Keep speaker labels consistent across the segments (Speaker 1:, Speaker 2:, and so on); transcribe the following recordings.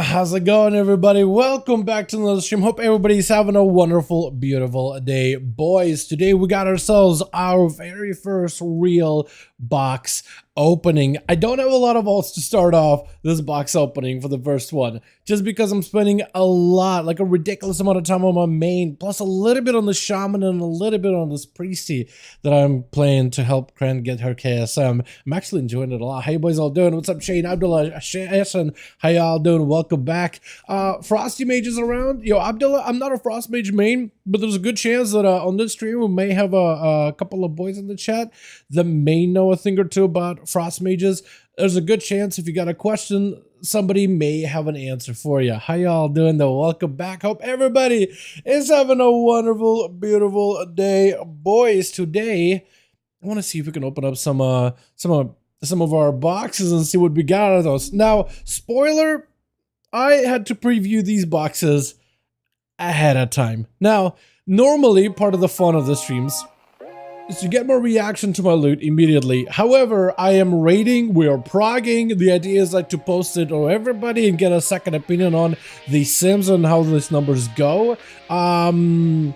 Speaker 1: How's it going, everybody? Welcome back to another stream. Hope everybody's having a wonderful, beautiful day. Boys, today we got ourselves our very first real box opening. I don't have a lot of alts to start off this box opening for the first one, just because I'm spending a lot, like a ridiculous amount of time on my main, plus a little bit on the Shaman and a little bit on this Priesty that I'm playing to help Kren get her KSM. I'm actually enjoying it a lot. How you boys all doing? What's up, Shane, Abdullah, Shaman? How y'all doing? Welcome back. Frosty Mage is around. Yo, Abdullah, I'm not a Frost Mage main, but there's a good chance that on this stream we may have a couple of boys in the chat that may know a thing or two about Frost Mages. There's a good chance if you got a question, somebody may have an answer for you. How y'all doing though? Welcome back. Hope everybody is having a wonderful, beautiful day. Boys, today I want to see if we can open up some of our boxes and see what we got out of those. Now, spoiler, I had to preview these boxes ahead of time. Now, normally part of the fun of the streams is to get more reaction to my loot immediately. However, I am raiding, we are progging. The idea is like to post it to everybody and get a second opinion on the sims and how these numbers go. And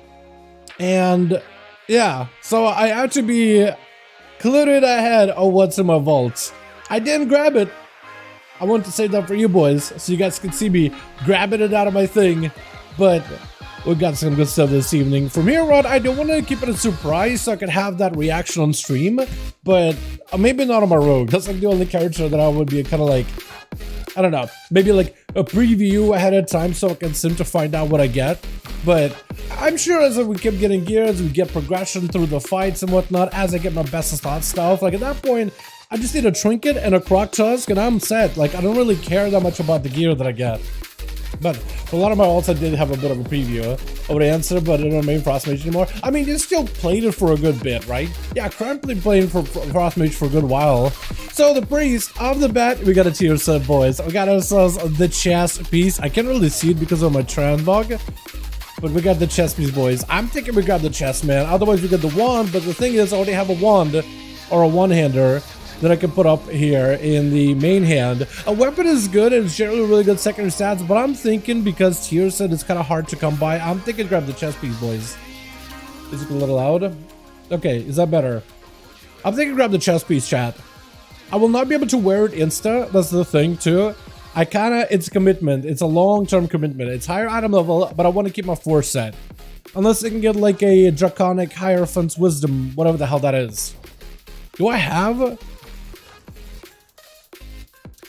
Speaker 1: yeah, so I have to be clued ahead of what's in my vaults. I didn't grab it. I want to save that for you boys so you guys can see me grabbing it out of my thing, but we got some good stuff this evening. From here on, I don't want to keep it a surprise so I can have that reaction on stream, but maybe not on my rogue. That's like the only character that I would be kind of like, I don't know, maybe like a preview ahead of time so I can sim to find out what I get. But I'm sure as we keep getting gear, as we get progression through the fights and whatnot, as I get my best of slot stuff, like at that point, I just need a trinket and a croc tusk and I'm set. Like I don't really care that much about the gear that I get. But for a lot of my ults, I did have a bit of a preview of the answer, but I don't main Frost Mage anymore. I mean, you still played it for a good bit, right? Yeah, currently playing for Frost Mage for a good while. So the priest, off the bat, we got a tier set, boys. We got ourselves the chest piece. I can't really see it because of my Tranbog, but we got the chest piece, boys. I'm thinking we grab the chest, man. Otherwise, we get the wand, but the thing is, I already have a wand or a one-hander that I can put up here in the main hand. A weapon is good and it's generally really good secondary stats, but I'm thinking because tier set is kind of hard to come by, I'm thinking grab the chest piece, boys. Is it a little loud? Okay, is that better? I'm thinking grab the chest piece, chat. I will not be able to wear it insta, that's the thing too. It's a commitment, it's a long-term commitment. It's higher item level, but I want to keep my force set. Unless I can get like a draconic hierophant's wisdom, whatever the hell that is. Do I have?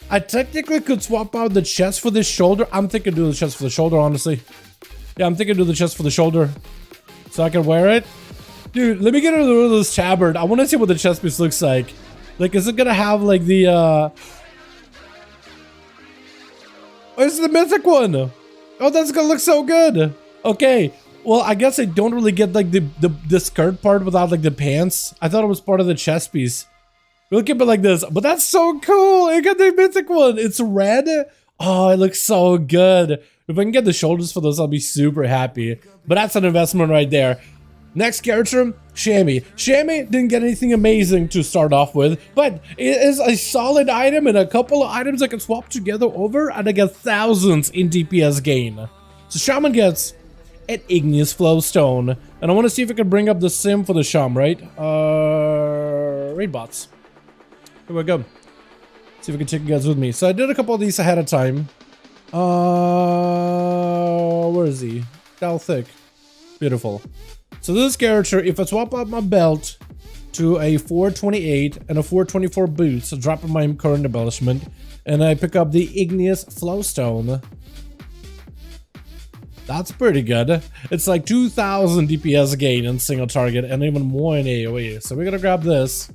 Speaker 1: I technically could swap out the chest for the shoulder. I'm thinking do the chest for the shoulder, honestly. Yeah, I'm thinking do the chest for the shoulder. So I can wear it. Dude, let me get rid of this tabard. I want to see what the chest piece looks like. Like, is it gonna have like the oh, this is the mythic one. Oh, that's gonna look so good. Okay. Well, I guess I don't really get like the skirt part without like the pants. I thought it was part of the chest piece. We'll keep it like this, but that's so cool. I got the mythic one. It's red. Oh, it looks so good. If I can get the shoulders for those, I'll be super happy. But that's an investment right there. Next character, Shammy. Shammy didn't get anything amazing to start off with, but it is a solid item and a couple of items I can swap together over, and I get thousands in DPS gain. So Shaman gets an igneous flowstone, and I want to see if I can bring up the sim for the Sham, right? Raid bots. Here we go. See if I can take you guys with me. So I did a couple of these ahead of time. Where is he? Dal Thick. Beautiful. So this character, if I swap out my belt to a 428 and a 424 boots, so dropping my current embellishment, and I pick up the igneous flowstone, that's pretty good. It's like 2,000 DPS gain in single target and even more in AoE. So we're gonna grab this.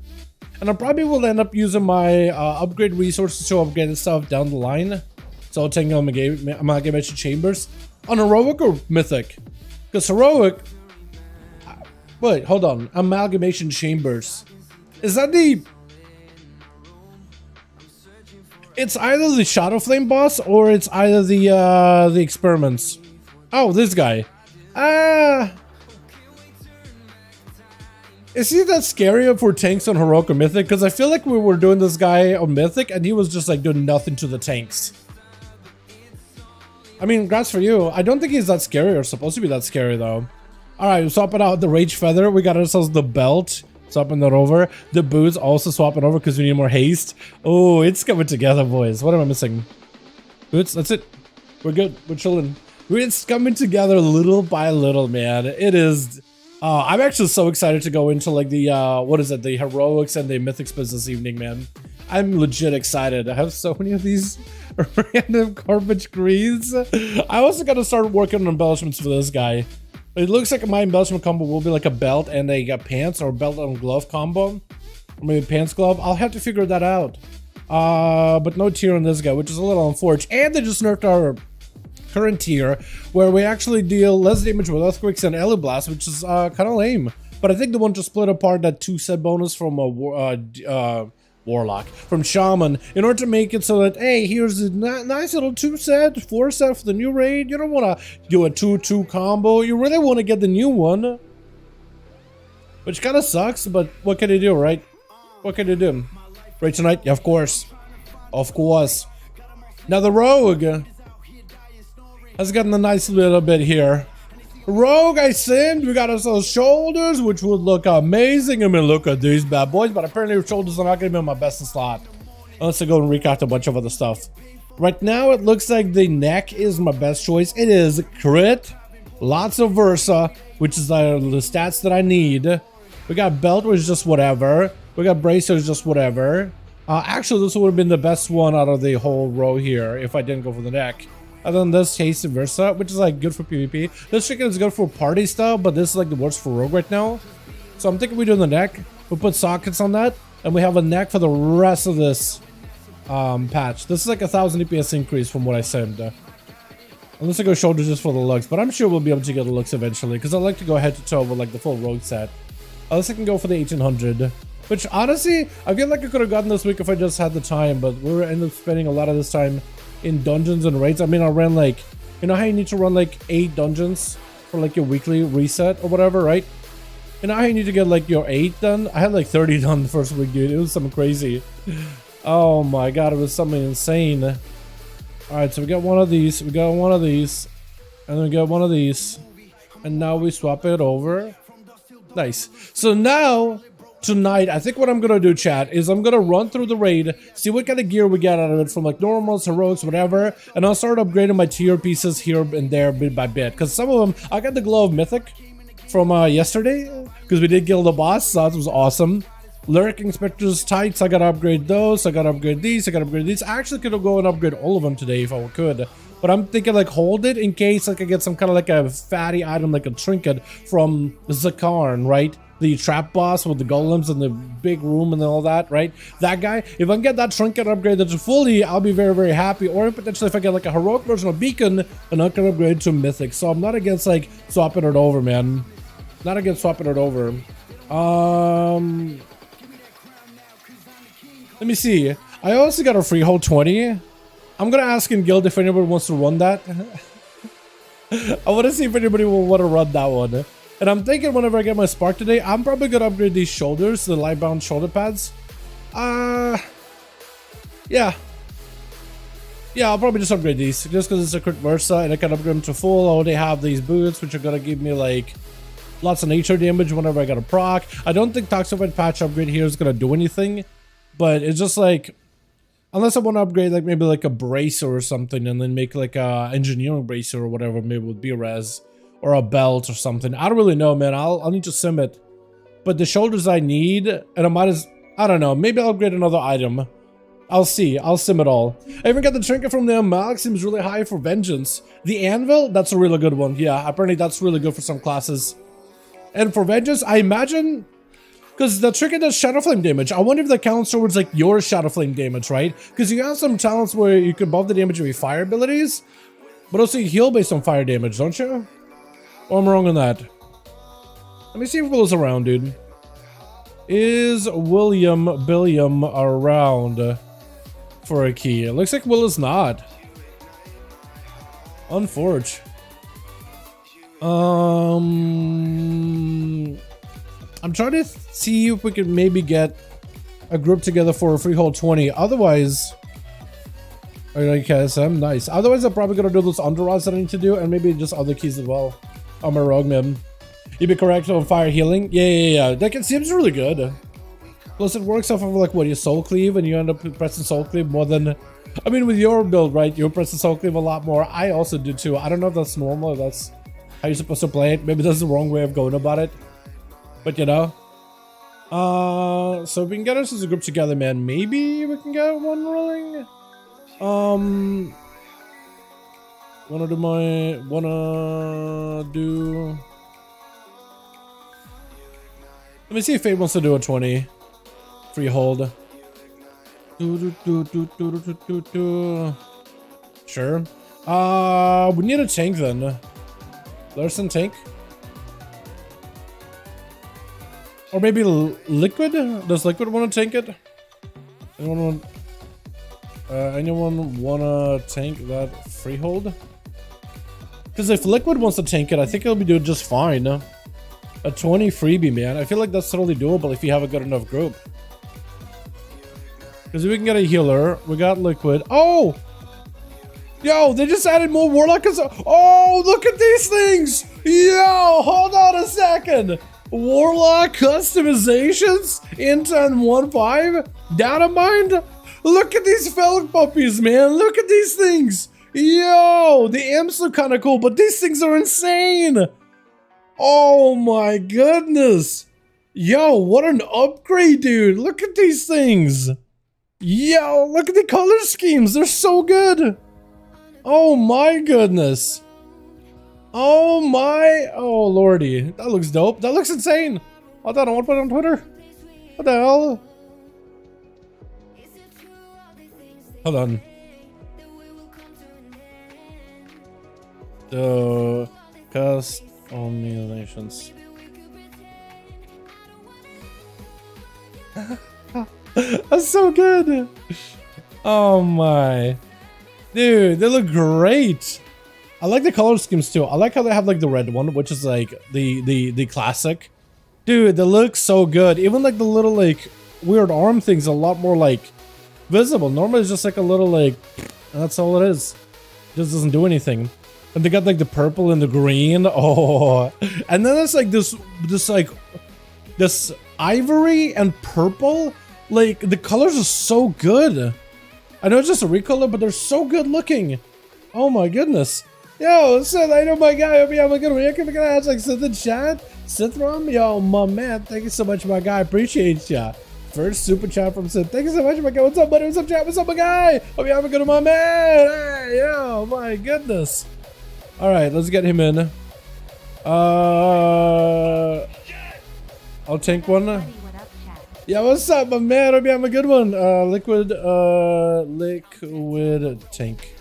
Speaker 1: And I probably will end up using my upgrade resources to upgrade stuff down the line. So I'll take amalgamation chambers on heroic or mythic. Because heroic, wait, hold on, amalgamation chambers. Is that the? It's either the Shadow Flame boss or it's either the experiments. Oh, this guy. Is he that scarier for tanks on Heroic or Mythic? Because I feel like we were doing this guy on Mythic and he was just like doing nothing to the tanks. I mean, congrats for you. I don't think he's that scary or supposed to be that scary though. All right, swapping out the Rage Feather. We got ourselves the belt. Swapping that over. The boots also swapping over because we need more haste. Oh, it's coming together, boys. What am I missing? Boots, that's it. We're good. We're chilling. It's coming together little by little, man. It is. I'm actually so excited to go into like the, what is it? The heroics and the mythics business evening, man. I'm legit excited. I have so many of these random garbage greens. I also got to start working on embellishments for this guy. It looks like my embellishment combo will be like a belt and a pants, or belt and glove combo. Or maybe pants glove. I'll have to figure that out. But no tier on this guy, which is a little unfortunate. And they just nerfed our current tier, where we actually deal less damage with earthquakes and Ele Blast, which is kind of lame. But I think they want to split apart that 2 set bonus from a Warlock, from Shaman, in order to make it so that, hey, here's a nice little 2 set, 4 set for the new raid. You don't want to do a 2-2 combo. You really want to get the new one, which kind of sucks, but what can you do, right? What can you do? Raid tonight? Yeah, of course. Of course. Now the Rogue has gotten a nice little bit here. Rogue, I sinned. We got ourselves shoulders, which would look amazing. I mean, look at these bad boys, but apparently shoulders are not going to be on my best in slot unless I go and recraft a bunch of other stuff. Right now, it looks like the neck is my best choice. It is crit, lots of Versa, which is the stats that I need. We got belt, which is just whatever. We got bracers, just whatever. Actually, this would have been the best one out of the whole row here if I didn't go for the neck. Other than this, haste and Versa, which is like good for PvP. This chicken is good for party stuff, but this is like the worst for rogue right now. So I'm thinking we do the neck. We'll put sockets on that, and we have a neck for the rest of this patch. This is like 1,000 DPS increase from what I said. Unless I go shoulders just for the looks, but I'm sure we'll be able to get the looks eventually, because I like to go head to toe with like the full rogue set. Unless I can go for the 1800, which honestly, I feel like I could have gotten this week if I just had the time, but we were ended up spending a lot of this time in dungeons and raids. I mean, I ran like, you know how you need to run like 8 dungeons for like your weekly reset or whatever, right? You know how you need to get like your 8 done? I had like 30 done the first week, dude. It was something crazy. Oh my god, it was something insane. All right, so we got one of these, we got one of these, and then we got one of these, and now we swap it over. Nice. So now, tonight, I think what I'm gonna do, chat, is I'm gonna run through the raid, see what kind of gear we get out of it, from like normals, heroics, whatever, and I'll start upgrading my tier pieces here and there bit by bit, because some of them, I got the Glow of Mythic from yesterday, because we did kill the boss, so that was awesome. Lyric Inspector's Tights, I gotta upgrade those, I gotta upgrade these, I gotta upgrade these. I actually could go and upgrade all of them today if I could, but I'm thinking like hold it in case like I get some kind of like a fatty item like a trinket from Zakarn, right? The trap boss with the golems and the big room and all that, right? That guy, if I can get that trinket upgraded to fully, I'll be very, very happy. Or potentially if I get like a heroic version of Beacon, and I can upgrade to Mythic. So I'm not against like swapping it over, man. Not against swapping it over. Let me see. I also got a Freehold 20. I'm gonna ask in guild if anybody wants to run that. I want to see if anybody will want to run that one. And I'm thinking whenever I get my spark today, I'm probably gonna upgrade these shoulders, the light bound shoulder pads. Yeah, I'll probably just upgrade these just because it's a crit Versa and I can upgrade them to full. I already have these boots, which are gonna give me like lots of nature damage whenever I got a proc. I don't think Toxified Patch upgrade here is gonna do anything, but it's just like, unless I want to upgrade like maybe like a bracer or something, and then make like a engineering bracer or whatever, maybe with B-res. Or a belt or something. I don't really know, man. I'll need to sim it. But the shoulders I need, and I might as, I don't know, maybe I'll upgrade another item. I'll see. I'll sim it all. I even got the trinket from the Amalek, seems really high for Vengeance. The Anvil, that's a really good one. Yeah, apparently that's really good for some classes. And for Vengeance, I imagine, because the trinket does Shadow Flame damage. I wonder if that counts towards like your Shadow Flame damage, right? Because you have some talents where you can buff the damage of your fire abilities, but also you heal based on fire damage, don't you? Or am I wrong on that? Let me see if Will's around, dude. Is Billiam around for a key? It looks like Will is not. Unforge. I'm trying to see if we can maybe get a group together for a Freehold 20. Otherwise, Alright, KSM, nice. Otherwise, I'm probably gonna do those underrods that I need to do, and maybe just other keys as well. I'm a rogue man. You'd be correct on fire healing. Yeah. That seems really good. Plus, it works off of like what you soul cleave, and you end up pressing soul cleave more than. I mean, with your build, right? You're pressing soul cleave a lot more. I also do too. I don't know if that's normal. If that's how you're supposed to play it. Maybe that's the wrong way of going about it. But you know. So if we can get us as a group together, man. Maybe we can get one rolling. Wanna do. Let me see if Fate wants to do a 20. Freehold. Sure. We need a tank then. Larson tank. Or maybe Liquid? Does Liquid want to tank it? Anyone wanna tank that Freehold? Because if Liquid wants to tank it, I think he'll be doing just fine. A 20 freebie, man. I feel like that's totally doable if you have a good enough group. Because we can get a healer. We got Liquid. Oh! Yo, they just added more Warlock. Oh, look at these things! Yo, hold on a second. Warlock customizations in 10.15? Data mined? Look at these felt puppies, man. Look at these things. Yo, the imps look kind of cool, but these things are insane. Oh my goodness. Yo, what an upgrade, dude. Look at these things. Yo, look at the color schemes. They're so good. Oh my goodness. Oh my. Oh lordy. That looks dope. That looks insane. Hold on, I want to put it on Twitter. What the hell? Hold on. The customizations. That's so good. Oh my. Dude, they look great. I like the color schemes too. I like how they have like the red one, which is like the classic. Dude, they look so good. Even like the little like weird arm thing's a lot more like visible. Normally it's just like a little like, that's all it is. It just doesn't do anything. And they got like the purple and the green. Oh, and then it's like this ivory and purple. Like the colors are so good. I know it's just a recolor, but they're so good looking. Oh my goodness. Yo, Sith, I know my guy. Hope you have a good one. You can ask like Sith in chat. Sithram, yo, my man. Thank you so much, my guy. Appreciate ya. First super chat from Sith. Thank you so much, my guy. What's up, buddy? What's up, chat? What's up, my guy? Hope you have a good one, my man. Hey, yo, my goodness. All right, let's get him in. I'll tank one. Yeah, what's up, my man? Hope you have a good one. Liquid tank.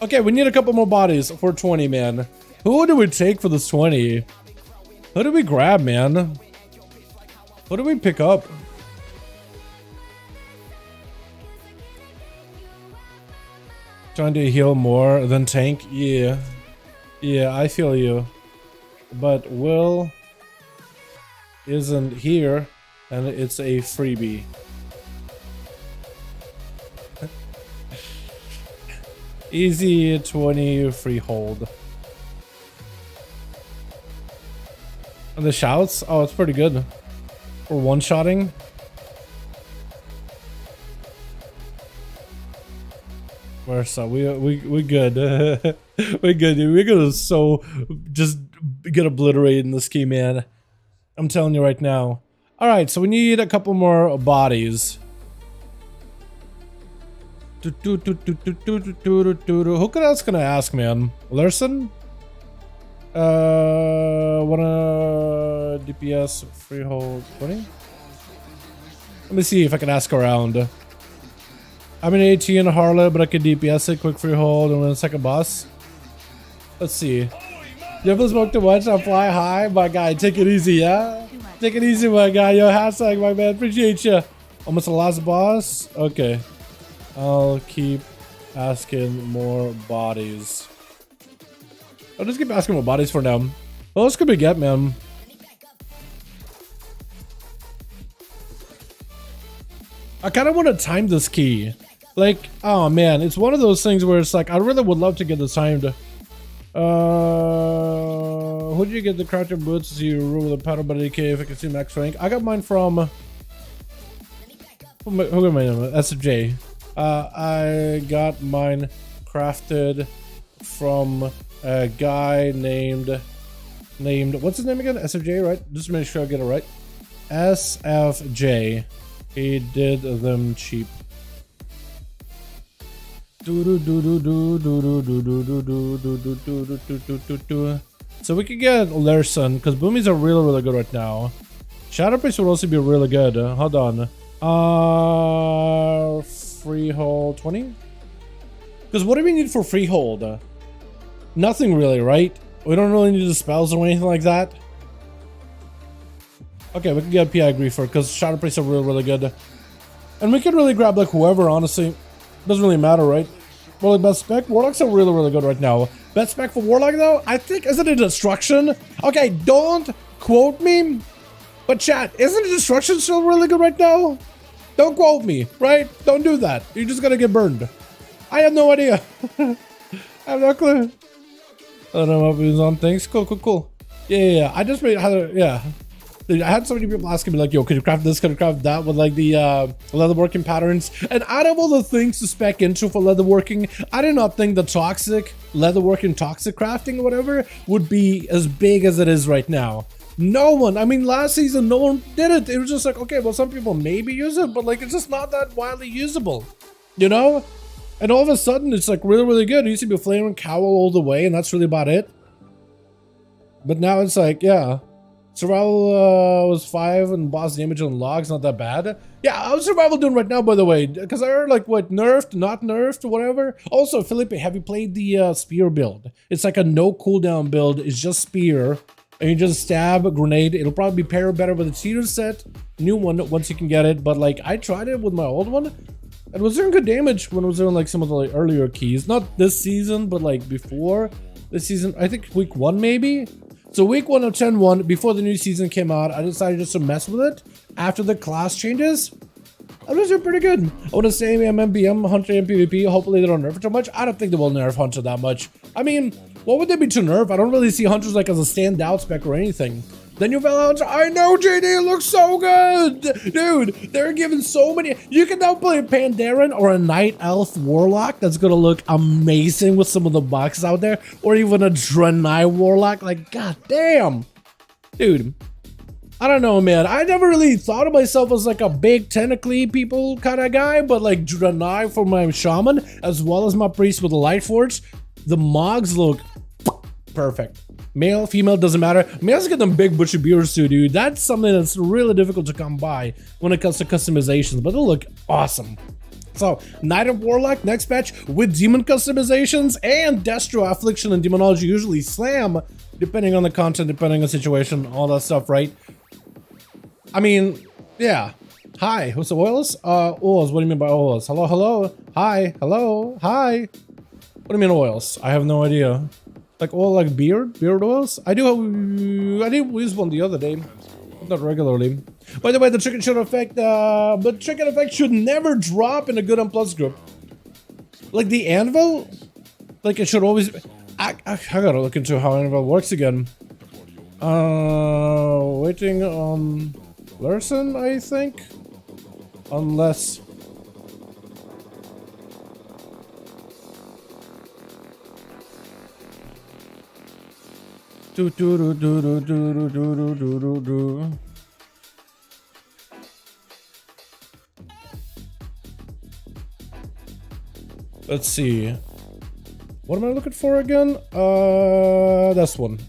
Speaker 1: Okay, we need a couple more bodies for 20, man. Who do we take for this 20? Who do we grab, man? What do we pick up? Trying to heal more than tank? Yeah. Yeah, I feel you. But Will isn't here, and it's a freebie. Easy 20 Freehold. And the shouts? Oh, it's pretty good. We're one-shotting. We're so we good. We good, dude. We're gonna so just get obliterated in this key, man. I'm telling you right now. All right, so we need a couple more bodies. Who else can I ask, man? Larson? Wanna DPS Freehold 20? Let me see if I can ask around. I'm an 18 Harlot, but I could DPS it, quick Freehold, and then second boss. Let's see. You ever smoke too much? I fly high, my guy. Take it easy, yeah? Take it easy, my guy. Yo, hashtag, my man. Appreciate you. Almost the last boss? Okay. I'll keep asking more bodies. I'll just keep asking more bodies for now. What else could we get, man? I kind of want to time this key. Like, oh man, it's one of those things where it's like, I really would love to get this timed. Who did you get the character boots? So you rule with a paddle, but AK if I can see max rank. I got mine from who got my name? SFJ. I got mine crafted from a guy named what's his name again? SFJ, right? Just to make sure I get it right. SFJ. He did them cheap. So we could get Larson because boomies are really good right now. Shadow Priest would also be really good. Hold on. Freehold 20? Because what do we need for Freehold? Nothing really, right? We don't really need the spells or anything like that. Okay, we can get PI Griefer because Shadow Priests are really good. And we could really grab like whoever, honestly. Doesn't really matter, right? Well, like best spec, Warlocks are really good right now. Best spec for Warlock though, I think, isn't it Destruction? Okay, don't quote me, but chat, isn't Destruction still really good right now? Don't quote me, right? Don't do that. You're just gonna get burned. I have no idea. I have no clue. I don't know what was on things. Cool. Yeah. I just made how to, yeah. Dude, I had so many people asking me like, yo, could you craft this, could you craft that with like the leatherworking patterns? And out of all the things to spec into for leatherworking, I did not think the leatherworking toxic crafting or whatever would be as big as it is right now. No one, I mean last season no one did it. It was just like, okay, well some people maybe use it, but like it's just not that widely usable, you know? And all of a sudden it's like really good. It used to be a flaming cowl all the way and that's really about it. But now it's like, yeah. Survival was 5 and boss damage on logs, not that bad. Yeah, how's survival doing right now, by the way? Because I heard like what, nerfed, not nerfed, whatever. Also, Felipe, have you played the spear build? It's like a no cooldown build. It's just spear, and you just stab a grenade. It'll probably pair better with the cheater set, new one once you can get it. But like I tried it with my old one. It was doing good damage when it was doing like some of the like, earlier keys. Not this season, but like before this season. I think week 1 maybe. So week 1 of 10-1, before the new season came out, I decided just to mess with it. After the class changes, I was doing pretty good. I want to say MMBM, Hunter, and PvP. Hopefully they don't nerf it too much. I don't think they will nerf Hunter that much. I mean, what would they be to nerf? I don't really see Hunters like as a standout spec or anything. Then you fell out. I know, JD, it looks so good. Dude, they're giving so many. You can now play a Pandaren or a Night Elf Warlock. That's going to look amazing with some of the boxes out there. Or even a Draenei Warlock. Like, goddamn. Dude, I don't know, man. I never really thought of myself as like a big technically people kind of guy. But like Draenei for my Shaman, as well as my Priest with the Light Forge, the Mogs look perfect. Male, female, doesn't matter. Males get them big butcher beards too, dude. That's something that's really difficult to come by when it comes to customizations, but they'll look awesome. So, Knight of Warlock, next patch with demon customizations and Destro, Affliction, and Demonology usually slam, depending on the content, depending on the situation, all that stuff, right? I mean, yeah. Hi, what's the oils? Oils, what do you mean by oils? Hello? Hi, hello, hi. What do you mean oils? I have no idea. Like oil, like beard oils. I did use one the other day, not regularly. By the way, the Trinket should affect. But Trinket effect should never drop in a good unplugged group. Like the anvil, like it should always. I gotta look into how anvil works again. Waiting on Larson, I think, unless. Let's see. What am I looking for again? This one.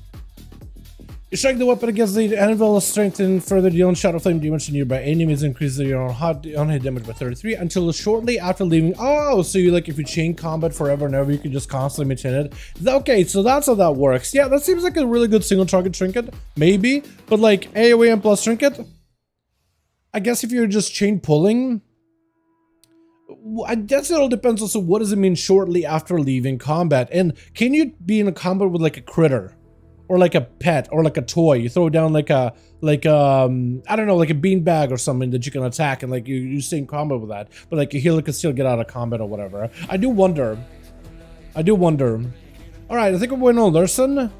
Speaker 1: You strike the weapon against the anvil, strengthen further dealing shadow flame damage to nearby enemies, increase your on hit damage by 33 until shortly after leaving. Oh, so you like if you chain combat forever and ever, you can just constantly maintain it. Okay, so that's how that works. Yeah, that seems like a really good single target trinket, maybe. But like AoE and plus trinket, I guess if you're just chain pulling, I guess it all depends also what does it mean shortly after leaving combat, and can you be in a combat with like a critter? or like a pet or like a toy. You throw down like a I don't know, like a beanbag or something that you can attack, and like you stay in combat with that. But like your healer can still get out of combat or whatever. I do wonder. All right, I think we're going on Larson.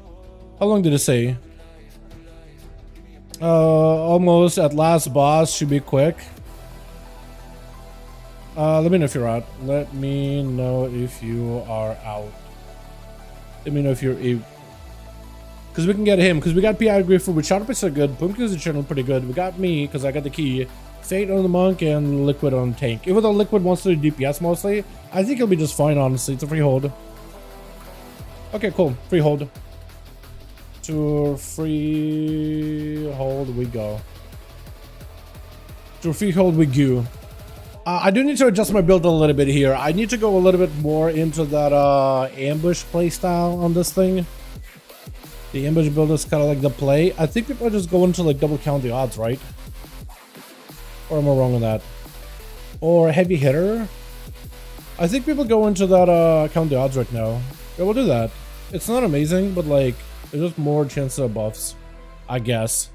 Speaker 1: How long did it say? Almost at last boss. Should be quick. Let me know if you're out. Let me know if you are out. Let me know if you're because we can get him, because we got P.I. Griffer, which shot up is so good. Boomkins is generally pretty good. We got me, because I got the key. Fate on the monk and Liquid on tank. Even though Liquid wants to do DPS mostly, I think he'll be just fine, honestly. It's a Freehold. Okay, cool. Freehold. To Freehold we go. To Freehold we go. I do need to adjust my build a little bit here. I need to go a little bit more into that ambush playstyle on this thing. The ambush build is kind of like the play. I think people are just going to like double count the odds, right? Or am I wrong on that? Or heavy hitter? I think people go into that count the odds right now. Yeah, we'll do that. It's not amazing, but like there's just more chance of buffs, I guess.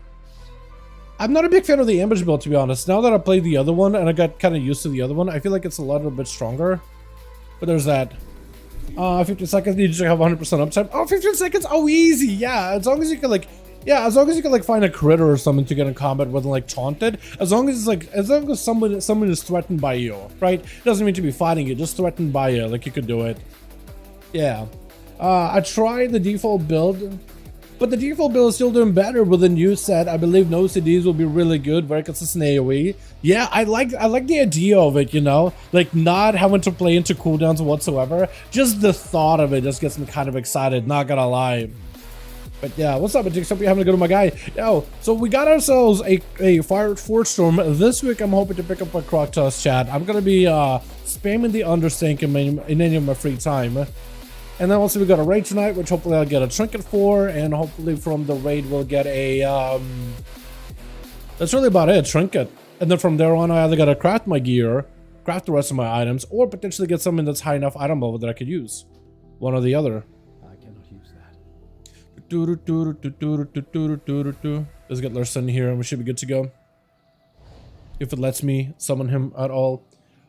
Speaker 1: I'm not a big fan of the ambush build, to be honest. Now that I played the other one and I got kind of used to the other one, I feel like it's a little bit stronger. But there's that. 15 seconds, you just have 100% uptime. Oh, 15 seconds? Oh, easy. Yeah, as long as you can like, find a critter or something to get in combat with, like taunted. As long as someone is threatened by you, right? It doesn't mean to be fighting you, just threatened by you. Like you could do it. Yeah. I tried the default build, but the default build is still doing better with the new set. I believe no CDs will be really good, very consistent AoE. Yeah, I like the idea of it, you know, like not having to play into cooldowns whatsoever. Just the thought of it just gets me kind of excited, not gonna lie. But yeah, what's up, Jix? Hope you're having a good one, my guy. Yo, so we got ourselves a Fire Force Storm. This week I'm hoping to pick up a Croc Toss chat. I'm gonna be spamming the understank in any of my free time. And then also we got a raid tonight, which hopefully I'll get a trinket for, and hopefully from the raid we'll get a that's really about it, trinket. And then from there on I either gotta craft my gear, craft the rest of my items, or potentially get something that's high enough item level that I could use. One or the other.
Speaker 2: I cannot use
Speaker 1: that. Let's get Larson here and we should be good to go. If it lets me summon him at all.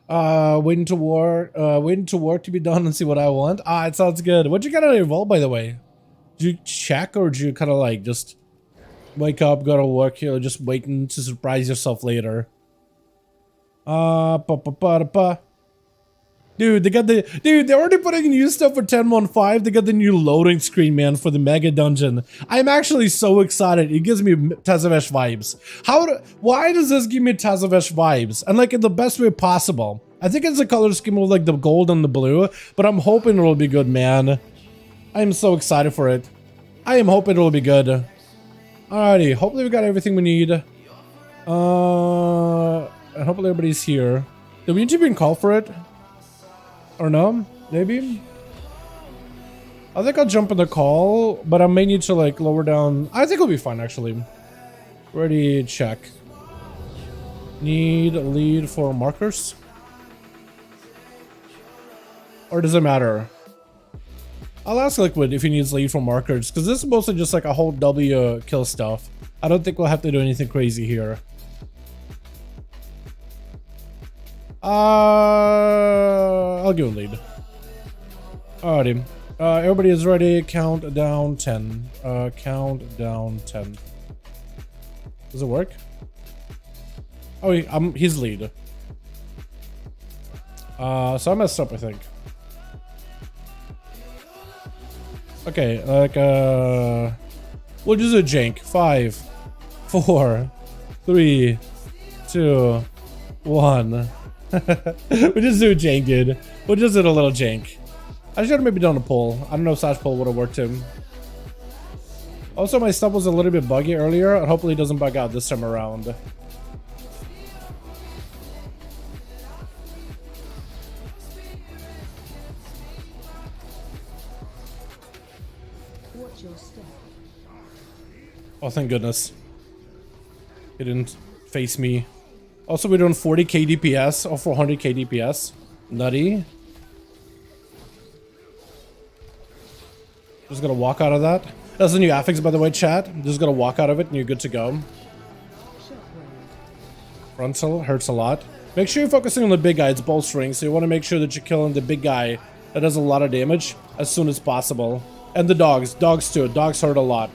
Speaker 1: Waiting to work to be done and see what I want. It sounds good. What'd you get out of your vault, by the way? Did you check, or did you kind of like just wake up, go to work, you know, just waiting to surprise yourself later? Dude, they're already putting new stuff for 10.15. They got the new loading screen, man, for the mega dungeon. I'm actually so excited. It gives me Tazavesh vibes. Why does this give me Tazavesh vibes? And like in the best way possible. I think it's a color scheme of like the gold and the blue, but I'm hoping it'll be good, man. I'm so excited for it. I am hoping it'll be good. Alrighty, hopefully we got everything we need. And hopefully everybody's here. Do we need to be in call for it? Or no? Maybe? I think I'll jump in the call, but I may need to like lower down. I think it'll be fine actually. Ready, check. Need a lead for markers? Or does it matter? I'll ask Liquid if he needs lead for markers, because this is mostly just like a whole W kill stuff. I don't think we'll have to do anything crazy here. I'll give a lead. Alrighty. Everybody is ready. Count down 10. Count down 10. Does it work? Oh, he's lead. So I messed up, I think. Okay, like, we'll just do a jank. 5, 4, 3, 2, 1. We just do a jank, dude. We'll just do a little jank. I should have maybe done a pull. I don't know if Sash pull would have worked him. Also, my stuff was a little bit buggy earlier, and hopefully it doesn't bug out this time around. Oh, thank goodness. It didn't face me. Also, we're doing 40k DPS or 400k DPS. Nutty. Just gonna walk out of that. That's the new affix, by the way, chat. Just gotta walk out of it and you're good to go. Frontal hurts a lot. Make sure you're focusing on the big guy. It's bolstering, so you want to make sure that you're killing the big guy that does a lot of damage as soon as possible. And the dogs. Dogs too. Dogs hurt a lot.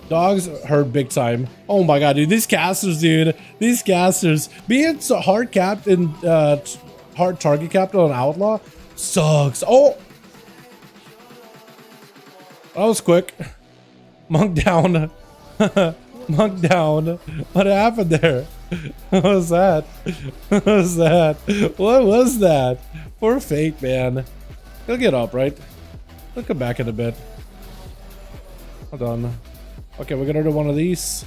Speaker 1: Dogs hurt big time. Oh my god, dude. These casters, dude. These casters. Being so hard capped and hard target capped on Outlaw sucks. Oh! That was quick. Monk down. Monk down. What happened there? What was that? What was that? What was that? Poor Fate, man. He'll get up, right? He'll come back in a bit. Hold on. Okay, we're gonna do one of these.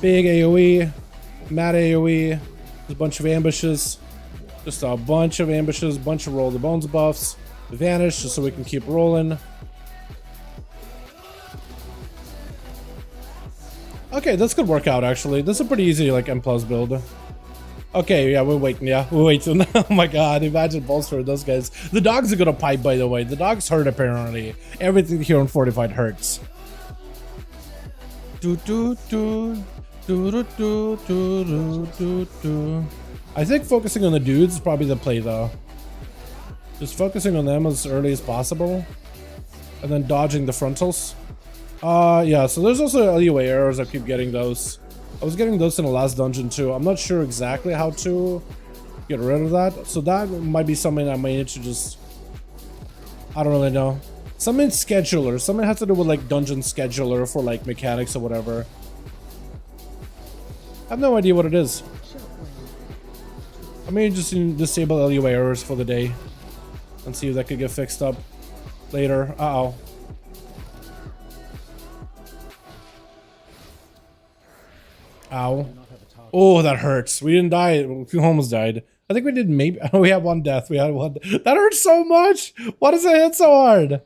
Speaker 1: Big AoE. Mad AoE. There's a bunch of ambushes. Just a bunch of ambushes. Bunch of roll the bones buffs. Vanish, just so we can keep rolling. Okay, this could work out, actually. This is a pretty easy, like, M+ build. Okay, yeah, we're waiting, yeah. We're waiting. Oh my god, imagine bolstering those guys. The dogs are gonna pipe, by the way. The dogs hurt, apparently. Everything here on Fortified hurts. I think focusing on the dudes is probably the play, though. Just focusing on them as early as possible. And then dodging the frontals. Yeah, so there's also LUA errors. I keep getting those. I was getting those in the last dungeon too. I'm not sure exactly how to get rid of that. So that might be something I might need to just... I don't really know. Something scheduler. Something has to do with like dungeon scheduler for like mechanics or whatever. I have no idea what it is. I may just disable LUA errors for the day. And see if that could get fixed up later. Uh-oh. Ow. Oh, that hurts. We didn't die. We almost died. I think we did maybe. We had one death. We had one. That hurts so much. Why does it hit so hard?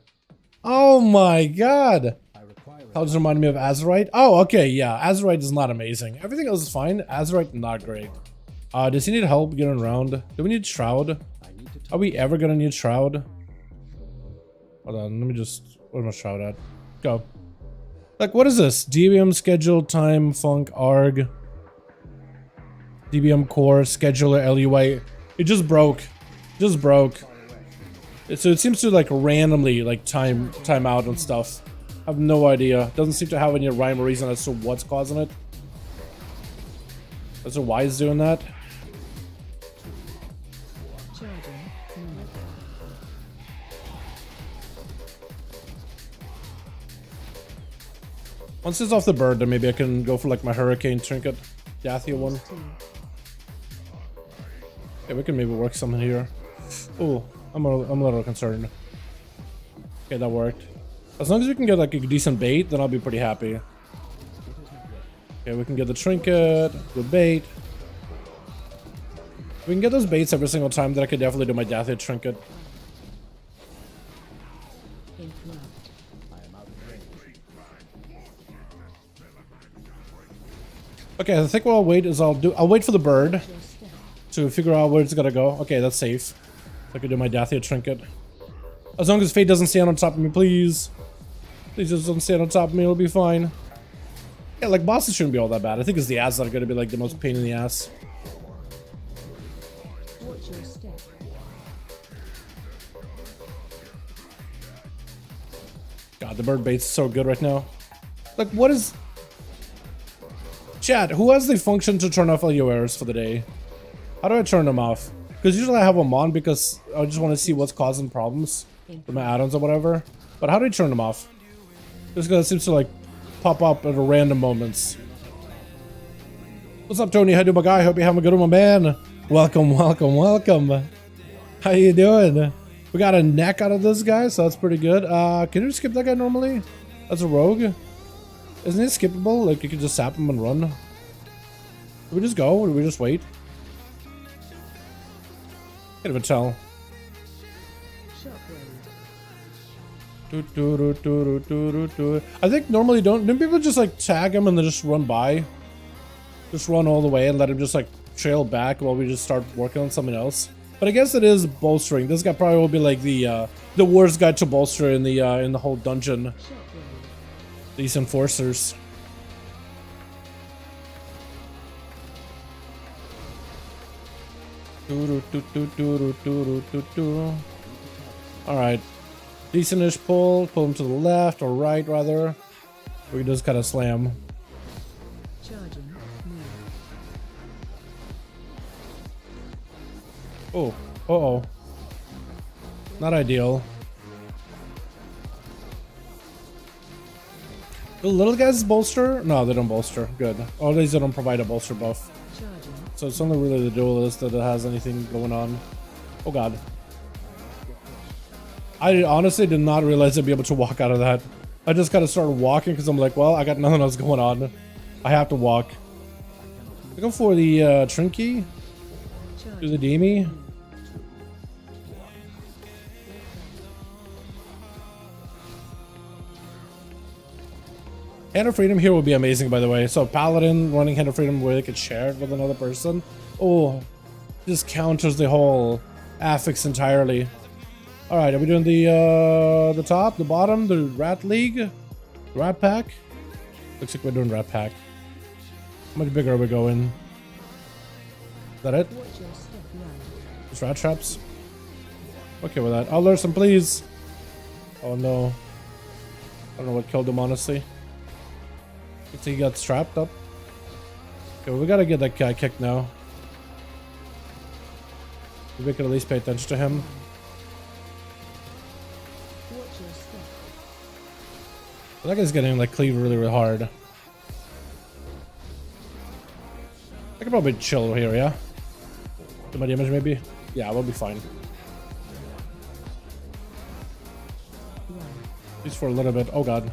Speaker 1: Oh my god. How does it remind me of Azurite? Oh, okay. Yeah. Azurite is not amazing. Everything else is fine. Azurite, not great. Does he need help getting around? Do we need Shroud? Are we ever gonna need Shroud? Hold on. Let me just. Where's my Shroud at? Go. Like, what is this? DBM schedule, time, funk, arg. DBM core, scheduler, LUI. It just broke. Just broke. So it seems to like randomly like time out and stuff. I have no idea. Doesn't seem to have any rhyme or reason as to what's causing it. As to why it's doing that. Once it's off the bird, then maybe I can go for like my Hurricane Trinket, Dathia one. Okay, we can maybe work something here. Oh, I'm a little concerned. Okay, that worked. As long as we can get like a decent bait, then I'll be pretty happy. Okay, we can get the Trinket, good bait. We can get those baits every single time, then I could definitely do my Dathia Trinket. Okay, I think what I'll wait is I'll wait for the bird to figure out where it's gonna go. Okay, that's safe. I can do my Dathia Trinket. As long as Fate doesn't stand on top of me, please. Please just don't stand on top of me, it'll be fine. Yeah, like bosses shouldn't be all that bad. I think it's the ads that are gonna be like the most pain in the ass. God, the bird bait's so good right now. Like, what is... Chat, who has the function to turn off LUA errors for the day? How do I turn them off? Because usually I have them on because I just want to see what's causing problems with my add-ons or whatever. But how do I turn them off? Just because it seems to like pop up at random moments. What's up, Tony? How you doing, my guy? Hope you're having a good one, my man. Welcome, welcome, welcome. How you doing? We got a neck out of this guy, so that's pretty good. Can you skip that guy normally? That's a rogue. Isn't it skippable? Like, you can just zap him and run. Do we just go? Or do we just wait? Can't even tell. I think normally don't people just like tag him and then just run by? Just run all the way and let him just like trail back while we just start working on something else? But I guess it is bolstering. This guy probably will be like the worst guy to bolster in the whole dungeon. These enforcers. Alright. Decentish pull. Pull him to the left or right, rather. We just kind of slam. Oh. Uh-oh. Not ideal. Do little guys bolster? No, they don't bolster. Good. Or at least they don't provide a bolster buff. So it's only really the duelist that has anything going on. Oh god. I honestly did not realize I'd be able to walk out of that. I just kind of started walking because I'm like, well, I got nothing else going on. I have to walk. I go for the Trinket. Do the Demi. Hand of Freedom here would be amazing, by the way. So Paladin running Hand of Freedom where they could share it with another person. Oh, just counters the whole affix entirely. All right, are we doing the top, the bottom, the Rat League, Rat Pack? Looks like we're doing Rat Pack. How much bigger are we going? Is that it? Just rat traps. Okay with that. I'll learn some, please. Oh no. I don't know what killed him, honestly. Looks like he got strapped up. Okay, well, we gotta get that guy kicked now. We could at least pay attention to him. That guy's getting like cleaved really, really hard. I could probably chill here, yeah? Do my damage maybe? Yeah, we'll be fine. At least for a little bit. Oh god.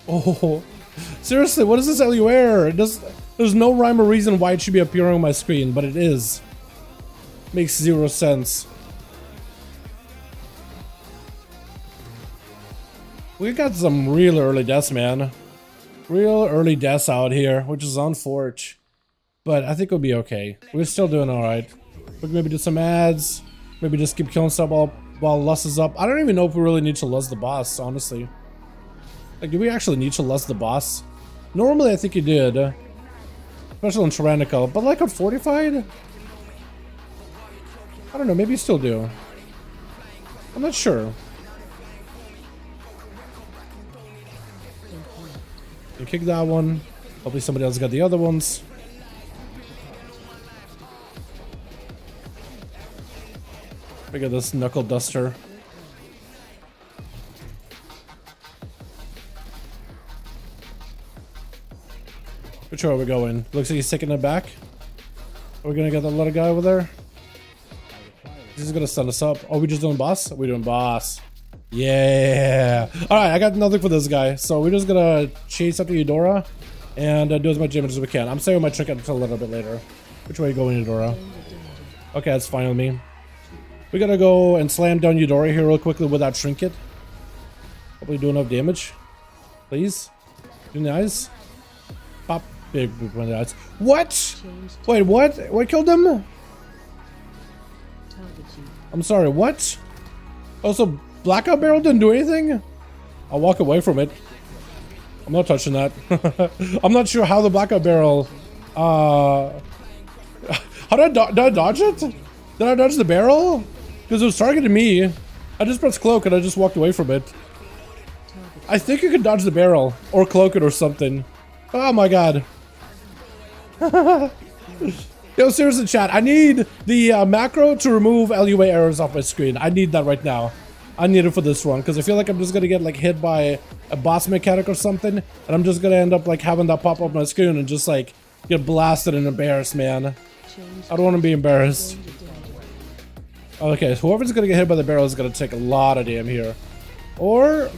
Speaker 1: Oh, seriously, what is this LUR? There's no rhyme or reason why it should be appearing on my screen, but it is. Makes zero sense. We got some real early deaths, man. Real early deaths out here, which is unfortunate. But I think we'll be okay. We're still doing alright. We can maybe do some ads. Maybe just keep killing stuff while Lust is up. I don't even know if we really need to Lust the boss, honestly. Like, do we actually need to Lust the boss? Normally, I think you did. Especially on Tyrannical. But like on Fortified? I don't know, maybe you still do. I'm not sure. You kick that one. Hopefully somebody else got the other ones. Look at this knuckle duster. Which way are we going? Looks like he's taking it back. Are we gonna get that little guy over there? He's gonna stun us up. Oh, we just doing boss? We're doing boss. Yeah. Alright, I got nothing for this guy. So we're just gonna chase after Eudora and do as much damage as we can. I'm saving my Trinket until a little bit later. Which way are you going, Eudora? Okay, that's fine with me. We gotta go and slam down Eudora here real quickly with that Trinket. Hopefully do enough damage. Please. Do nice. Pop. Big one of that. What? Wait, what? What killed him? I'm sorry, what? Also, Blackout Barrel didn't do anything? I'll walk away from it. I'm not touching that. I'm not sure how the Blackout Barrel... How did I dodge it? Did I dodge the barrel? Because it was targeting me. I just pressed cloak and I just walked away from it. I think you could dodge the barrel. Or cloak it or something. Oh my god. Yo, seriously, chat. I need the macro to remove LUA errors off my screen. I need that right now. I need it for this one because I feel like I'm just gonna get like hit by a boss mechanic or something, and I'm just gonna end up like having that pop up on my screen and just like get blasted and embarrassed, man. I don't want to be embarrassed. Okay, whoever's gonna get hit by the barrel is gonna take a lot of damn here, or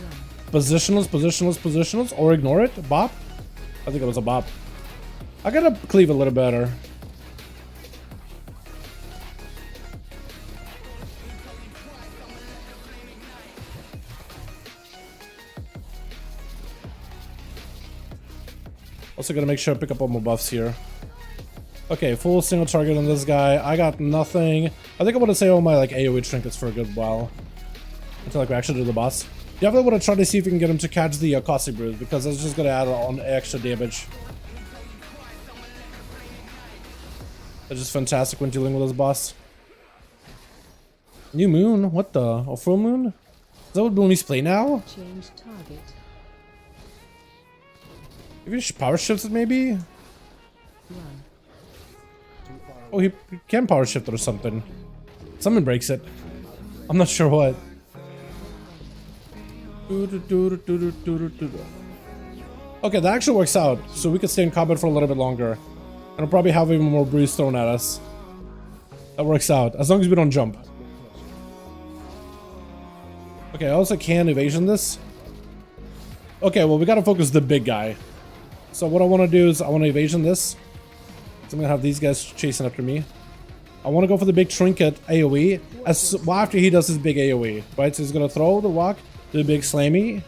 Speaker 1: positionless, or ignore it. Bop. I think it was a bop. I gotta cleave a little better. Also gonna make sure I pick up all my buffs here. Okay, full single target on this guy. I got nothing. I think I'm gonna save all my like AoE trinkets for a good while. Until like we actually do the boss. Definitely want to try to see if we can get him to catch the caustic brews, because that's just gonna add on extra damage. That's just fantastic when dealing with this boss. New moon? What the? Oh, full moon? Is that what Boonies play now?
Speaker 2: Change target.
Speaker 1: Maybe power shifts it, maybe?
Speaker 2: Run.
Speaker 1: Oh, he can power shift it or something. Someone breaks it. I'm not sure what. Okay, that actually works out. So we can stay in combat for a little bit longer. And I'll probably have even more brews thrown at us. That works out, as long as we don't jump. Okay, I also can evasion this. Okay, well, we gotta focus the big guy. So what I want to do is I want to evasion this. So I'm gonna have these guys chasing after me. I want to go for the big Trinket AoE well, after he does his big AoE, right? So he's gonna throw the walk, do the big slammy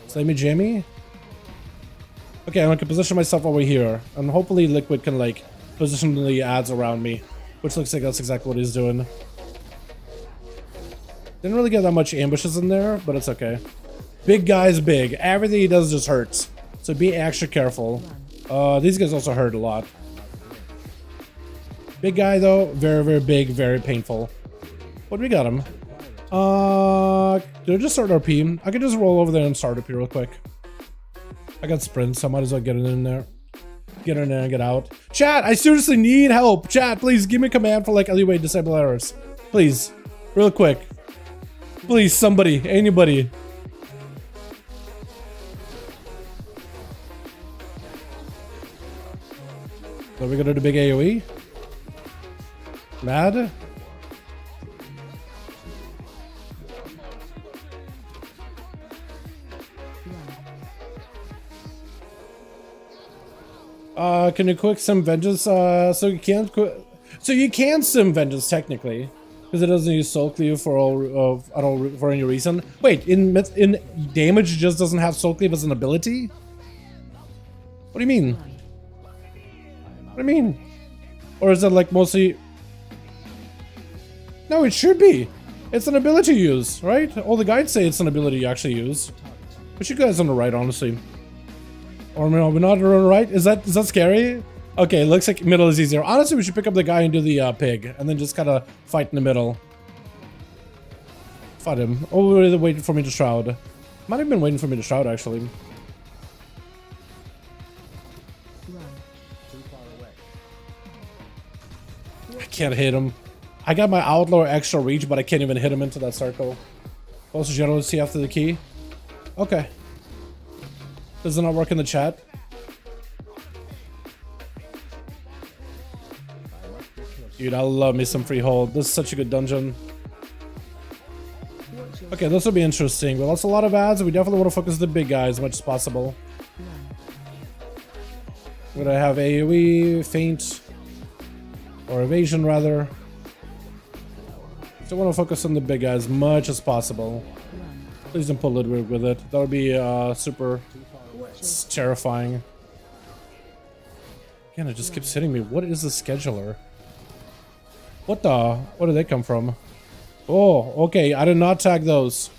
Speaker 1: jammy. Okay, I'm gonna position myself over here, and hopefully Liquid can like position the adds around me, which looks like that's exactly what he's doing. Didn't really get that much ambushes in there, but it's okay. Big guy's big. Everything he does just hurts. So be extra careful. These guys also hurt a lot. Big guy though, very, very big, very painful. What do we got him? Did I just start RP? I could just roll over there and start RP real quick. I got sprints, so I might as well get it in there. Get in there and get out. Chat, I seriously need help. Chat, please give me a command for like alleyway disable errors. Please. Real quick. Please, somebody, anybody. So we're gonna do big AoE. Mad. Can you quick sim vengeance? So you can sim vengeance technically, because it doesn't use soul cleave for any reason. Wait, in damage it just doesn't have soul cleave as an ability? What do you mean? What do you mean? Or is it like mostly? No, it should be. It's an ability use, right? All the guides say it's an ability you actually use. But you guys on the right, honestly. Or no, we're not on the right? Is that scary? Okay, looks like middle is easier. Honestly, we should pick up the guy and do the pig, and then just kind of fight in the middle. Fight him. Oh, we're waiting for me to shroud. Might have been waiting for me to shroud, actually.
Speaker 2: Run.
Speaker 1: I can't hit him. I got my Outlaw extra reach, but I can't even hit him into that circle. Also, general see after the key. Okay. Does it not work in the chat? Dude, I love me some Freehold. This is such a good dungeon. Okay, this will be interesting. Well, that's a lot of ads. We definitely want to focus the big guys as much as possible. We're gonna have AoE, feint, or evasion rather. Still want to focus on the big guys as much as possible. Please don't pull Ludwig with it. That would be super terrifying. Again, it just keeps hitting me. What is the scheduler? What the? Where did they come from? Oh, okay. I did not tag those.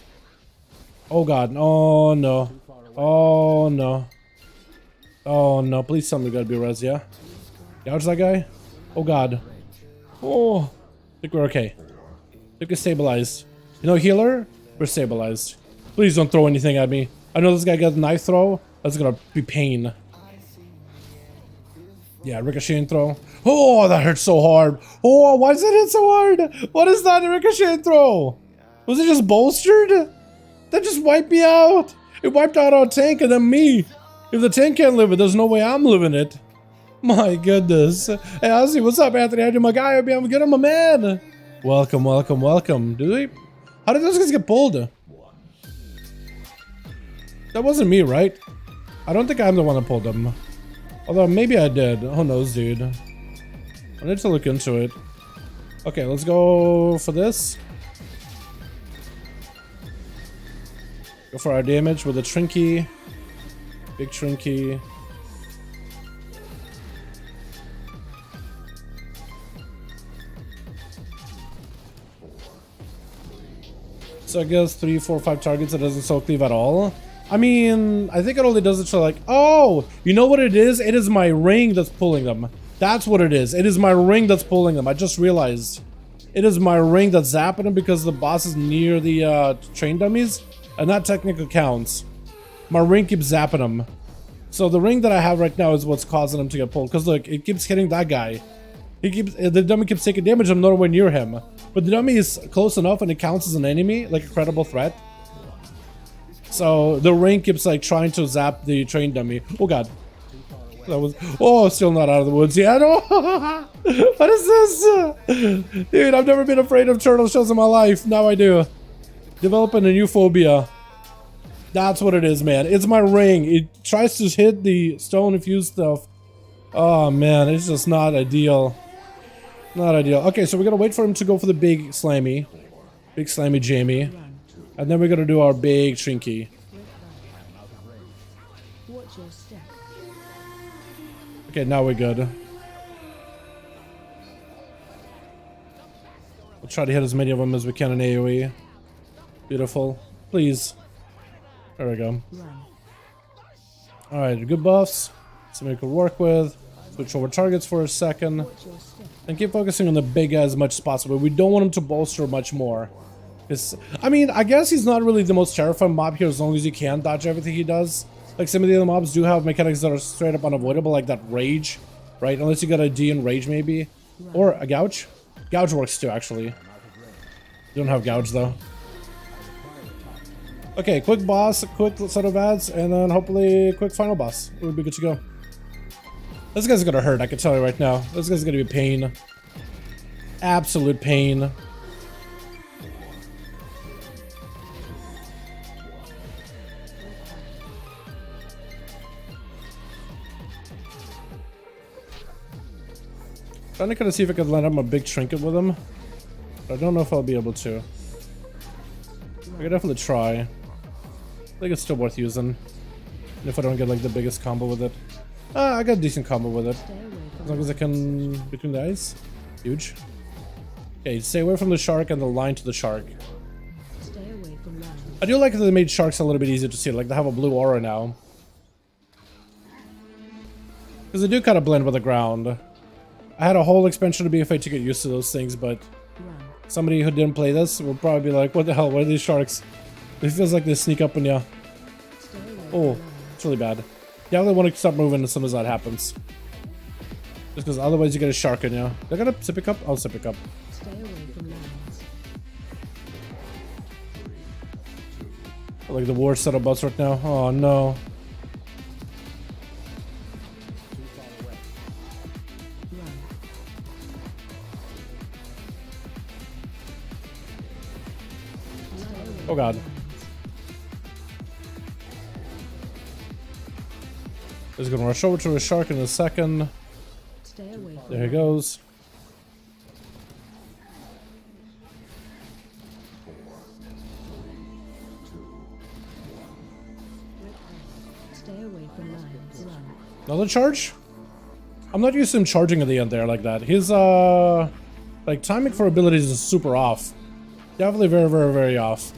Speaker 1: Oh god. Oh no. Oh no. Oh no. Please tell me we gotta be res, yeah? Gouge that guy? Oh god. Oh. I think we're okay. I think we're stabilized. You know, healer? We're stabilized. Please don't throw anything at me. I know this guy got a knife throw. That's gonna be pain. Yeah, ricochet throw. Oh, that hurts so hard. Oh, why does that hit so hard? What is that ricochet throw? Was it just bolstered? That just wiped me out. It wiped out our tank and then me. If the tank can't live it, there's no way I'm living it. My goodness. Hey, Ozzy, what's up, Anthony? How you, my guy? I'm good, I'm a man. Welcome, welcome, welcome. How did those guys get pulled? That wasn't me, right? I don't think I'm the one that pulled them. Although maybe I did. Who knows, dude? I need to look into it. Okay, let's go for this. Go for our damage with a Trinket. Big Trinket. So I guess 3, 4, 5 targets, it doesn't soak cleave at all. I mean, I think it only does it to like, oh, you know what it is? It is my ring that's pulling them. That's what it is. It is my ring that's pulling them. I just realized. It is my ring that's zapping them because the boss is near the train dummies. And that technically counts. My ring keeps zapping them. So the ring that I have right now is what's causing them to get pulled. Because look, it keeps hitting that guy. The dummy keeps taking damage. I'm nowhere near him. But the dummy is close enough and it counts as an enemy, like a credible threat. So the ring keeps like trying to zap the train dummy. Oh god. That was, oh, still not out of the woods yet. Oh, what is this? Dude, I've never been afraid of turtle shells in my life. Now I do. Developing a new phobia. That's what it is, man. It's my ring. It tries to hit the stone infused stuff. Oh man, it's just not ideal. Not ideal. Okay, so we're gonna wait for him to go for the big slammy. Big slammy Jamie. And then we're gonna do our big Trinket.
Speaker 2: Watch your step.
Speaker 1: Okay, now we're good. We'll try to hit as many of them as we can in AoE. Beautiful. Please. There we go. Alright, good buffs. Something we could work with. Switch over targets for a second. And keep focusing on the big guy as much as possible. We don't want him to bolster much more. I mean, I guess he's not really the most terrifying mob here as long as you can dodge everything he does. Like some of the other mobs do have mechanics that are straight up unavoidable, like that rage, right? Unless you got a D in rage maybe. Or a gouge. Gouge works too, actually. You don't have gouge though. Okay, quick boss, quick set of ads, and then hopefully a quick final boss. We'll be good to go. This guy's gonna hurt, I can tell you right now. This guy's gonna be pain. Absolute pain. Trying to kind of see if I could line up a big trinket with him. But I don't know if I'll be able to. I could definitely try. I think it's still worth using. If I don't get like the biggest combo with it. I got a decent combo with it. As long as I can between the eyes. Huge. Okay, stay away from the shark and the line to the shark.
Speaker 2: Stay away from land.
Speaker 1: I do like that they made sharks a little bit easier to see. Like they have a blue aura now. Because they do kind of blend with the ground. I had a whole expansion to be afraid to get used to those things, but somebody who didn't play this will probably be like, what the hell, what are these sharks? It feels like they sneak up on you. Oh, it's really bad. Yeah, I really want to stop moving as soon as that happens. Just because otherwise you get a shark in you. They're gonna sip it up? I'll sip it up.
Speaker 2: Stay away from lands.
Speaker 1: Like the war set of bots right now. Oh no. Oh god. He's gonna rush over to a shark in a second.
Speaker 2: Stay away from
Speaker 1: There he goes.
Speaker 2: Stay away from lands. Run.
Speaker 1: Another charge? I'm not used to him charging at the end there like that. His like timing for abilities is super off. Definitely very, very, very off.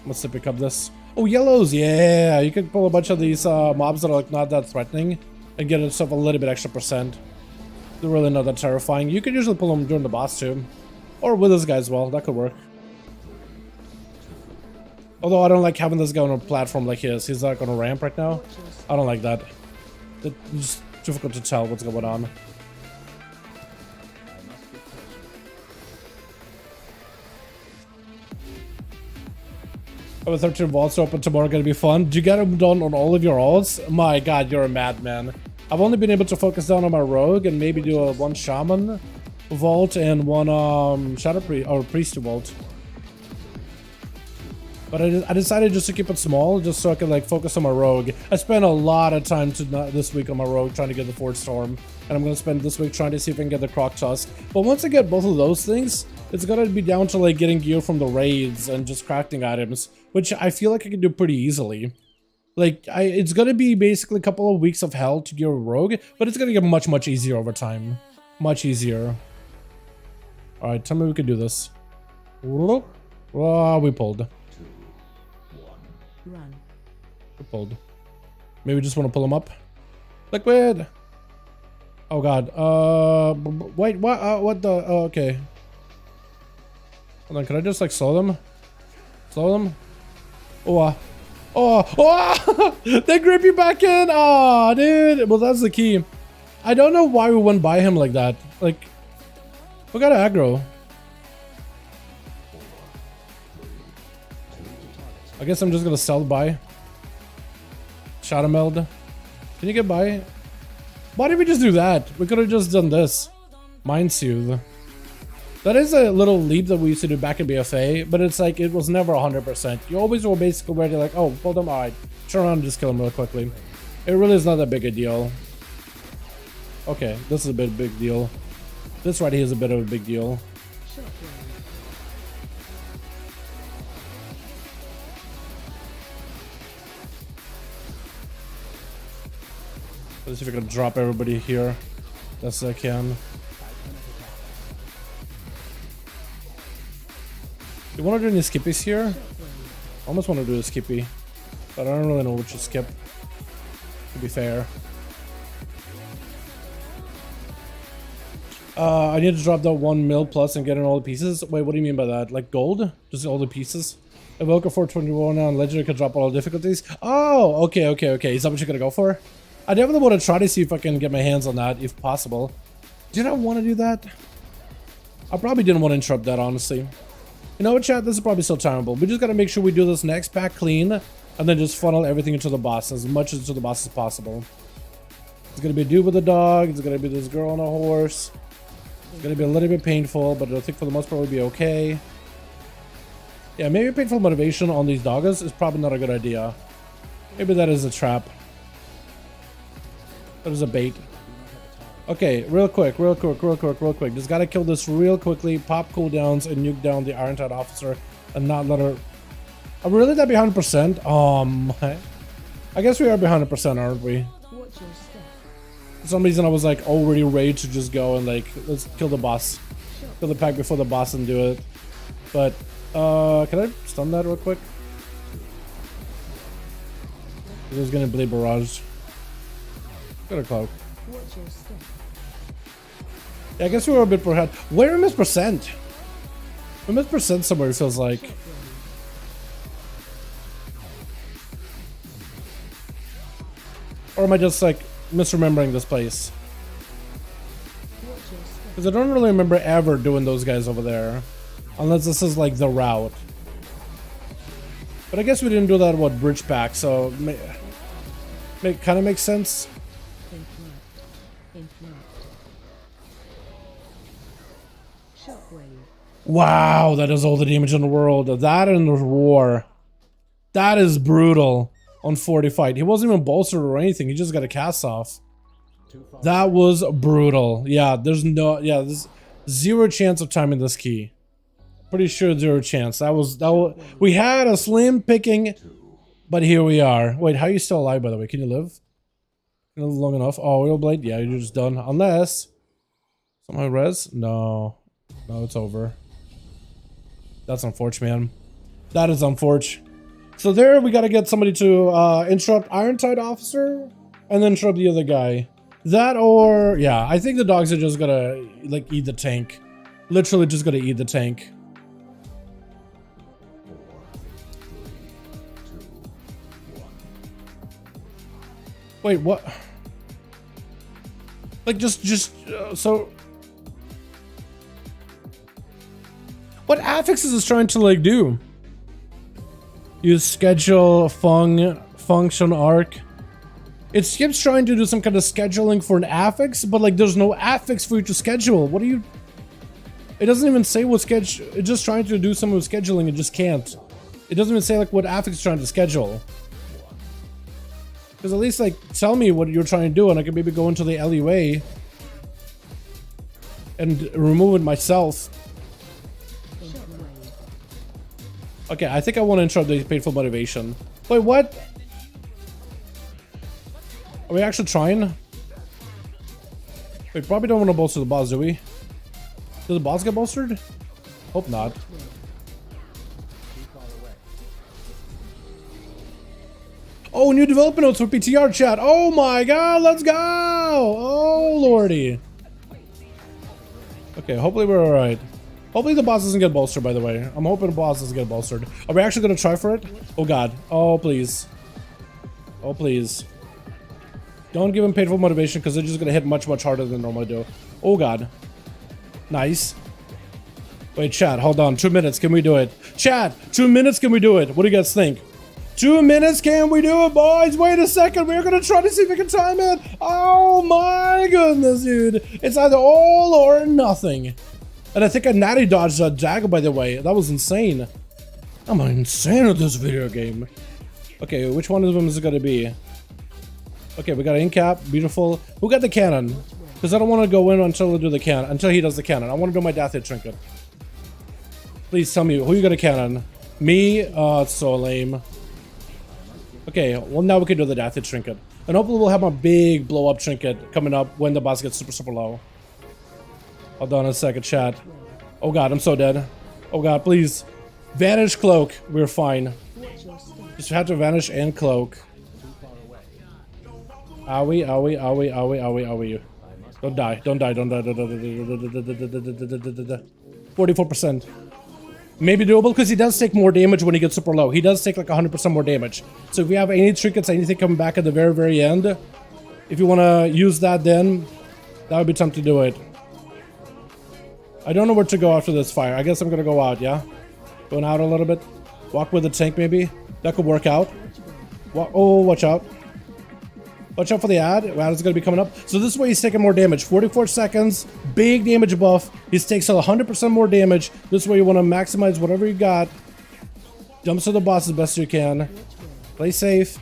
Speaker 1: Let's pick up this. Oh, yellows, yeah. You can pull a bunch of these mobs that are like not that threatening and get yourself a little bit extra percent. They're really not that terrifying. You can usually pull them during the boss too, or with this guy as well. That could work. Although I don't like having this guy on a platform like his. He's like on a ramp right now. I don't like that. It's just difficult to tell what's going on. Oh, 13 vaults open tomorrow, gonna be fun. Did you get them done on all of your alts? My god, you're a madman. I've only been able to focus down on my rogue and maybe do a one shaman vault and one shadow priest vault. But I decided just to keep it small, just so I could like focus on my rogue. I spent a lot of time this week on my rogue trying to get the Forge Storm, and I'm gonna spend this week trying to see if I can get the Croc Tusk. But once I get both of those things, it's gonna be down to like getting gear from the raids and just crafting items, which I feel like I can do pretty easily. Like it's gonna be basically a couple of weeks of hell to gear a rogue, but it's gonna get much, much easier over time. Much easier. All right, tell me we can do this. Oh, we pulled.
Speaker 2: Run.
Speaker 1: We pulled. Maybe we just want to pull them up. Liquid. Oh god. Wait. What? What the? Oh, okay. Hold on. Can I just like slow them? Slow them. Oh. Oh. They grip you back in. Oh, dude. Well, that's the key. I don't know why we went by him like that. Like, we got aggro. I guess I'm just gonna sell by. Shadow meld. Can you get by? Why did we just do that? We could have just done this. Mind soothe. That is a little leap that we used to do back in BFA, but it's like it was never 100%. You always were basically where you're like, oh, pull them, alright. Turn around and just kill them real quickly. It really is not that big a deal. Okay, this is a big deal. This right here is a bit of a big deal. Let's see if I can drop everybody here. Best I can. You want to do any skippies here? I almost want to do a skippy, but I don't really know which to skip, to be fair. I need to drop that 1 mil plus and get in all the pieces. Wait, what do you mean by that? Like gold? Just all the pieces? Evoker 421 on Legendary can drop all the difficulties. Oh, okay. Is that what you're gonna go for? I definitely want to try to see if I can get my hands on that, if possible. Did I want to do that? I probably didn't want to interrupt that, honestly. You know what, chat? This is probably still timeable. We just gotta make sure we do this next pack clean, and then just funnel everything into the boss, as much into the boss as possible. It's gonna be a dude with a dog. It's gonna be this girl on a horse. It's gonna be a little bit painful, but I think for the most part we'll be okay. Yeah, maybe painful motivation on these doggers is probably not a good idea. Maybe that is a trap. That is a bait. Okay, real quick. Just gotta kill this real quickly, pop cooldowns, and nuke down the Iron Tide officer, and not let her... Are we really that behind %? I guess we are behind %, aren't we? For some reason I was like already ready to just go and like, let's kill the boss. Kill the pack before the boss and do it. But, can I stun that real quick? This is gonna bleed barrage. Got a cloak. Yeah, I guess we were a bit per head. Where we missed %? We missed % somewhere, it feels like. Or am I just like misremembering this place? Because I don't really remember ever doing those guys over there. Unless this is like the route. But I guess we didn't do that at what, bridge pack, so kind of makes sense. Wow, that does all the damage in the world. That and the roar. That is brutal on 40 fight. He wasn't even bolstered or anything. He just got a cast off. That was brutal. Yeah, there's zero chance of timing this key. Pretty sure 0 chance. That was we had a slim picking, but here we are. Wait, how are you still alive, by the way? Can you live? Can you live long enough? Oh, Wheel Blade? Yeah, you're just done. Unless somehow res? No, it's over. That's unfortunate, man. That is unfortunate. So there, we gotta get somebody to interrupt Iron Tide officer, and then interrupt the other guy. That or yeah, I think the dogs are just gonna like eat the tank. Literally just gonna eat the tank. Wait, what? Like so. What affix is this trying to like do? Use schedule function arc. It skips trying to do some kind of scheduling for an affix, but like there's no affix for you to schedule. What do you? It doesn't even say what schedule. It's just trying to do some with scheduling. It just can't. It doesn't even say like what affix is trying to schedule. Because at least like tell me what you're trying to do, and I can maybe go into the LUA and remove it myself. Okay, I think I want to interrupt the painful motivation. Wait, what? Are we actually trying? We probably don't want to bolster the boss, do we? Does the boss get bolstered? Hope not. new development notes for PTR chat. Oh my god, let's go! Oh lordy. Okay, hopefully we're alright. Hopefully the boss doesn't get bolstered, by the way. I'm hoping the boss doesn't get bolstered. Are we actually gonna try for it? Oh god. Oh please. Oh please. Don't give him painful motivation because they're just gonna hit much harder than they normally do. Oh god. Nice. Wait, chat, hold on. 2 minutes, can we do it? Chat, 2 minutes, can we do it? What do you guys think? 2 minutes, can we do it, boys? Wait a second, we're gonna try to see if we can time it. Oh my goodness, dude. It's either all or nothing. And I think I natty dodged that dagger, by the way. That was insane. I'm insane at this video game. Okay, which one of them is it gonna be? Okay, we got an in-cap, beautiful. Who got the cannon? Because I don't want to go in until I do the cannon, until he does the cannon. I want to do my death hit trinket. Please tell me, who you got a cannon? Me? Oh, it's so lame. Okay, well now we can do the death hit trinket. And hopefully we'll have a big blow up trinket coming up when the boss gets super low. Hold on a second, chat. Oh god, I'm so dead. Oh god, please. Vanish cloak. We're fine. Just have to vanish and cloak. Owie, owie, owie, owie, owie, owie. Don't die, don't die, don't die, 44%. Maybe doable because he does take more damage when he gets super low. He does take like 100% more damage. So if we have any trinkets, anything coming back at the very end, if you want to use that then, that would be time to do it. I don't know where to go after this fire. I guess I'm going to go out, yeah? Going out a little bit. Walk with the tank maybe. That could work out. Oh, watch out. Watch out for the ad. Wow, it's going to be coming up. So this way he's taking more damage. 44 seconds. Big damage buff. He takes 100% more damage. This way you want to maximize whatever you got. Jumps to the boss as best you can. Play safe.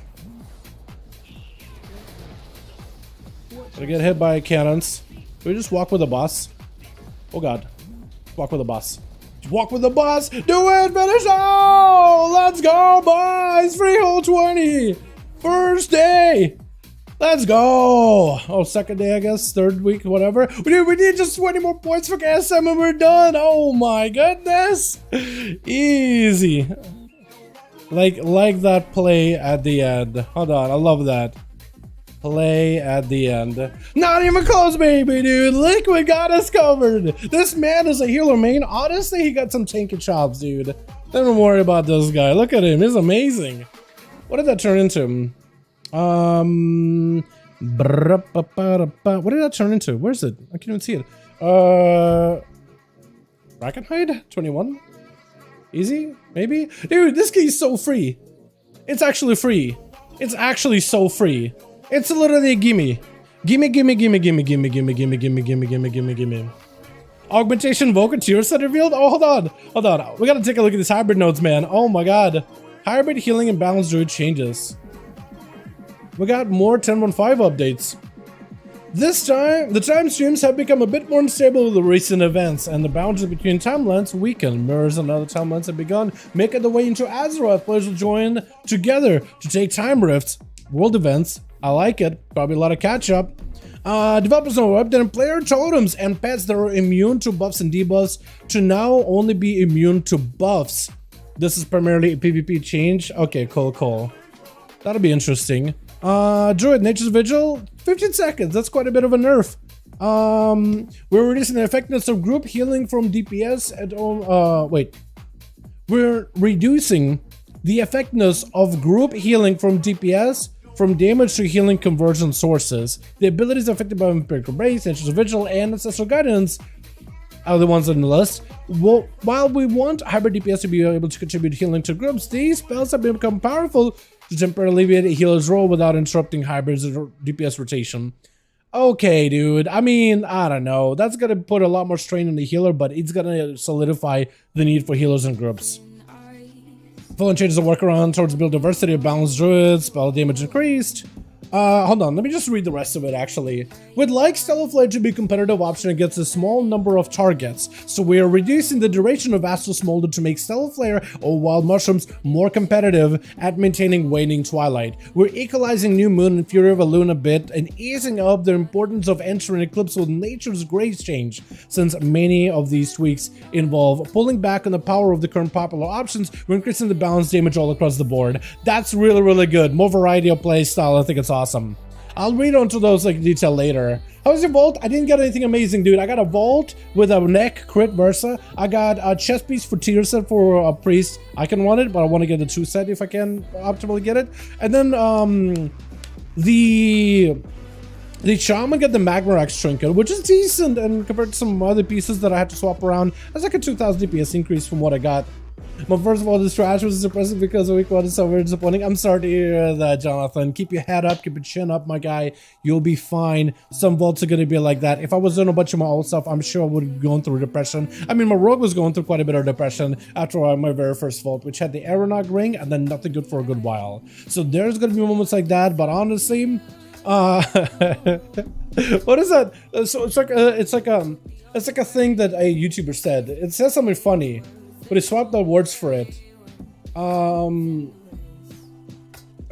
Speaker 1: Gonna get hit by cannons. Can we just walk with the boss? Oh god. Walk with the boss. Walk with the boss. Do it. Finish. Oh, let's go, boys. Freehold 20. First day. Let's go! Oh, second day, I guess. Third week, whatever. We need just 20 more points for KSM and we're done. Oh my goodness. Easy. Like that play at the end. Hold on, I love that. Play at the end. Not even close, baby, dude. Liquid got us covered. This man is a healer main. Honestly, he got some tanky chops, dude. Don't worry about this guy. Look at him. He's amazing. What did that turn into? What did that turn into? Where is it? I can't even see it. Dragonflight 21? Easy? Maybe? Dude, this key is so free. It's actually free. It's actually so free. It's literally a gimme. Gimme, gimme, gimme, gimme, gimme, gimme, gimme, gimme, gimme, gimme, gimme, gimme. Augmentation Vulcan tier set revealed? Oh, hold on. Hold on. We gotta take a look at these hybrid nodes, man. Oh my god. Hybrid healing and balance druid changes. We got more 10.15 updates. This time, the time streams have become a bit more unstable with the recent events, and the boundaries between timelines weaken. Mirrors and other timelines have begun making their way into Azeroth. Players will join together to take time rifts, world events. I like it. Probably a lot of catch up. Developers know updating player totems and pets that are immune to buffs and debuffs to now only be immune to buffs. This is primarily a PvP change. Okay, cool. That'll be interesting. Druid, Nature's Vigil, 15 seconds. That's quite a bit of a nerf. We're reducing the effectiveness of group healing from DPS at We're reducing the effectiveness of group healing from DPS from damage to healing conversion sources. The abilities affected by Empirical Brace, Nature's Vigil, and Ancestral Guidance are the ones on the list. Well, while we want hybrid DPS to be able to contribute healing to groups, these spells have become powerful to temporarily alleviate a healer's role without interrupting hybrid's DPS rotation. Okay, dude. I mean, I don't know. That's gonna put a lot more strain on the healer, but it's gonna solidify the need for healers in groups. Full changes a workaround towards build diversity of balanced druids, spell damage increased. Hold on, let me just read the rest of it actually. We'd like Stellar Flare to be a competitive option against a small number of targets, so we are reducing the duration of ASUS Molded to make Stellar Flare or Wild Mushrooms more competitive at maintaining waning twilight. We're equalizing New Moon and Fury of a Lune a bit and easing up the importance of entering Eclipse with Nature's Grace change, since many of these tweaks involve pulling back on the power of the current popular options. We're increasing the balance damage all across the board. That's really, really good. More variety of play style. I think it's awesome. I'll read onto those like detail later. How's your vault? I didn't get anything amazing, dude. I got a vault with a neck crit Versa. I got a chest piece for tier set for a priest. I can run it, but I want to get the 2 set if I can optimally get it. And then the Shaman got the Magmarax Trinket, which is decent, and compared to some other pieces that I had to swap around, that's like a 2000 DPS increase from what I got. But first of all, this trash was depressing because week 1 is so very disappointing. I'm sorry to hear that, Jonathan. Keep your head up, keep your chin up, my guy. You'll be fine. Some vaults are gonna be like that. If I was doing a bunch of my old stuff, I'm sure I would have gone through depression. I mean, my rogue was going through quite a bit of depression after my very first vault, which had the Aeronaut ring and then nothing good for a good while. So there's gonna be moments like that, but honestly, what is that? So it's like a thing that a YouTuber said. It says something funny, but he swapped out words for it. I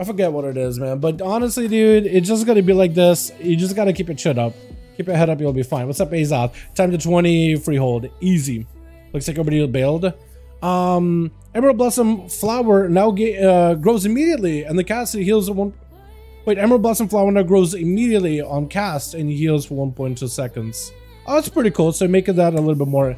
Speaker 1: forget what it is, man. But honestly, dude, it's just gonna be like this. You just gotta keep your chin up, keep your head up. You'll be fine. What's up, Azoth? Time to 20 Freehold, easy. Looks like everybody bailed. Emerald Blossom Flower now grows immediately, and the cast heals at one. Wait, Emerald Blossom Flower now grows immediately on cast and heals for 1.2 seconds. Oh, that's pretty cool. So making that a little bit more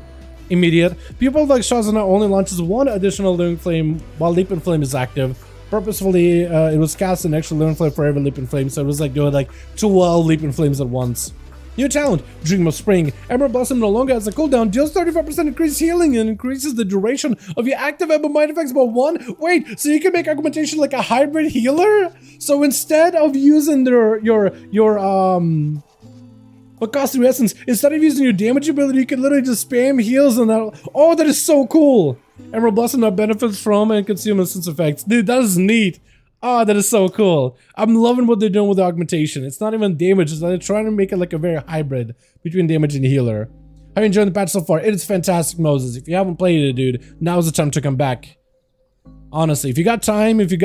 Speaker 1: immediate. People like Shazana only launches 1 additional Living Flame while Leaping Flame is active. Purposefully, it was cast an extra Living Flame for every Leaping Flame, so it was like doing like 2 Leaping Flames at once. New talent, Dream of Spring. Emerald Blossom no longer has a cooldown, deals 35% increased healing and increases the duration of your active Ember Mind effects by 1. Wait, so you can make augmentation like a hybrid healer? So instead of using what costs the essence, instead of using your damage ability, you can literally just spam heals and that. Oh, that is so cool. Emerald Blossom now benefits from and consume instance effects. Dude, that is neat. Oh, that is so cool. I'm loving what they're doing with the augmentation. It's not even damage, it's like they're trying to make it like a very hybrid between damage and healer. How are you enjoying the patch so far? It is fantastic, Moses. If you haven't played it, dude, now's the time to come back. Honestly, if you got time, if you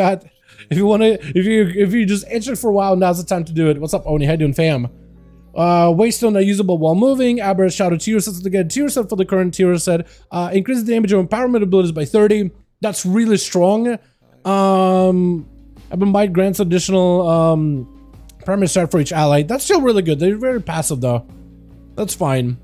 Speaker 1: just itching for a while, now's the time to do it. What's up, Oni? How you doing, fam? Waystone are usable while moving. Aberrant Shadow tier sets to get a tier set for the current tier set. Increases the damage of empowerment abilities by 30. That's really strong. Ebon Bite grants additional permanent start for each ally. That's still really good. They're very passive though. That's fine.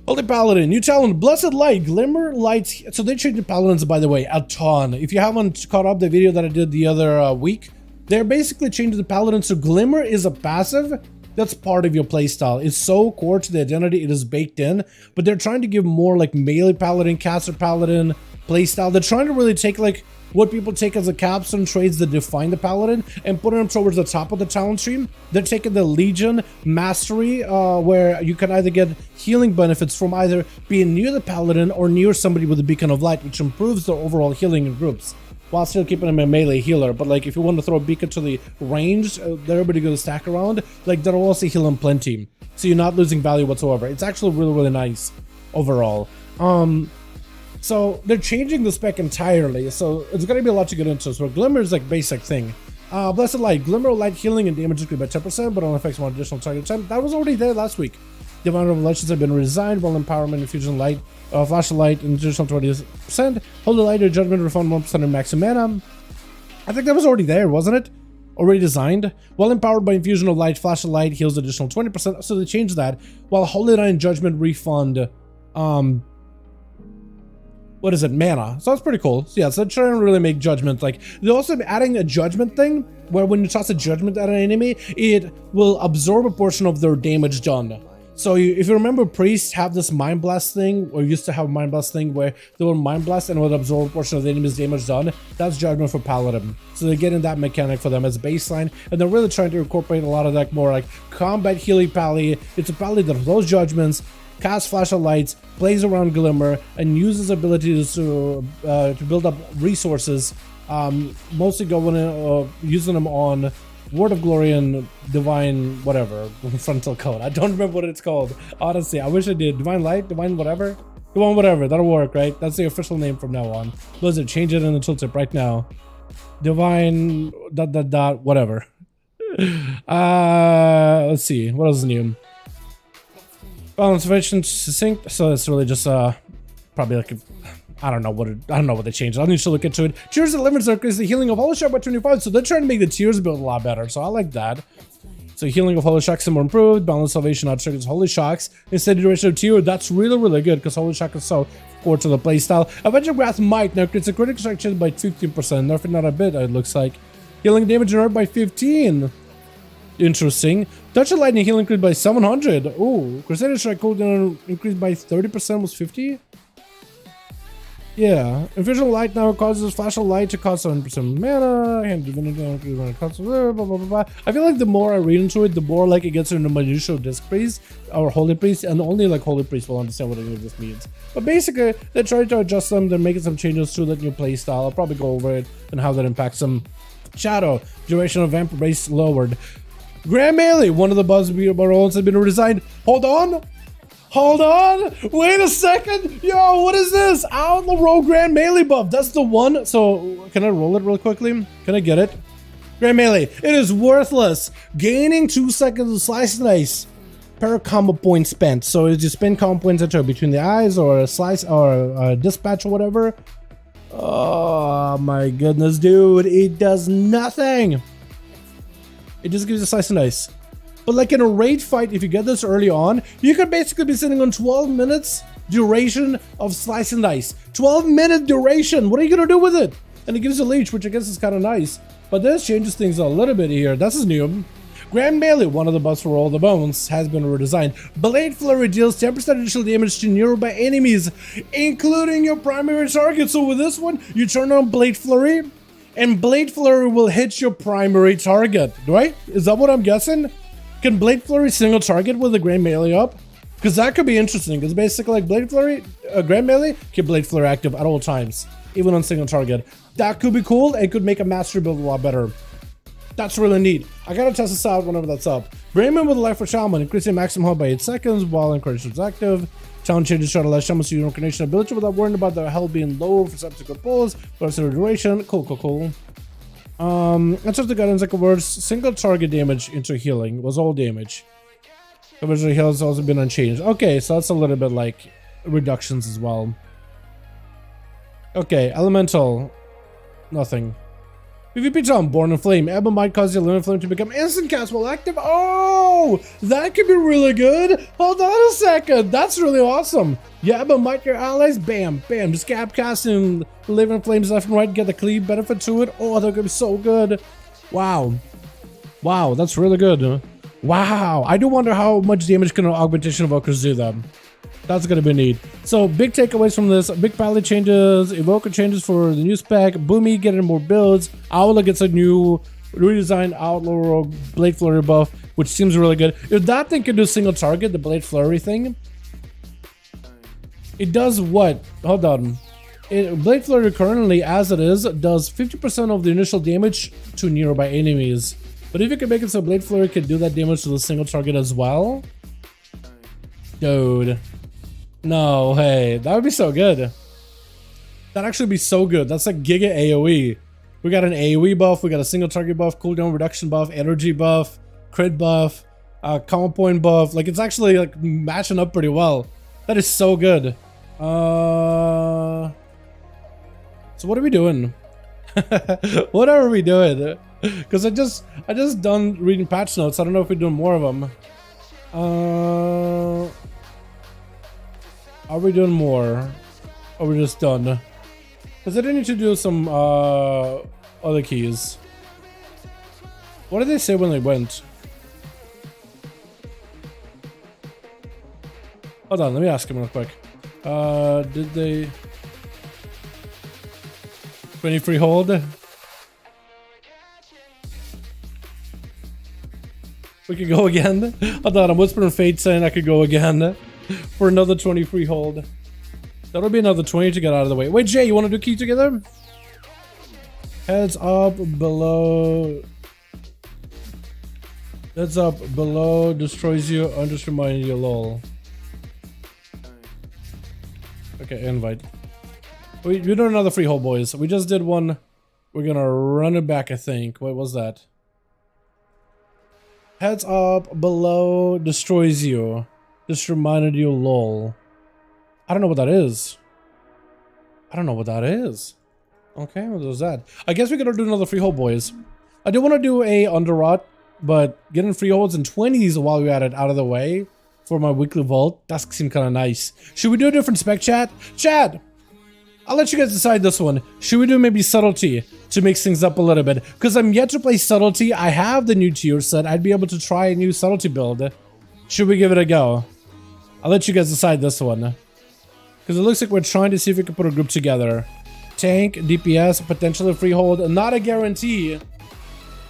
Speaker 1: Holy Paladin, new talent, Blessed Light, Glimmer Lights. So they changed the Paladins, by the way, a ton. If you haven't caught up the video that I did the other week, they're basically changing the Paladin. So Glimmer is a passive. That's part of your playstyle. It's so core to the identity, it is baked in, but they're trying to give more like melee Paladin, caster Paladin playstyle. They're trying to really take like what people take as a capstone trades that define the Paladin and put them towards the top of the talent stream. They're taking the Legion Mastery, where you can either get healing benefits from either being near the Paladin or near somebody with a Beacon of Light, which improves their overall healing in groups, while still keeping them a melee healer. But like if you want to throw a beacon to the range, they're everybody going to stack around, like that'll also heal them plenty. So you're not losing value whatsoever. It's actually really, really nice overall. So they're changing the spec entirely, so it's going to be a lot to get into. So Glimmer is like basic thing. Blessed Light, Glimmer Light healing and damage increased by 10%, but only affects 1 additional target time. That was already there last week. Divine Revelations have been redesigned, while Empowerment, Infusion Light, Flash of Light, and additional 20%. Holy Light or Judgment refund 1% in maximum mana. I think that was already there, wasn't it? Already designed. While empowered by Infusion of Light, Flash of Light heals additional 20%, so they changed that. While Holy Light and Judgment refund, what is it, mana. So that's pretty cool. So yeah, so they're trying to really make Judgment, like, they're also adding a Judgment thing, where when you toss a Judgment at an enemy, it will absorb a portion of their damage done. So if you remember, priests have this Mind Blast thing, or used to have a Mind Blast thing, where they will Mind Blast and it would absorb a portion of the enemy's damage done. That's Judgment for Paladin. So they're getting that mechanic for them as baseline, and they're really trying to incorporate a lot of that more like combat healing pally. It's a pally that throws judgments, casts Flash of Lights, plays around Glimmer, and uses abilities to build up resources, mostly going using them on Word of Glory and Divine whatever frontal code. I don't remember what it's called. Honestly, I wish I did. Divine Light, Divine whatever. Divine whatever. That'll work, right? That's the official name from now on. Blizzard, change it in the tooltip right now. Divine whatever. Let's see. What else is new? Balance efficient succinct. So it's really just probably like I don't know what they changed. I'll need to look into it. Tears and limits increase the healing of Holy Shock by 25, so they're trying to make the tears build a lot better, so I like that. So healing of Holy Shocks is more improved. Balance salvation now triggers Holy Shocks instead of duration of tear. That's really good because Holy Shock is so core to the playstyle. Avenger Grasp Might now creates a critical strike chance by 15%. Nerfing not a bit, it looks like. Healing damage nerfed by 15. Interesting. Touch of Lightning healing increased by 700. Ooh, Crusader Strike cooldown increased by 30% was 50. Yeah, Invisible Light now causes Flash of Light to cost 7% mana, and Divinity now blah, blah, blah, blah. I feel like the more I read into it, the more like it gets into minutiae of Disc Priest or Holy Priest, and only like Holy Priest will understand what any of this means. But basically, they're trying to adjust them, they're making some changes to that new playstyle. I'll probably go over it and how that impacts them. Shadow, duration of Vamp Race lowered. Grand Melee, one of the buzz rolls has been redesigned. Hold on! Wait a second! Yo, what is this? Outlaw roll Grand Melee buff. That's the one. So, can I roll it real quickly? Can I get it? Grand Melee. It is worthless. Gaining 2 seconds of slice and dice per combo point spent. So, if you spend combo points that are between the eyes or a slice or a dispatch or whatever. Oh my goodness, dude. It does nothing. It just gives you slice and dice. But like in a raid fight, if you get this early on, you could basically be sitting on 12 minutes duration of slice and dice. 12-minute duration. What are you going to do with it? And it gives you leech, which I guess is kind of nice. But this changes things a little bit here. This is new. Grand Melee, one of the buffs for all the bones, has been redesigned. Blade Flurry deals 10% additional damage to nearby enemies, including your primary target. So with this one, you turn on Blade Flurry, and Blade Flurry will hit your primary target, right? Is that what I'm guessing? Can Blade Flurry single target with the Grand Melee up? Because that could be interesting. Because basically, like Blade Flurry, Grand Melee, keep Blade Flurry active at all times, even on single target. That could be cool and could make a mastery build a lot better. That's really neat. I gotta test this out whenever that's up. Brayman with a life for Shaman, increasing maximum health by 8 seconds while incarnation is active. Challenge changes shot allows Shaman to use incarnation ability without worrying about their health being low for subsequent pulls, but it's a duration. Cool. That's just the guidance that converts single target damage into healing. Was all damage. Original heal has also been unchanged. Okay, so that's a little bit like reductions as well. Okay, elemental. Nothing. PvP jump, Born in Flame. Ebba might cause the Lunar Flame to become instant cast while active. Oh, that could be really good. Hold on a second. That's really awesome. Yeah, Ebba might your allies. Bam, bam. Just cap casting Living Flames left and right. Get the cleave benefit to it. Oh, that could be so good. Wow. Wow, that's really good. Wow. I do wonder how much damage can an Augmentation Evokers do then. That's gonna be neat. So big takeaways from this: big palette changes, evoker changes for the new spec, Boomy getting more builds, Outlaw gets a new redesigned Outlaw Blade Flurry buff, which seems really good. If that thing can do single target, the Blade Flurry thing, it does what? Hold on. Blade Flurry currently, as it is, does 50% of the initial damage to nearby enemies. But if you can make it so Blade Flurry can do that damage to the single target as well, dude. No, hey, that would be so good. That'd actually be so good. That's like Giga AoE. We got an AoE buff, we got a single target buff, cooldown reduction buff, energy buff, crit buff, combo point buff. Like, it's actually like matching up pretty well. That is so good. So what are we doing? What are we doing? Because I just done reading patch notes. I don't know if we're doing more of them. Are we doing more? Or are we just done? Because I did need to do some other keys. What did they say when they went? Hold on, let me ask him real quick. Did they... 20 Freehold? We could go again. Hold on, I'm whispering Fate saying I could go again. For another 20 Freehold. That'll be another 20 to get out of the way. Wait, Jay, you want to do key together? Heads up, below. That's up below, destroys you, I'm just reminding you, lol. Okay, invite. We do another Freehold, boys. We just did one. We're gonna run it back, I think. What was that? Heads up below, destroys you. Just reminded you, lol. I don't know what that is. I don't know what that is. Okay, what was that? I guess we gotta do another Freehold, boys. I do want to do a underrot, but getting Freeholds and 20s while we're at it out of the way for my weekly vault, that seems kind of nice. Should we do a different spec, chat? Chat! I'll let you guys decide this one. Should we do maybe Subtlety to mix things up a little bit? Because I'm yet to play Subtlety. I have the new tier set. I'd be able to try a new Subtlety build. Should we give it a go? I'll let you guys decide this one. Because it looks like we're trying to see if we can put a group together. Tank, DPS, potentially Freehold. Not a guarantee.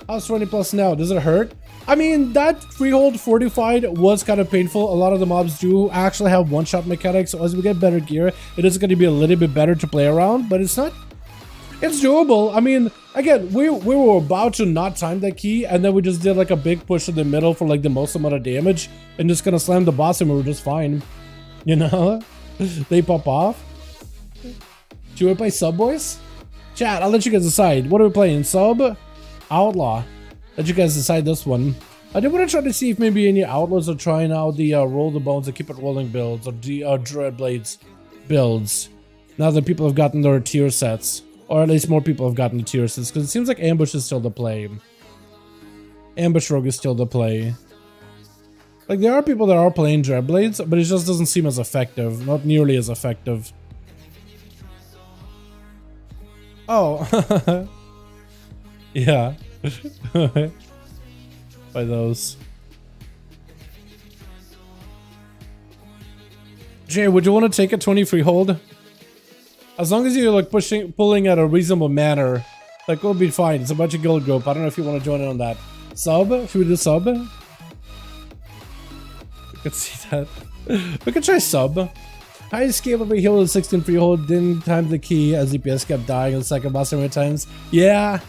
Speaker 1: How's 20 plus now? Does it hurt? I mean, that Freehold fortified was kind of painful. A lot of the mobs do actually have one-shot mechanics, so as we get better gear, it is going to be a little bit better to play around, but it's not... It's doable. I mean, again, we were about to not time that key, and then we just did like a big push in the middle for like the most amount of damage, and just gonna slam the boss and we were just fine. You know? They pop off. Should we play Sub, boys? Chat, I'll let you guys decide. What are we playing? Sub? Outlaw? Let you guys decide this one. I did want to try to see if maybe any Outlaws are trying out the roll the bones and keep it rolling builds, or the Dread Blades builds. Now that people have gotten their tier sets. Or at least more people have gotten the tier sets, because it seems like Ambush is still the play. Ambush Rogue is still the play. Like, there are people that are playing Dread Blades, but it just doesn't seem as effective. Not nearly as effective. Oh. Yeah. By those. Jay, would you want to take a 20 Freehold? As long as you're like pulling at a reasonable manner, like we'll be fine. It's a bunch of guild group. I don't know if you want to join in on that. Sub? Should we do sub? We could see that. We could try sub. Highest scale of a heal is 16 Freehold. Didn't time the key as DPS kept dying in the second boss so many times. Yeah.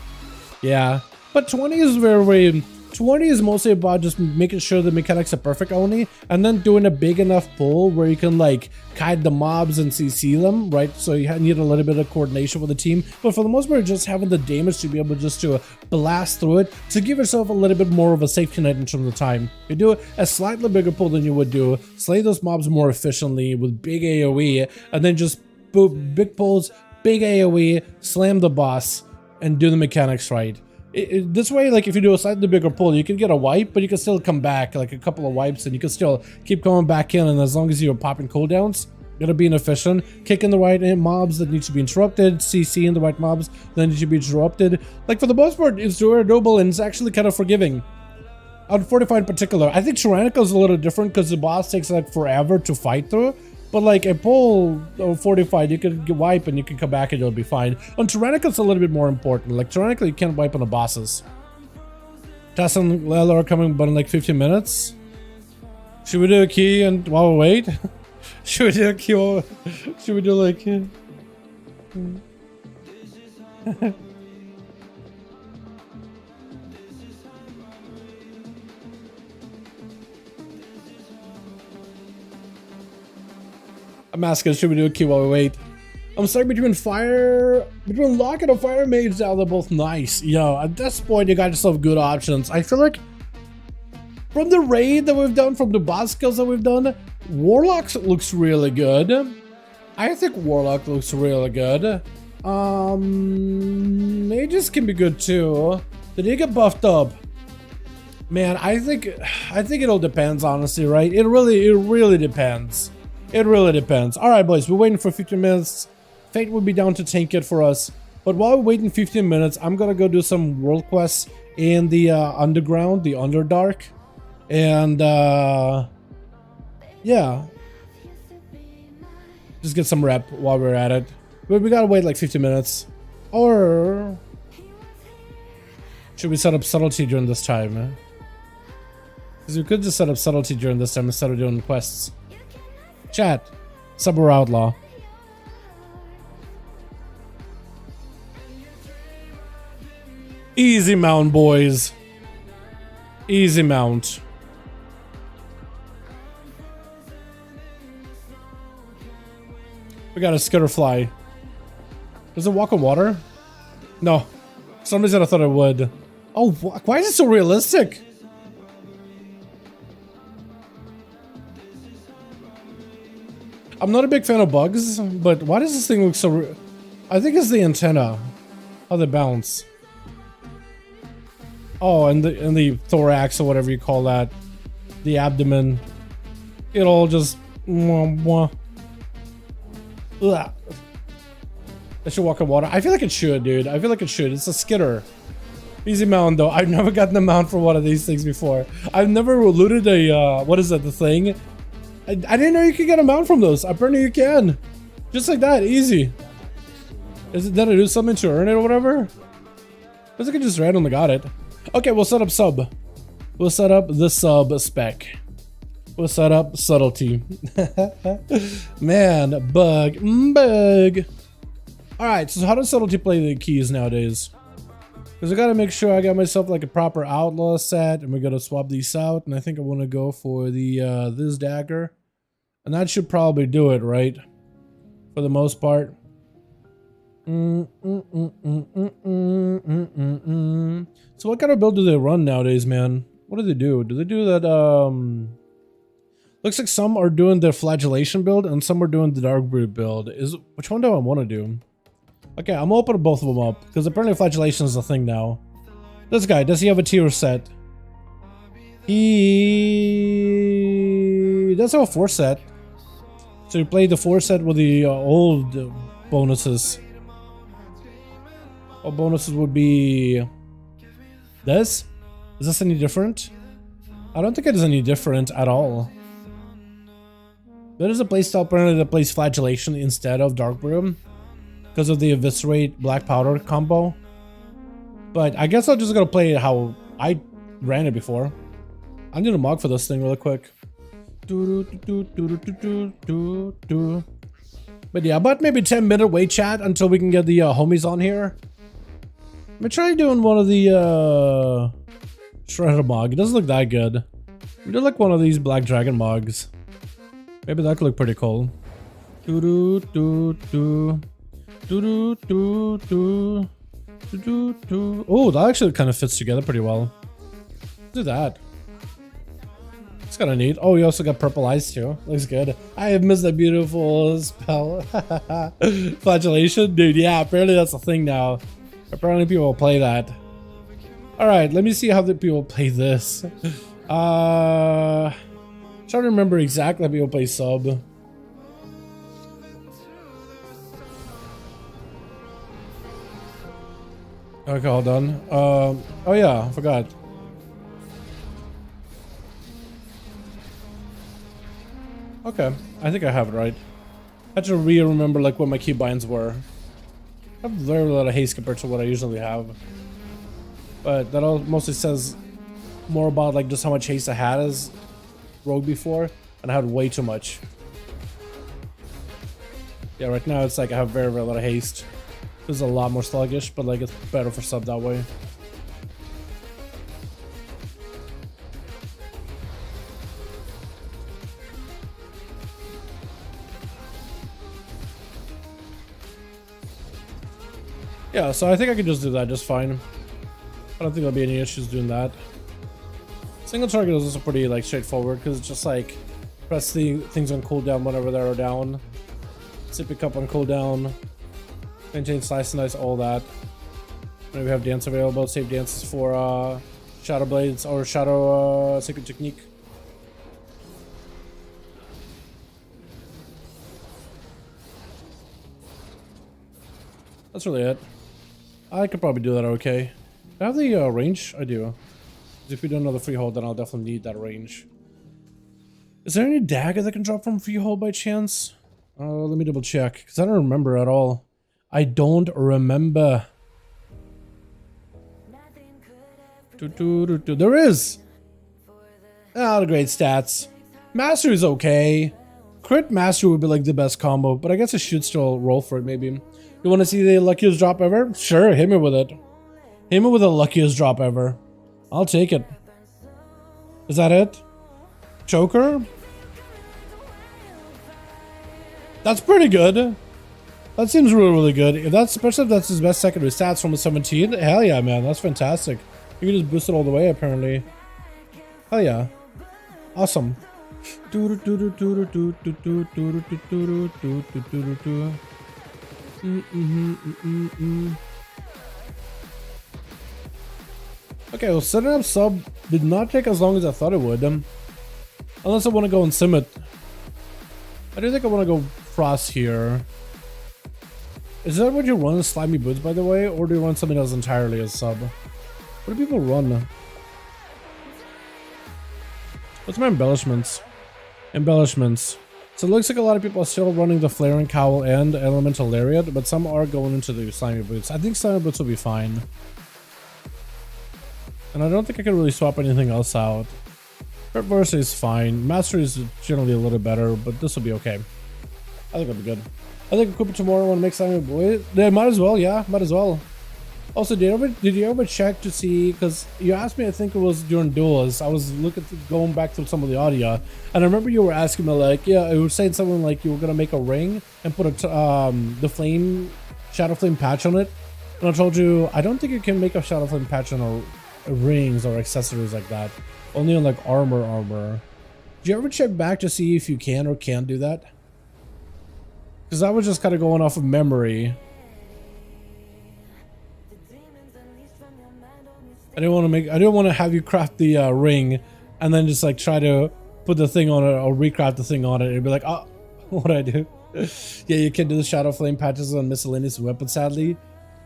Speaker 1: Yeah. But 20 is very 20 is mostly about just making sure the mechanics are perfect only, and then doing a big enough pull where you can like kite the mobs and CC them, right? So you need a little bit of coordination with the team, but for the most part, just having the damage to be able just to blast through it to give yourself a little bit more of a safety net in terms of time. You do a slightly bigger pull than you would do, slay those mobs more efficiently with big AoE, and then just big pulls, big AoE, slam the boss, and do the mechanics right. This way, like if you do a slightly bigger pull, you can get a wipe, but you can still come back, like a couple of wipes, and you can still keep going back in, and as long as you're popping cooldowns, you're being efficient, kicking the right mobs that need to be interrupted, CCing the right mobs that need to be interrupted. Like for the most part, it's doable, and it's actually kind of forgiving. On Fortify in particular, I think Tyrannical is a little different because the boss takes like forever to fight through. But like a pull fortified, you can wipe and you can come back and you'll be fine. On Tyrannical, it's a little bit more important. Like Tyrannical, you can't wipe on the bosses. Tess and Lela are coming but in like 15 minutes. Should we do a key and while we wait? Should we do a key while... Should we do like... I'm asking, should we do a key while we wait? I'm stuck between Lock and a Fire Mage now. They're both nice. Yo, at this point, you got yourself good options. I feel like from the raid that we've done, from the boss skills that we've done, Warlock looks really good. I think Warlock looks really good. Mages can be good too. Did he get buffed up? Man, I think it all depends, honestly, right? It really depends. It really depends. Alright, boys, we're waiting for 15 minutes. Fate will be down to Trinket for us. But while we're waiting 15 minutes, I'm gonna go do some world quests in the underground, the Underdark. And, yeah. Just get some rep while we're at it. But we gotta wait like 15 minutes. Or... should we set up Subtlety during this time? Because we could just set up Subtlety during this time instead of doing quests. Chat, sub or outlaw. Easy mountain boys. Easy mount. We got a skitter fly. Does it walk on water? No. For some reason I thought it would. Oh, why is it so realistic? I'm not a big fan of bugs, but why does this thing look so... I think it's the antenna. How they bounce. Oh, and the thorax or whatever you call that. The abdomen. It all just... Ugh. It should walk on water. I feel like it should, dude. I feel like it should. It's a skitter. Easy mount, though. I've never gotten a mount for one of these things before. I've never looted a, what is that, the thing? I didn't know you could get a mount from those. Apparently you can. Just like that, easy. Did I do something to earn it or whatever? Looks like I just randomly got it. Okay, we'll set up sub. We'll set up the sub spec. We'll set up subtlety. Man, bug. Alright, so how does subtlety play the keys nowadays? Because I gotta make sure I got myself like a proper outlaw set, and we gotta swap these out, and I think I want to go for the this dagger. And that should probably do it, right? For the most part. So what kind of build do they run nowadays, man? What do they do? Do they do that, looks like some are doing the flagellation build, and some are doing the dark brood build. Which one do I want to do? Okay, I'm gonna open both of them up, because apparently flagellation is a thing now. This guy, does he have a tier set? He does have a 4 set. So he played the 4 set with the old bonuses. What bonuses would be this? Is this any different? I don't think it is any different at all. There is a playstyle apparently that plays flagellation instead of dark brood because of the eviscerate black powder combo. But I guess I'm just gonna play it how I ran it before. I'm gonna mod for this thing really quick. But yeah, about maybe 10-minute wait chat until we can get the homies on here. I'm gonna try doing one of the shredder mog. It doesn't look that good. We did like one of these black dragon mogs. Maybe that could look pretty cool. Oh, that actually kind of fits together pretty well. Let's do that. It's kind of neat. Oh, you also got purple eyes too. Looks good. I have missed that beautiful spell. Flagellation? Dude, yeah, apparently that's a thing now. Apparently people play that. Alright, let me see how the people play this. Trying to remember exactly how people play sub. Okay, hold on. Oh yeah, I forgot. Okay, I think I have it right. I had to remember like what my keybinds were. I have very little haste compared to what I usually have. But that all mostly says more about like just how much haste I had as rogue before, and I had way too much. Yeah, right now it's like I have very little haste. This is a lot more sluggish, but like it's better for sub that way. Yeah, so I think I can just do that just fine. I don't think there'll be any issues doing that. Single target is also pretty like straightforward because it's just like press the things on cooldown whenever they're down. Sippy cup on cooldown. Maintain slice and dice, all that. Maybe we have dance available. Save dances for shadow blades or shadow sacred technique. That's really it. I could probably do that okay. Do I have the range? I do. If we do another freehold, then I'll definitely need that range. Is there any dagger that can drop from freehold by chance? Let me double check, because I don't remember at all. I don't remember. There is! Not great stats. Master is okay. Crit Master would be like the best combo, but I guess I should still roll for it maybe. You want to see the luckiest drop ever? Sure, hit me with it. Hit me with the luckiest drop ever. I'll take it. Is that it? Choker? That's pretty good. That seems really, really good. If that's, especially if that's his best secondary stats from a 17, hell yeah, man, that's fantastic. You can just boost it all the way, apparently. Hell yeah. Awesome. Okay, well, setting up sub did not take as long as I thought it would. Unless I want to go and sim it. I do think I want to go Frost here. Is that what you run, Slimy Boots, by the way? Or do you run something else entirely as sub? What do people run? What's my embellishments? Embellishments. So it looks like a lot of people are still running the Flaring Cowl and Elemental Lariat, but some are going into the Slimy Boots. I think Slimy Boots will be fine. And I don't think I can really swap anything else out. Crit Versa is fine. Mastery is generally a little better, but this will be okay. I think it'll be good. I think equip it tomorrow when I make Slimy Boy. Yeah, might as well, yeah, might as well. Also, did you ever check to see, because you asked me, I think it was during Duels, I was going back through some of the audio, and I remember you were asking me, like, yeah, you were saying something like you were going to make a ring and put the flame, Shadow Flame patch on it, and I told you, I don't think you can make a Shadow Flame patch on rings or accessories like that, only on like armor. Did you ever check back to see if you can or can't do that? Because I was just kind of going off of memory. I didn't want to have you craft the ring and then just like try to put the thing on it or recraft the thing on it. It'd be like, oh, what do I do? Yeah, you can do the Shadow Flame patches on miscellaneous weapons, sadly.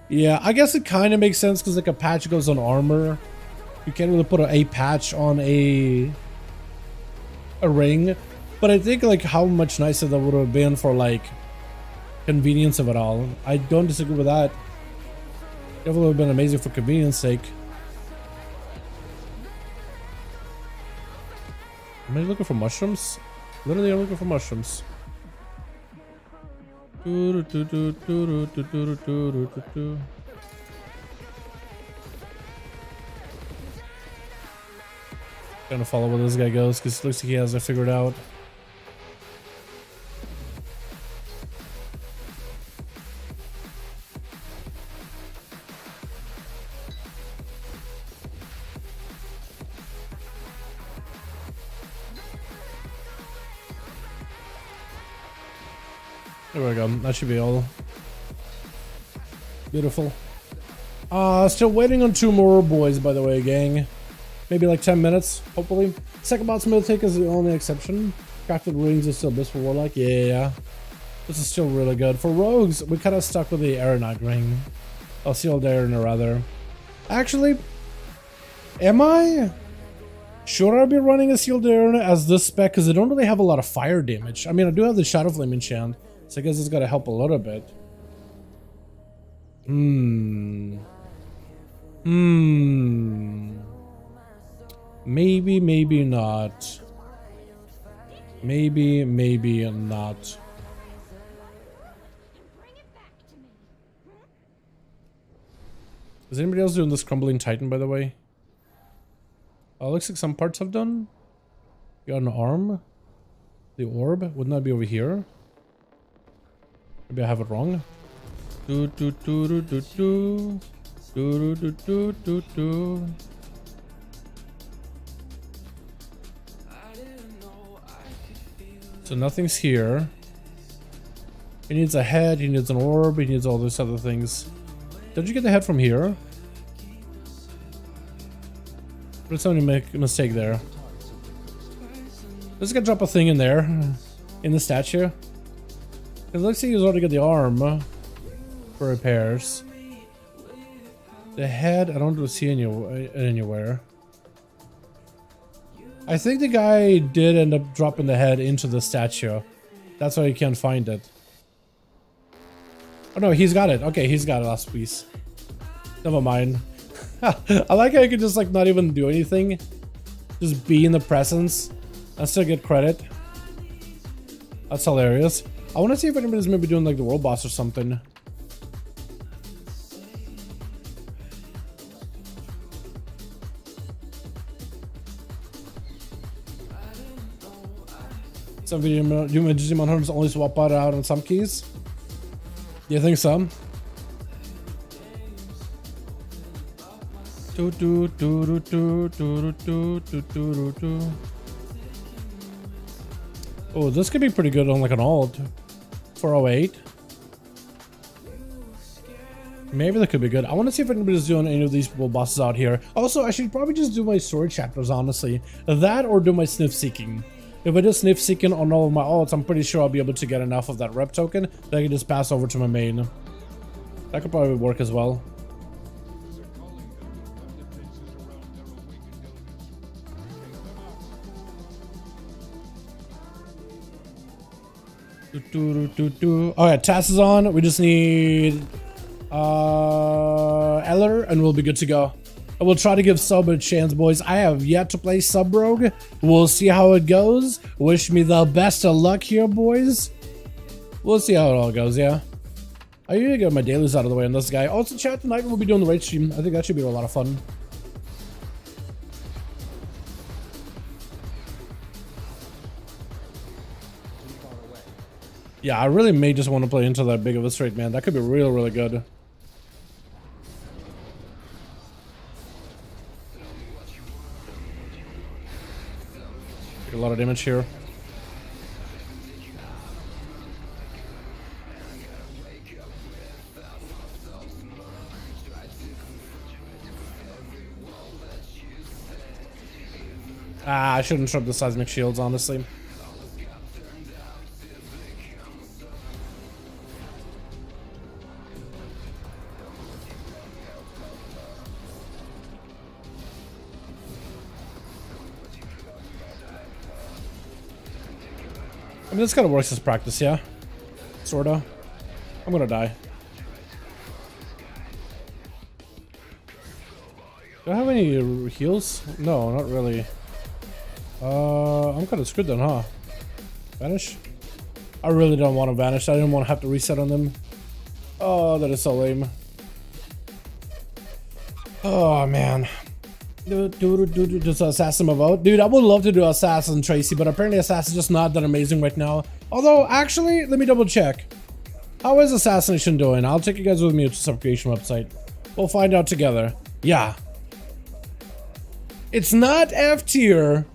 Speaker 1: Yeah, I guess it kind of makes sense because like a patch goes on armor. You can't really put a patch on a ring. But I think like how much nicer that would have been for like convenience of it all. I don't disagree with that. Definitely would have been amazing for convenience sake. Am I looking for mushrooms? Literally, I'm looking for mushrooms. Gonna follow where this guy goes because it looks like he has it figured out. There we go. That should be all. Beautiful. Still waiting on 2 more boys, by the way, gang. Maybe like 10 minutes, hopefully. Second boss Mythic is the only exception. Crafted rings is still best for Warlock. Yeah. This is still really good. For rogues, we kind of stuck with the Aeronite ring. Oh, Sealed Arena, rather. Actually, am I? Should I be running a Sealed Arena as this spec? Because I don't really have a lot of fire damage. I mean, I do have the Shadow Flame enchant. So I guess it's gotta help a little bit. Maybe, maybe not. Maybe not. Is anybody else doing this Crumbling Titan, by the way? Oh, looks like some parts have done. Got an arm. The orb. Wouldn't that be over here? Maybe I have it wrong. So nothing's here. He needs a head, he needs an orb, he needs all those other things. Did you get the head from here? Did somebody make a mistake there? Let's go drop a thing in there. In the statue. It looks like he's already got the arm for repairs. The head, I don't see anywhere. I think the guy did end up dropping the head into the statue. That's why you can't find it. Oh no, he's got it. Okay, he's got it last piece. Never mind. I like how you can just like not even do anything. Just be in the presence and still get credit. That's hilarious. I want to see if anybody's maybe doing like the world boss or something. Some video Digimon hunters only swap out on some keys. You think so? Oh, this could be pretty good on like an alt. 408. Maybe that could be good. I want to see if anybody's doing any of these bosses out here. Also, I should probably just do my story chapters, honestly. That or do my sniff seeking. If I do sniff seeking on all of my alts, I'm pretty sure I'll be able to get enough of that rep token that I can just pass over to my main. That could probably work as well. Oh yeah, TAS is on. We just need Eller and we'll be good to go. I will try to give Sub a chance, boys. I have yet to play Sub Rogue. We'll see how it goes. Wish me the best of luck here, boys. We'll see how it all goes, yeah. I need to get my dailies out of the way on this guy. Also, chat tonight we'll be doing the raid stream. I think that should be a lot of fun. Yeah, I really may just want to play into that big of a straight, man. That could be real, really good. Take a lot of damage here. Ah, I shouldn't trip the seismic shields, honestly. I mean, this kind of works as practice, yeah? Sorta. I'm gonna die. Do I have any heals? No, not really. I'm kind of screwed then, huh? Vanish? I really don't want to vanish. I didn't want to have to reset on them. Oh, that is so lame. Oh, man. Does Assassin move out? Dude, I would love to do Assassin Tracy, but apparently Assassin's just not that amazing right now. Although, actually, let me double check. How is Assassination doing? I'll take you guys with me to the sub-creation website. We'll find out together. Yeah. It's not F tier,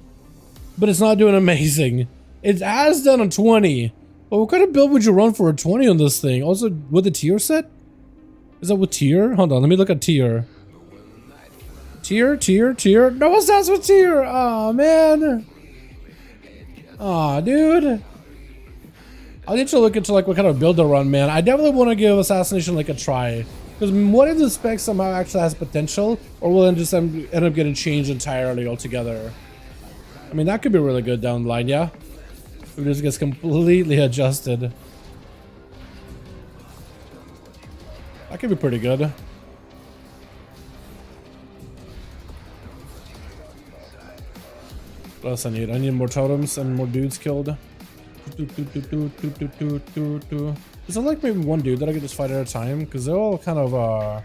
Speaker 1: but it's not doing amazing. It has done a 20. But what kind of build would you run for a 20 on this thing? Also, with a tier set? Is that with tier? Hold on, let me look at tier. Tier. No, it's not with tier. Oh, man. Aw, dude. I need to look into like what kind of build to run, man. I definitely want to give Assassination like a try. Because one of the specs somehow actually has potential, or will it just end up getting changed entirely altogether. I mean, that could be really good down the line, yeah? If it just gets completely adjusted. That could be pretty good. What else I need? I need more totems and more dudes killed. Is there like maybe one dude that I could just fight at a time? Because they're all kind of,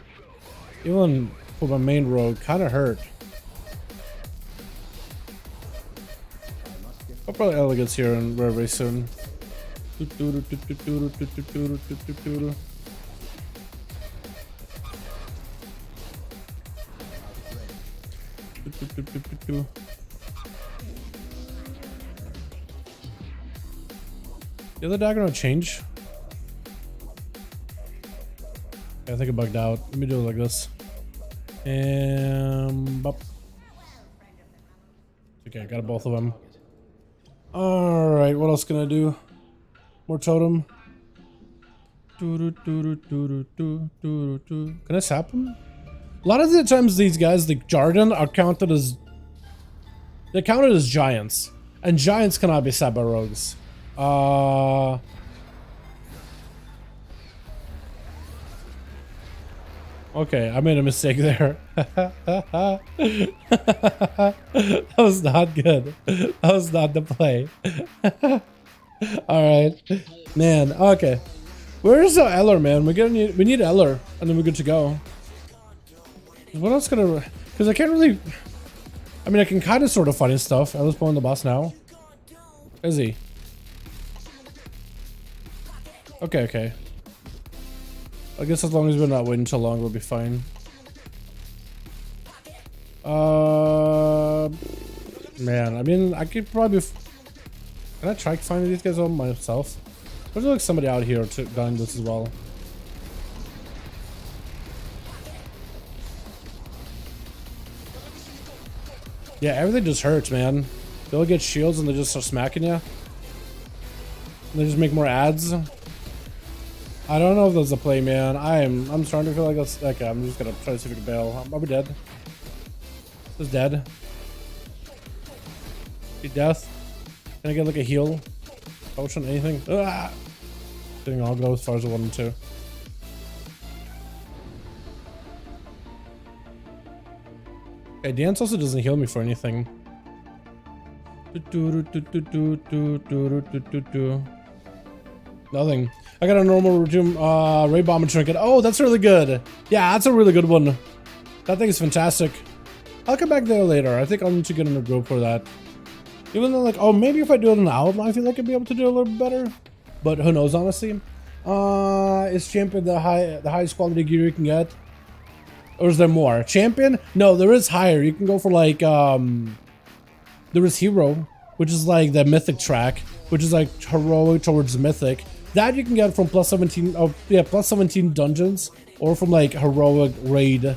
Speaker 1: even for my main rogue, kind of hurt. I'll probably elegance here and very, very soon. The other dagger don't change. Yeah, I think it bugged out. Let me do it like this. And bop. Okay, I got both of them. Alright, what else can I do? More totem. Can I sap them? A lot of the times these guys, the Jarden, are counted as... They're counted as giants. And giants cannot be sapped by rogues. Okay, I made a mistake there. That was not good. That was not the play. Alright. Man, okay. Where is the Eller, man? We need Eller, and then we're good to go. What else can I... Because I can't really... I mean, I can kind of sort of find his stuff. I was pulling the boss now. Is he? Okay, okay. I guess as long as we're not waiting too long, we'll be fine. Man, I mean, I could probably... Can I try finding these guys on myself? There's like somebody out here doing this as well. Yeah, everything just hurts, man. They'll get shields and they just start smacking you. And they just make more ads. I don't know if that's a play, man. I'm starting to feel like that's okay. I'm just gonna try to see if we can bail. Are we dead? This is dead. Be death. Can I get like a heal? Potion, anything? Ah! I think I'll go as far as I wanted to. Okay, dance also doesn't heal me for anything. Nothing. I got a normal routine ray bomb and trinket. Oh, that's really good. Yeah, that's a really good one. That thing is fantastic. I'll come back there later. I think I'll need to get in a group for that. Even though, like, oh, maybe if I do it in Outlaw, I feel like I'd be able to do it a little bit better. But who knows, honestly. Is champion the highest quality gear you can get? Or is there more? Champion? No, there is higher. You can go for like there is hero, which is like the mythic track, which is like heroic towards mythic. That you can get from plus 17. Oh yeah, plus 17 dungeons, or from like heroic raid.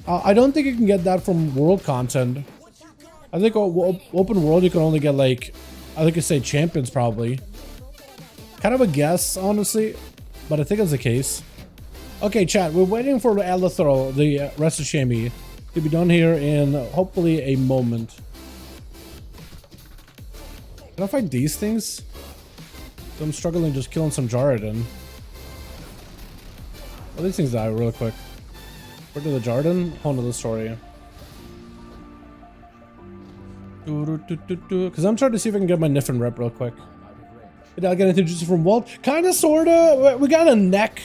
Speaker 1: I don't think you can get that from world content. I think open world you can only get like, I think I say champions probably. Kind of a guess, honestly, but I think it's the case. Okay, chat, we're waiting for Alethro, the rest of Shami, to be done here in hopefully a moment. Can I fight these things? I'm struggling just killing some Jarden. Oh, these things die real quick. Where did the Jarden? Whole nother story. Because I'm trying to see if I can get my Niffin rep real quick. Did I get anything juicy from Walt? Kinda, sorta. We got a neck.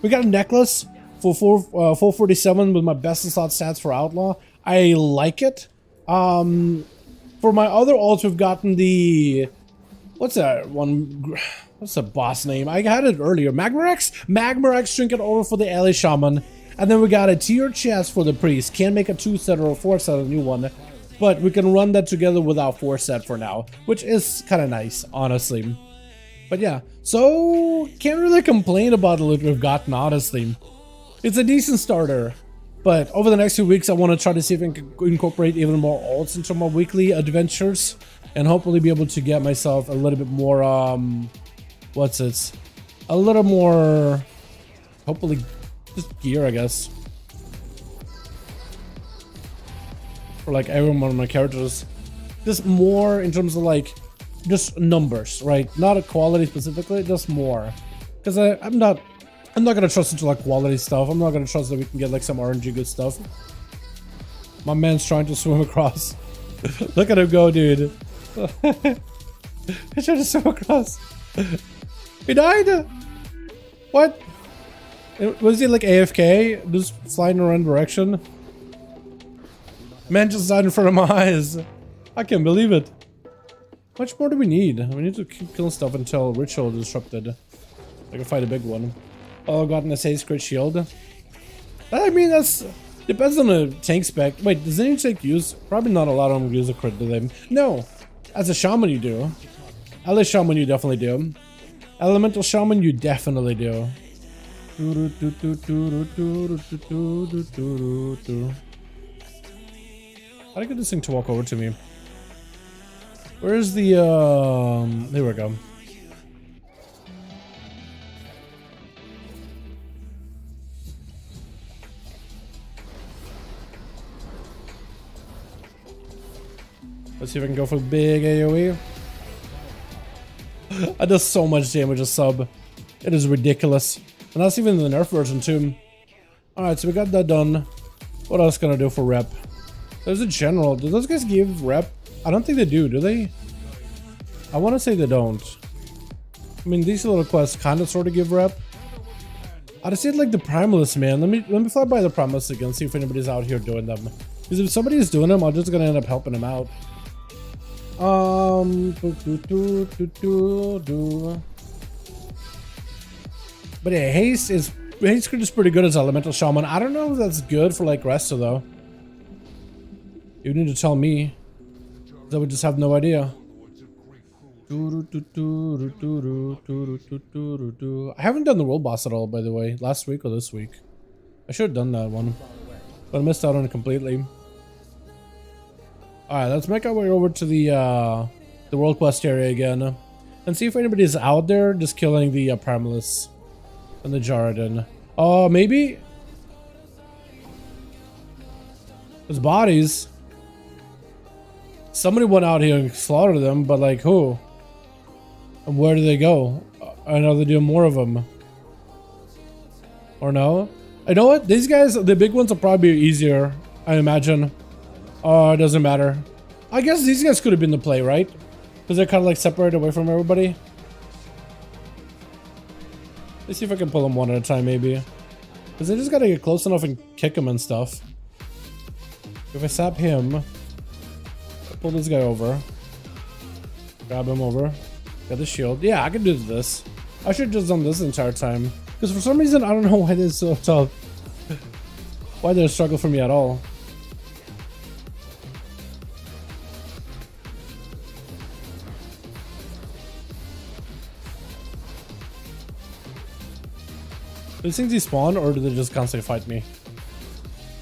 Speaker 1: We got a necklace for 447 with my best in slot stats for Outlaw. I like it. For my other alts, we've gotten the... What's that one? What's the boss name? I had it earlier. Magmarex? Magmarex Trinket over for the LA Shaman. And then we got a tier chest for the priest. Can't make a 2-set or a 4-set, a new one. But we can run that together without 4-set for now. Which is kind of nice, honestly. But yeah, so can't really complain about the loot we've gotten, honestly. It's a decent starter. But over the next few weeks, I want to try to see if I can incorporate even more alts into my weekly adventures. And hopefully be able to get myself a little bit more, what's it? A little more, hopefully, just gear, I guess. For like every one of my characters. Just more in terms of like, just numbers, right? Not a quality specifically, just more. Because I'm not gonna trust into like quality stuff. I'm not gonna trust that we can get like some RNG good stuff. My man's trying to swim across. Look at him go, dude. He's trying to swim across. He died? What? Was he like AFK? Just flying in the wrong direction? Man just died in front of my eyes. I can't believe it. How much more do we need? We need to keep killing stuff until Ritual is disrupted. I can fight a big one. Oh, got an SA crit shield. I mean, that's... Depends on the tank spec. Wait, does any tank use? Probably not a lot of them use a crit, do they? No. As a Shaman, you do. LA Shaman, you definitely do. Elemental Shaman, you definitely do. How do I get this thing to walk over to me? Where's the, there we go. Let's see if I can go for big AoE. I do so much damage a sub. It is ridiculous. And that's even in the nerf version too. Alright, so we got that done. What else can I do for rep? There's a general. Do those guys give rep? I don't think they do they? I want to say they don't. I mean, these little quests kind of sort of give rep. I just see it like the Primalist, man. Let me fly by the Primalist again, see if anybody's out here doing them. Because if somebody is doing them, I'm just gonna end up helping them out. But yeah, haste crit is pretty good as elemental shaman. I don't know if that's good for like resto though. You need to tell me. I would just have no idea. I haven't done the world boss at all, by the way. Last week or this week. I should have done that one, but I missed out on it completely. All right, let's make our way over to the world quest area again, and see if anybody's out there just killing the Primalis and the Jarden. Oh, maybe there's bodies. Somebody went out here and slaughtered them, but like who? And where do they go? I know they're doing more of them. Or no? I know what? These guys, the big ones will probably be easier, I imagine. Oh, it doesn't matter. I guess these guys could have been the play, right? Because they're kind of like separated away from everybody. Let's see if I can pull them one at a time, maybe. Because they just gotta get close enough and kick them and stuff. If I sap him, I'll pull this guy over. Grab him over. Got the shield. Yeah, I can do this. I should have just done this the entire time. Because for some reason, I don't know why this is so tough. Why did it struggle for me at all? Do these things despawn or do they just constantly fight me?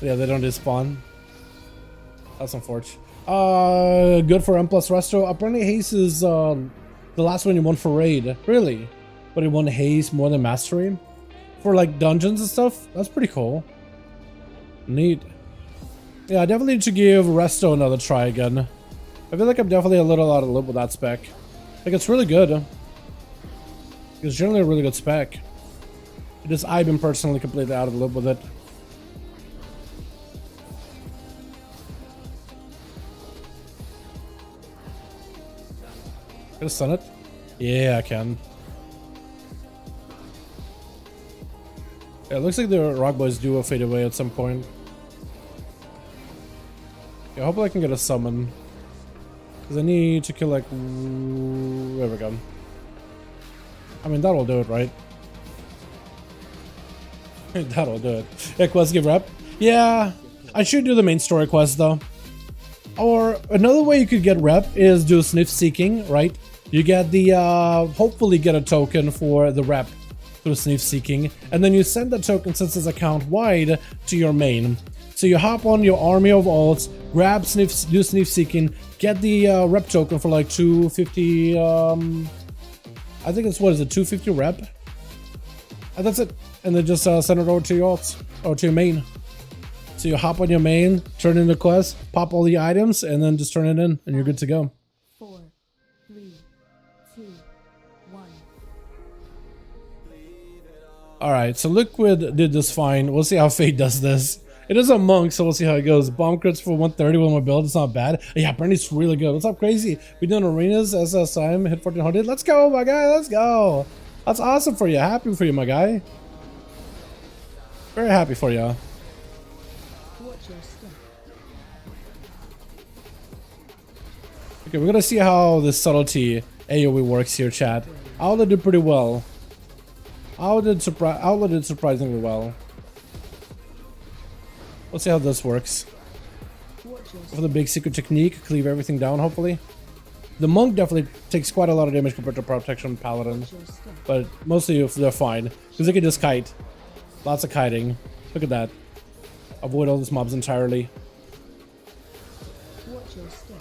Speaker 1: Yeah, they don't despawn. That's unfortunate. Good for M+ resto. Apparently haste is the last one you won for raid. Really? But you won haste more than mastery? For like dungeons and stuff? That's pretty cool. Neat. Yeah, I definitely need to give resto another try again. I feel like I'm definitely a little out of the loop with that spec. Like it's really good. It's generally a really good spec. Just I've been personally completely out of the loop with it. Can I stun it? Yeah, I can. Yeah, it looks like the rock boys do fade away at some point. Yeah, hopefully I can get a summon. Because I need to kill like... There we go. I mean, that'll do it, right? That'll do it. Yeah, quest give rep. Yeah, I should do the main story quest though. Or another way you could get rep is do sniff seeking, right? You get the hopefully get a token for the rep through sniff seeking, and then you send that token since it's account wide to your main. So you hop on your army of alts, grab sniff, do sniff seeking, get the rep token for like 250. I think it's what is it, 250 rep, and that's it. And then just send it over to your alts or to your main. So you hop on your main, turn in the quest, pop all the items, and then just turn it in, and you're good to go.
Speaker 2: 4, 3, 2, 1.
Speaker 1: All right, so Liquid did this fine. We'll see how Fate does this. It is a monk, so we'll see how it goes. Bomb crits for 130 with my build. It's not bad. Yeah, apparently it's really good. What's up, Crazy? We doing arenas, SSIM, hit 1400. Let's go, my guy. Let's go. That's awesome for you. Happy for you, my guy. Very happy for you.
Speaker 2: Watch your step.
Speaker 1: Okay, we're gonna see how the subtlety AoE works here, chat. Outlaw did pretty well. Outlaw did surprisingly well. Let's see how this works. For the big secret technique, cleave everything down, hopefully. The monk definitely takes quite a lot of damage compared to protection paladin, but mostly they're fine because they can just kite. Lots of kiting. Look at that. Avoid all these mobs entirely.
Speaker 2: Watch your step.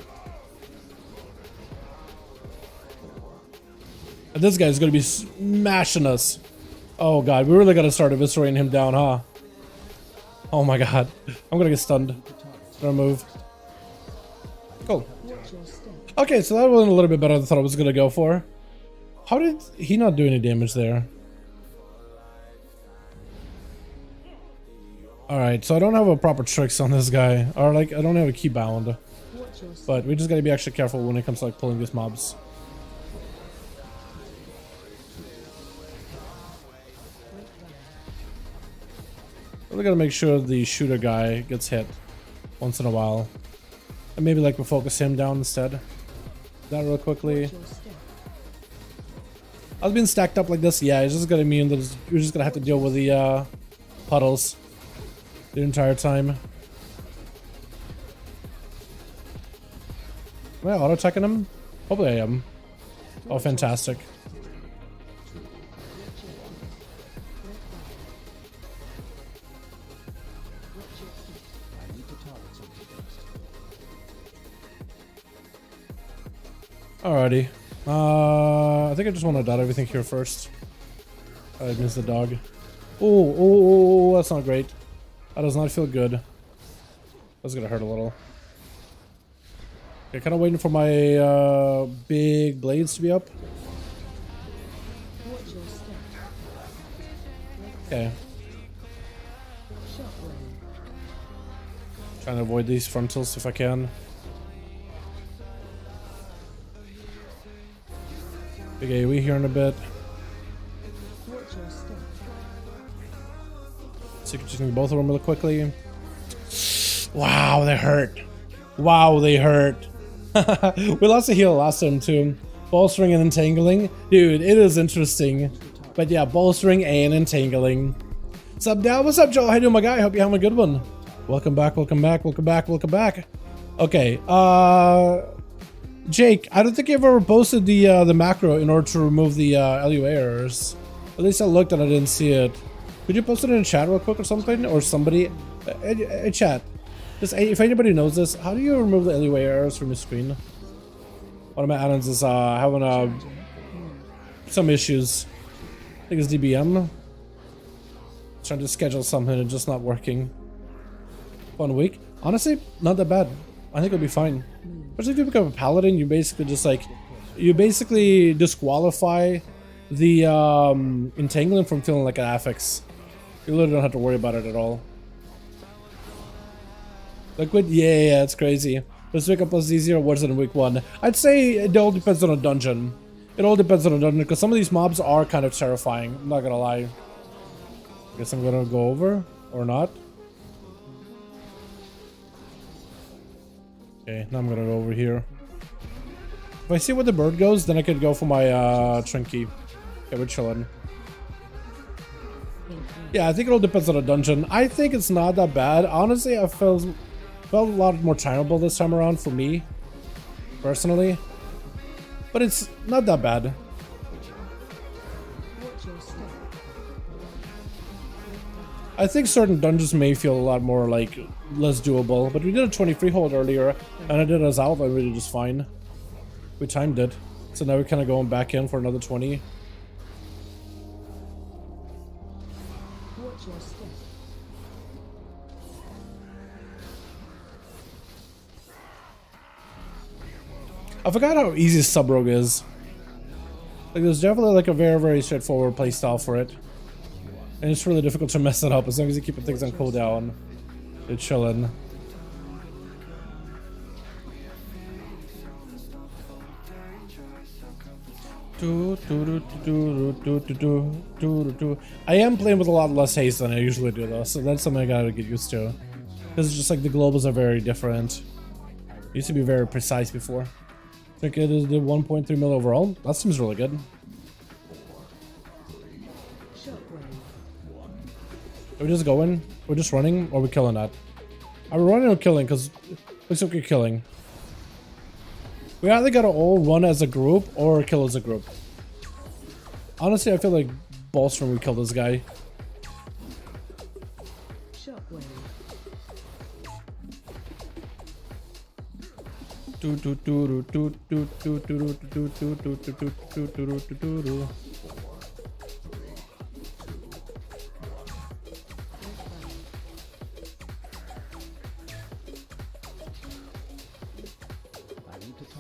Speaker 1: And this guy's gonna be smashing us. Oh god, we really gotta start eviscerating him down, huh? Oh my god. I'm gonna get stunned. Gonna move. Cool.
Speaker 2: Watch your step.
Speaker 1: Okay, so that went a little bit better than I thought I was gonna go for. How did he not do any damage there? Alright, so I don't have a proper tricks on this guy. Or like, I don't have a key bound.
Speaker 2: Watch your step.
Speaker 1: But we just gotta be extra careful when it comes to like pulling these mobs. Really gotta make sure the shooter guy gets hit once in a while. And maybe like we'll focus him down instead. That real quickly.
Speaker 2: Watch your step.
Speaker 1: I was being stacked up like this. Yeah, it's just gonna mean that you're just gonna have to deal with the puddles the entire time. Am I auto-checking him? Hopefully I am. Oh, fantastic. Alrighty. I think I just want to dot everything here first. I missed the dog. Oh, that's not great. That does not feel good. That's gonna hurt a little. Okay, kind of waiting for my big blades to be up. Okay. Trying to avoid these frontals if I can. Big AoE here in a bit. Sequencing both of them really quickly. Wow, they hurt. Wow, they hurt. We lost a heal last time too. Bolstering and entangling. Dude, it is interesting. But yeah, bolstering and entangling. What's up, Dal? What's up, Joel? How you doing, my guy? Hope you're having a good one. Welcome back, welcome back, welcome back, welcome back. Okay, Jake, I don't think you've ever posted the macro in order to remove the LUA errors. At least I looked and I didn't see it. Could you post it in chat real quick or something? Or somebody... chat. Just, if anybody knows this, how do you remove the LUA errors from your screen? One of my addons is having some issues. I think it's DBM. Trying to schedule something and just not working. 1 week. Honestly, not that bad. I think it'll be fine. Especially if you become a paladin, you basically just like... You basically disqualify the entangling from feeling like an affix. You literally don't have to worry about it at all. Liquid? Yeah, it's crazy. Let's wake up plus easier. What's it in week 1? I'd say it all depends on a dungeon. It all depends on a dungeon because some of these mobs are kind of terrifying. I'm not gonna lie. Guess I'm gonna go over or not. Okay, now I'm gonna go over here. If I see where the bird goes, then I could go for my Trinket. Okay, we're chilling. Yeah, I think it all depends on a dungeon. I think it's not that bad. Honestly, I felt a lot more timeable this time around for me, personally. But it's not that bad. I think certain dungeons may feel a lot more like less doable, but we did a 20 Freehold earlier, and I did as Outlaw really just fine. We timed it, so now we're kind of going back in for another 20. I forgot how easy sub-rogue is. Like, there's definitely like a very, very straightforward playstyle for it. And it's really difficult to mess it up as long as you keep things on cooldown. You're chilling. I am playing with a lot less haste than I usually do though, so that's something I gotta get used to. Because it's just like the globals are very different. It used to be very precise before. I think it is the 1.3 mil overall. That seems really good. Are we just going? We're just running, or are we killing that? Are we running or killing? Because looks like we're killing. We either gotta all run as a group or kill as a group. Honestly, I feel like bolstering we kill this guy.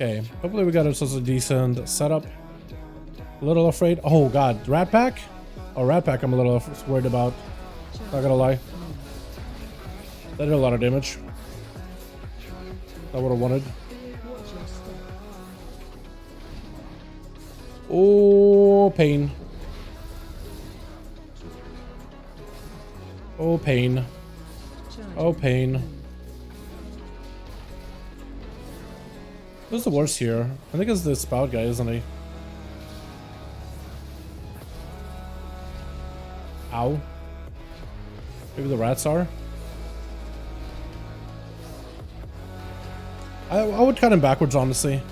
Speaker 1: Okay, hopefully we got ourselves a decent setup. A little afraid. Oh god, Rat Pack? Oh, Rat Pack I'm a little worried about. Not gonna lie. That did a lot of damage. I would have wanted. Oh, pain. Oh, pain. Oh, pain. Who's the worst here? I think it's the spout guy, isn't he? Ow. Maybe the rats are. I would cut him backwards, honestly.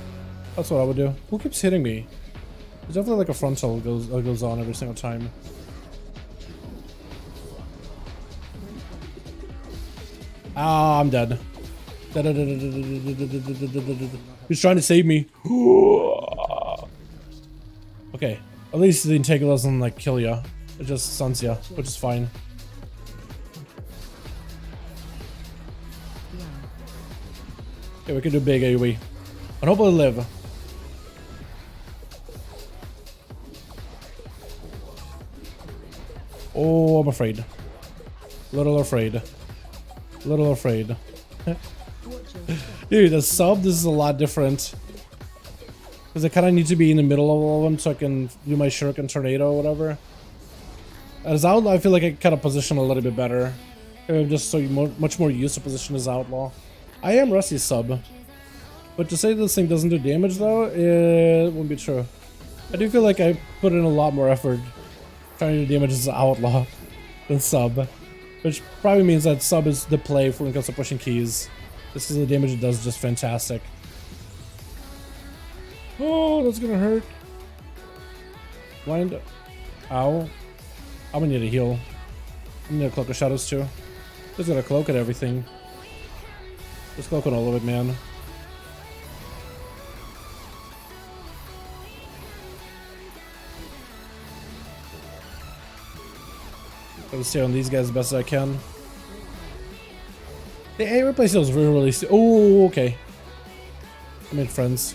Speaker 1: That's what I would do. Who keeps hitting me? There's definitely like a frontal goes on every single time. Ah, I'm dead. He's trying to save me. Okay, at least the Entangling doesn't like kill ya. It just stuns ya, which is fine. Okay, we can do big AoE. And hopefully live. Oh, I'm afraid. Little afraid. Little afraid. Dude, the sub, this is a lot different. Because I kind of need to be in the middle of all of them so I can do my shuriken tornado or whatever. As Outlaw, I feel like I kind of position a little bit better. I'm just so much more used to position as Outlaw. I am Rusty sub. But to say this thing doesn't do damage though, it wouldn't be true. I do feel like I put in a lot more effort trying to do damage as Outlaw than sub. Which probably means that sub is the play when it comes to pushing keys. Just because the damage it does is just fantastic. Oh, that's gonna hurt. Blind. Ow. I'm gonna need a heal. I'm gonna need a cloak of shadows too. Just got a cloak at everything. Just cloak on all of it, man. Gotta stay on these guys as best as I can. The AoE playstyle is really oh, okay. I made friends.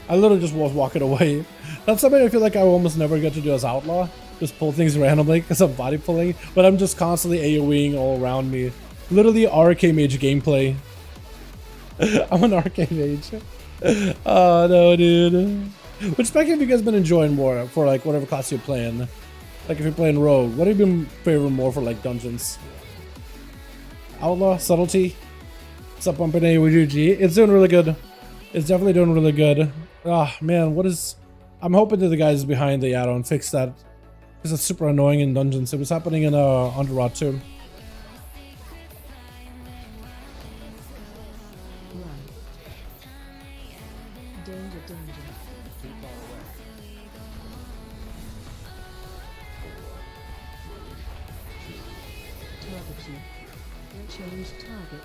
Speaker 1: I literally just was walking away. That's something I feel like I almost never get to do as Outlaw. Just pull things randomly because I'm body pulling. But I'm just constantly AoEing all around me. Literally RK Mage gameplay. I'm an RK Mage. Oh no, dude. Which spec have you guys been enjoying more for like whatever class you're playing? Like if you're playing Rogue, what have you been favoring more for like dungeons? Outlaw, Subtlety. What's up, Bumpin' AOG? It's doing really good. It's definitely doing really good. Ah, man, what is... I'm hoping that the guys behind the add-on fix that. Because it's super annoying in dungeons. It was happening in Underrot too.
Speaker 2: Danger, danger. Target you. Change target.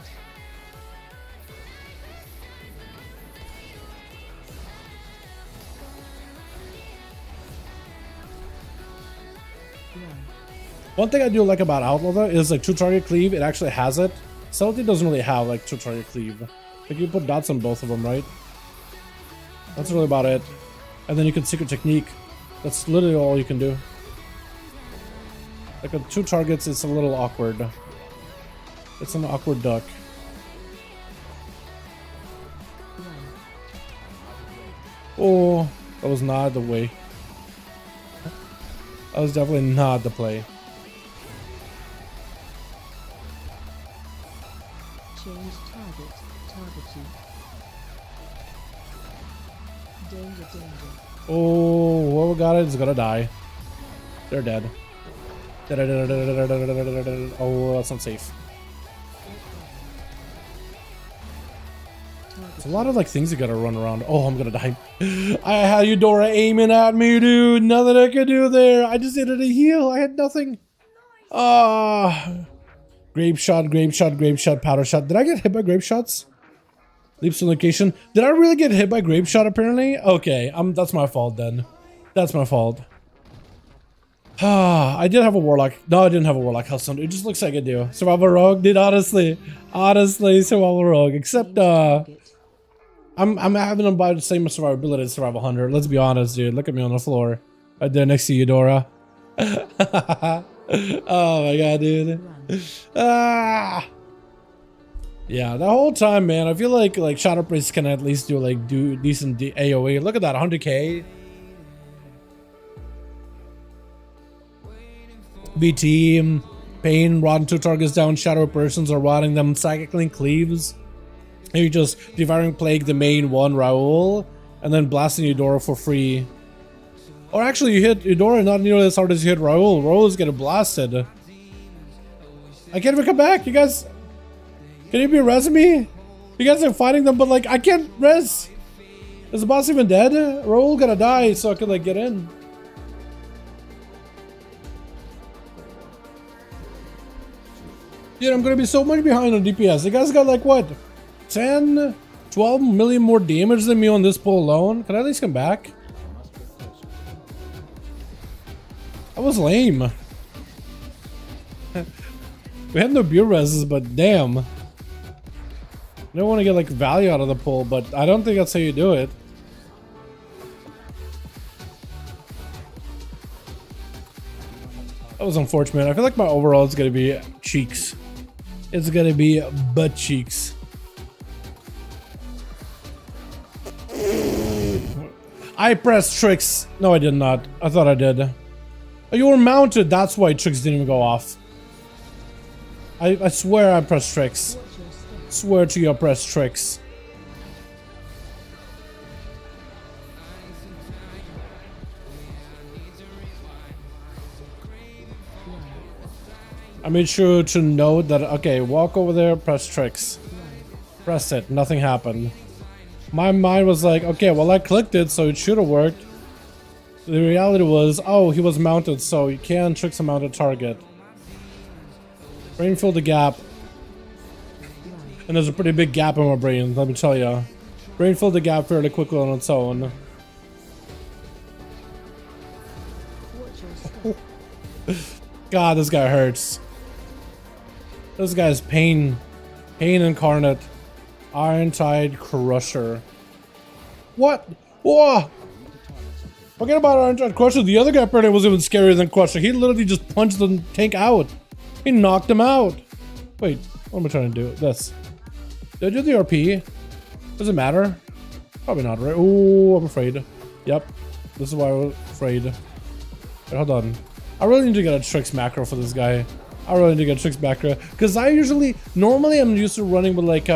Speaker 1: One thing I do like about Outlaw though is like 2-target cleave. It actually has it. Subtlety doesn't really have like 2-target cleave. Like you put dots on both of them, right? That's really about it. And then you can secret technique. That's literally all you can do. Like with 2 targets, it's a little awkward. It's an awkward duck. Oh, that was not the way. That was definitely not the play.
Speaker 2: Change target. Target you. Danger, danger.
Speaker 1: Oh, whoever got it is gonna die. They're dead. Oh, that's not safe. There's a lot of like things you gotta run around. Oh, I'm gonna die. I had Eudora aiming at me, dude. Nothing I could do there. I just needed a heal. I had nothing. Ah. Grape shot, grape shot, grape shot, powder shot. Did I get hit by grape shots? Leaps to location. Did I really get hit by grape shot apparently? Okay, that's my fault then. That's my fault. Ah, I did have a Warlock. No, I didn't have a Warlock Hellstone. It just looks like I do. Survival Rogue, dude, honestly. Honestly, Survival Rogue. Except, I'm having them by the same survivability as Survival Hunter. Let's be honest, dude. Look at me on the floor. Right there next to Eudora. Oh my god, dude. Ah. Yeah, the whole time, man, I feel like Shadowpriest can at least do decent AoE. Look at that, 100k. BT, Pain, rotting 2 targets down, Shadow Persons are rotting them, Psychic Link cleaves. And you just Devouring Plague the main one, Raoul, and then blasting Eudora for free. Or actually, you hit Eudora not nearly as hard as you hit Raul. Raul's getting blasted. I can't even come back. You guys, can you be res me? You guys are fighting them, but like I can't res. Is the boss even dead? Raul gotta die so I can like get in. Dude, I'm gonna be so much behind on DPS. You guys got like what? 10, 12 million more damage than me on this pull alone? Can I at least come back? That was lame. We had no build reses, but damn. I don't want to get like value out of the pull, but I don't think that's how you do it. That was unfortunate. I feel like my overall is gonna be cheeks. It's gonna be butt cheeks. I pressed tricks. No, I did not. I thought I did. Oh, you were mounted. That's why tricks didn't even go off. I swear I pressed tricks. Swear to you I pressed tricks. I made sure to note that, okay, walk over there, press tricks. Press it, nothing happened. My mind was like, okay, well I clicked it, so it should have worked. The reality was, oh, he was mounted, so you can tricks a mounted target. Brain filled the gap. And there's a pretty big gap in my brain, let me tell ya. Brain filled the gap fairly quickly on its own. God, this guy hurts. This guy's pain. Pain incarnate. Iron Tide Crusher. What? Whoa! Forget about Iron Tide Crusher. The other guy apparently was even scarier than Crusher. He literally just punched the tank out. He knocked him out. Wait, what am I trying to do? This. Did I do the RP? Does it matter? Probably not, right? Oh, I'm afraid. Yep. This is why I was afraid. Wait, hold on. I really need to get a tricks macro for this guy. I really need to get a tricks macro. Because I normally I'm used to running with like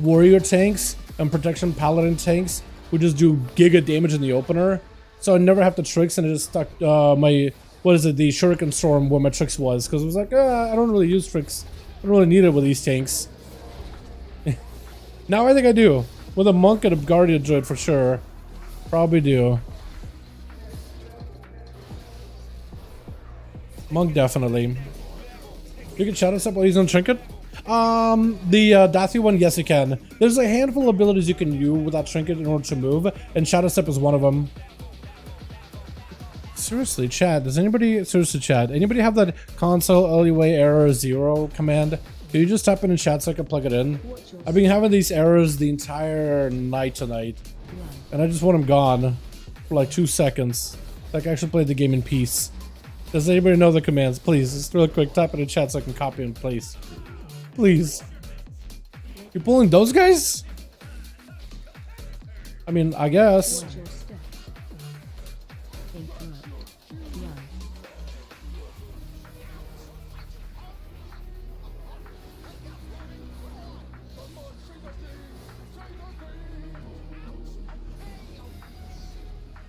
Speaker 1: warrior tanks and protection paladin tanks who just do giga damage in the opener. So I never have to tricks, and I just stuck my, what is it, the Shuriken Storm where my tricks was. Because it was like, I don't really use tricks. I don't really need it with these tanks. Now I think I do. With a monk and a guardian druid for sure. Probably do. Monk definitely. You can shadow step while he's on Trinket? The Dathi one, yes you can. There's a handful of abilities you can do with that Trinket in order to move, and shadow step is one of them. Seriously, chat, does anybody, seriously chat, anybody have that console alleyway error 0 command? Can you just type it in chat so I can plug it in? I've been having these errors the entire night tonight, and I just want them gone for like 2 seconds. Like I actually played the game in peace. Does anybody know the commands? Please, just real quick, type it in chat so I can copy and paste. Please. You're pulling those guys? I mean, I guess.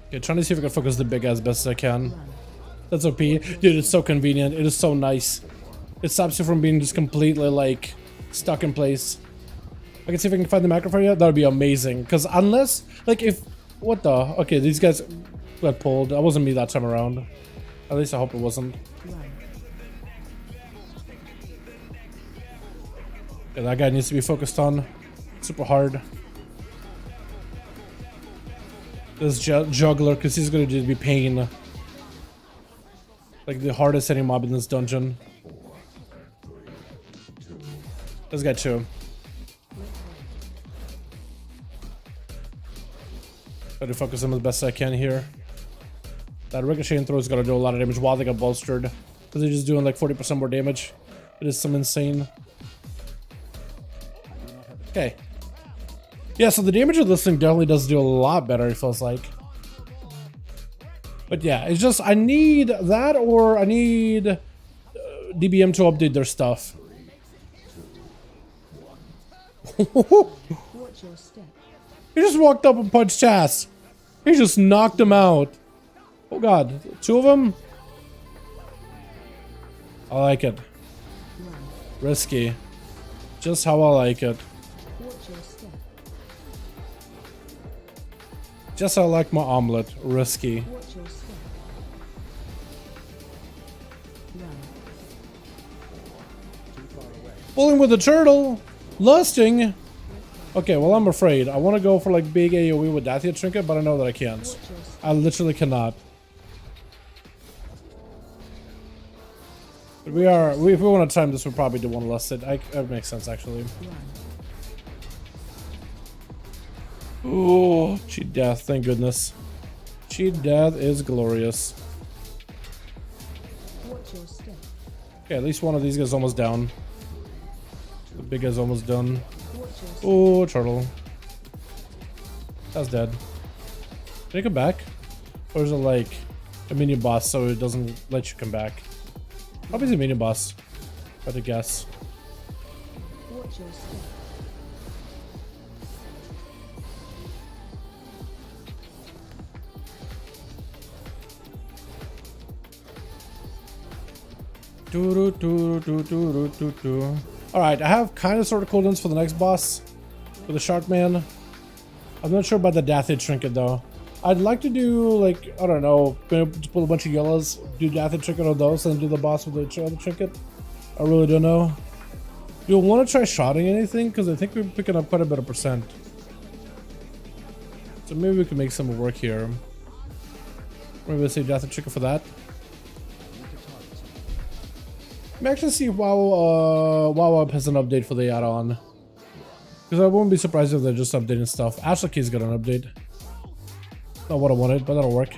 Speaker 1: Okay, trying to see if I can focus the big guy as best as I can. That's OP. Dude, it's so convenient. It is so nice. It stops you from being just completely, like, stuck in place. I can see if I can find the macro for you. That would be amazing. Because unless, like, if... What the... Okay, these guys got pulled. That wasn't me that time around. At least I hope it wasn't. Yeah, that guy needs to be focused on. Super hard. This juggler, because he's going to be pain. Like the hardest hitting mob in this dungeon. This guy too. Try to focus him as best I can here. That ricochet throw is going to do a lot of damage while they got bolstered. Because they're just doing like 40% more damage. It is some insane. Okay. Yeah, so the damage of this thing definitely does do a lot better, it feels like. But yeah, it's just, I need that, or I need DBM to update their stuff. He just walked up and punched Chas. He just knocked him out. Oh god, 2 of them? I like it.
Speaker 2: Run.
Speaker 1: Risky. Just how I like it.
Speaker 2: Watch your step.
Speaker 1: Just how I like my omelet. Risky.
Speaker 2: Watch your step. Run.
Speaker 1: Pulling with the turtle. Lusting. Okay, well I'm afraid. I want to go for like big AoE with that here trinket, but I know that I can't.
Speaker 2: Watch your step.
Speaker 1: I literally cannot. But if we want to time this, we probably do want to lust it. That makes sense actually.
Speaker 2: Run.
Speaker 1: Ooh, cheat death, thank goodness. Cheat death is glorious.
Speaker 2: Watch your step.
Speaker 1: Okay, at least one of these guys almost down. The big guy's almost done.
Speaker 2: Watch your step.
Speaker 1: Oh, turtle. That's dead. Can you come back? Or is it like a mini boss so it doesn't let you come back? Probably it's a mini boss, if I had to guess.
Speaker 2: Watch your step.
Speaker 1: Alright, I have kind of sort of cooldowns for the next boss. For the Shark Man. I'm not sure about the Dathid Trinket though. I'd like to do like, I don't know, just pull a bunch of yellows, do Dathid Trinket on those, and then do the boss with the other Trinket. I really don't know. Do you want to try shotting anything? Because I think we're picking up quite a bit of percent. So maybe we can make some work here. Maybe let's say Dathid Trinket for that. Let me actually see if WoW Up has an update for the add-on. Because I wouldn't be surprised if they're just updating stuff. Ashley's got an update. Not what I wanted, but that'll work.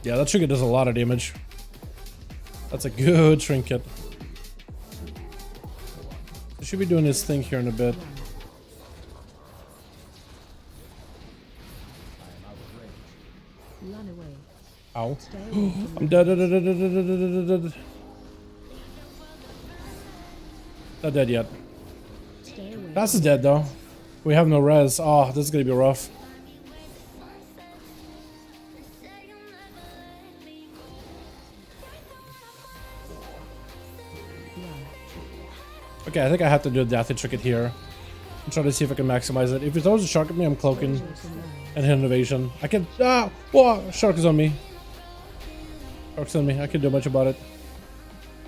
Speaker 1: Yeah, that trinket does a lot of damage. That's a good trinket. He should be doing his thing here in a bit.
Speaker 2: Run away.
Speaker 1: Ow.
Speaker 2: Stay away from
Speaker 1: I'm dead. Not dead yet.
Speaker 2: Stay away.
Speaker 1: That's dead though. We have no res. Oh, this is gonna be rough. Okay, I think I have to do a Dathid Trinket here. I'm trying to see if I can maximize it. If it throws a shark at me, I'm cloaking and hit an evasion. I can. Ah! Whoa! Shark is on me. Shark's on me. I can't do much about it.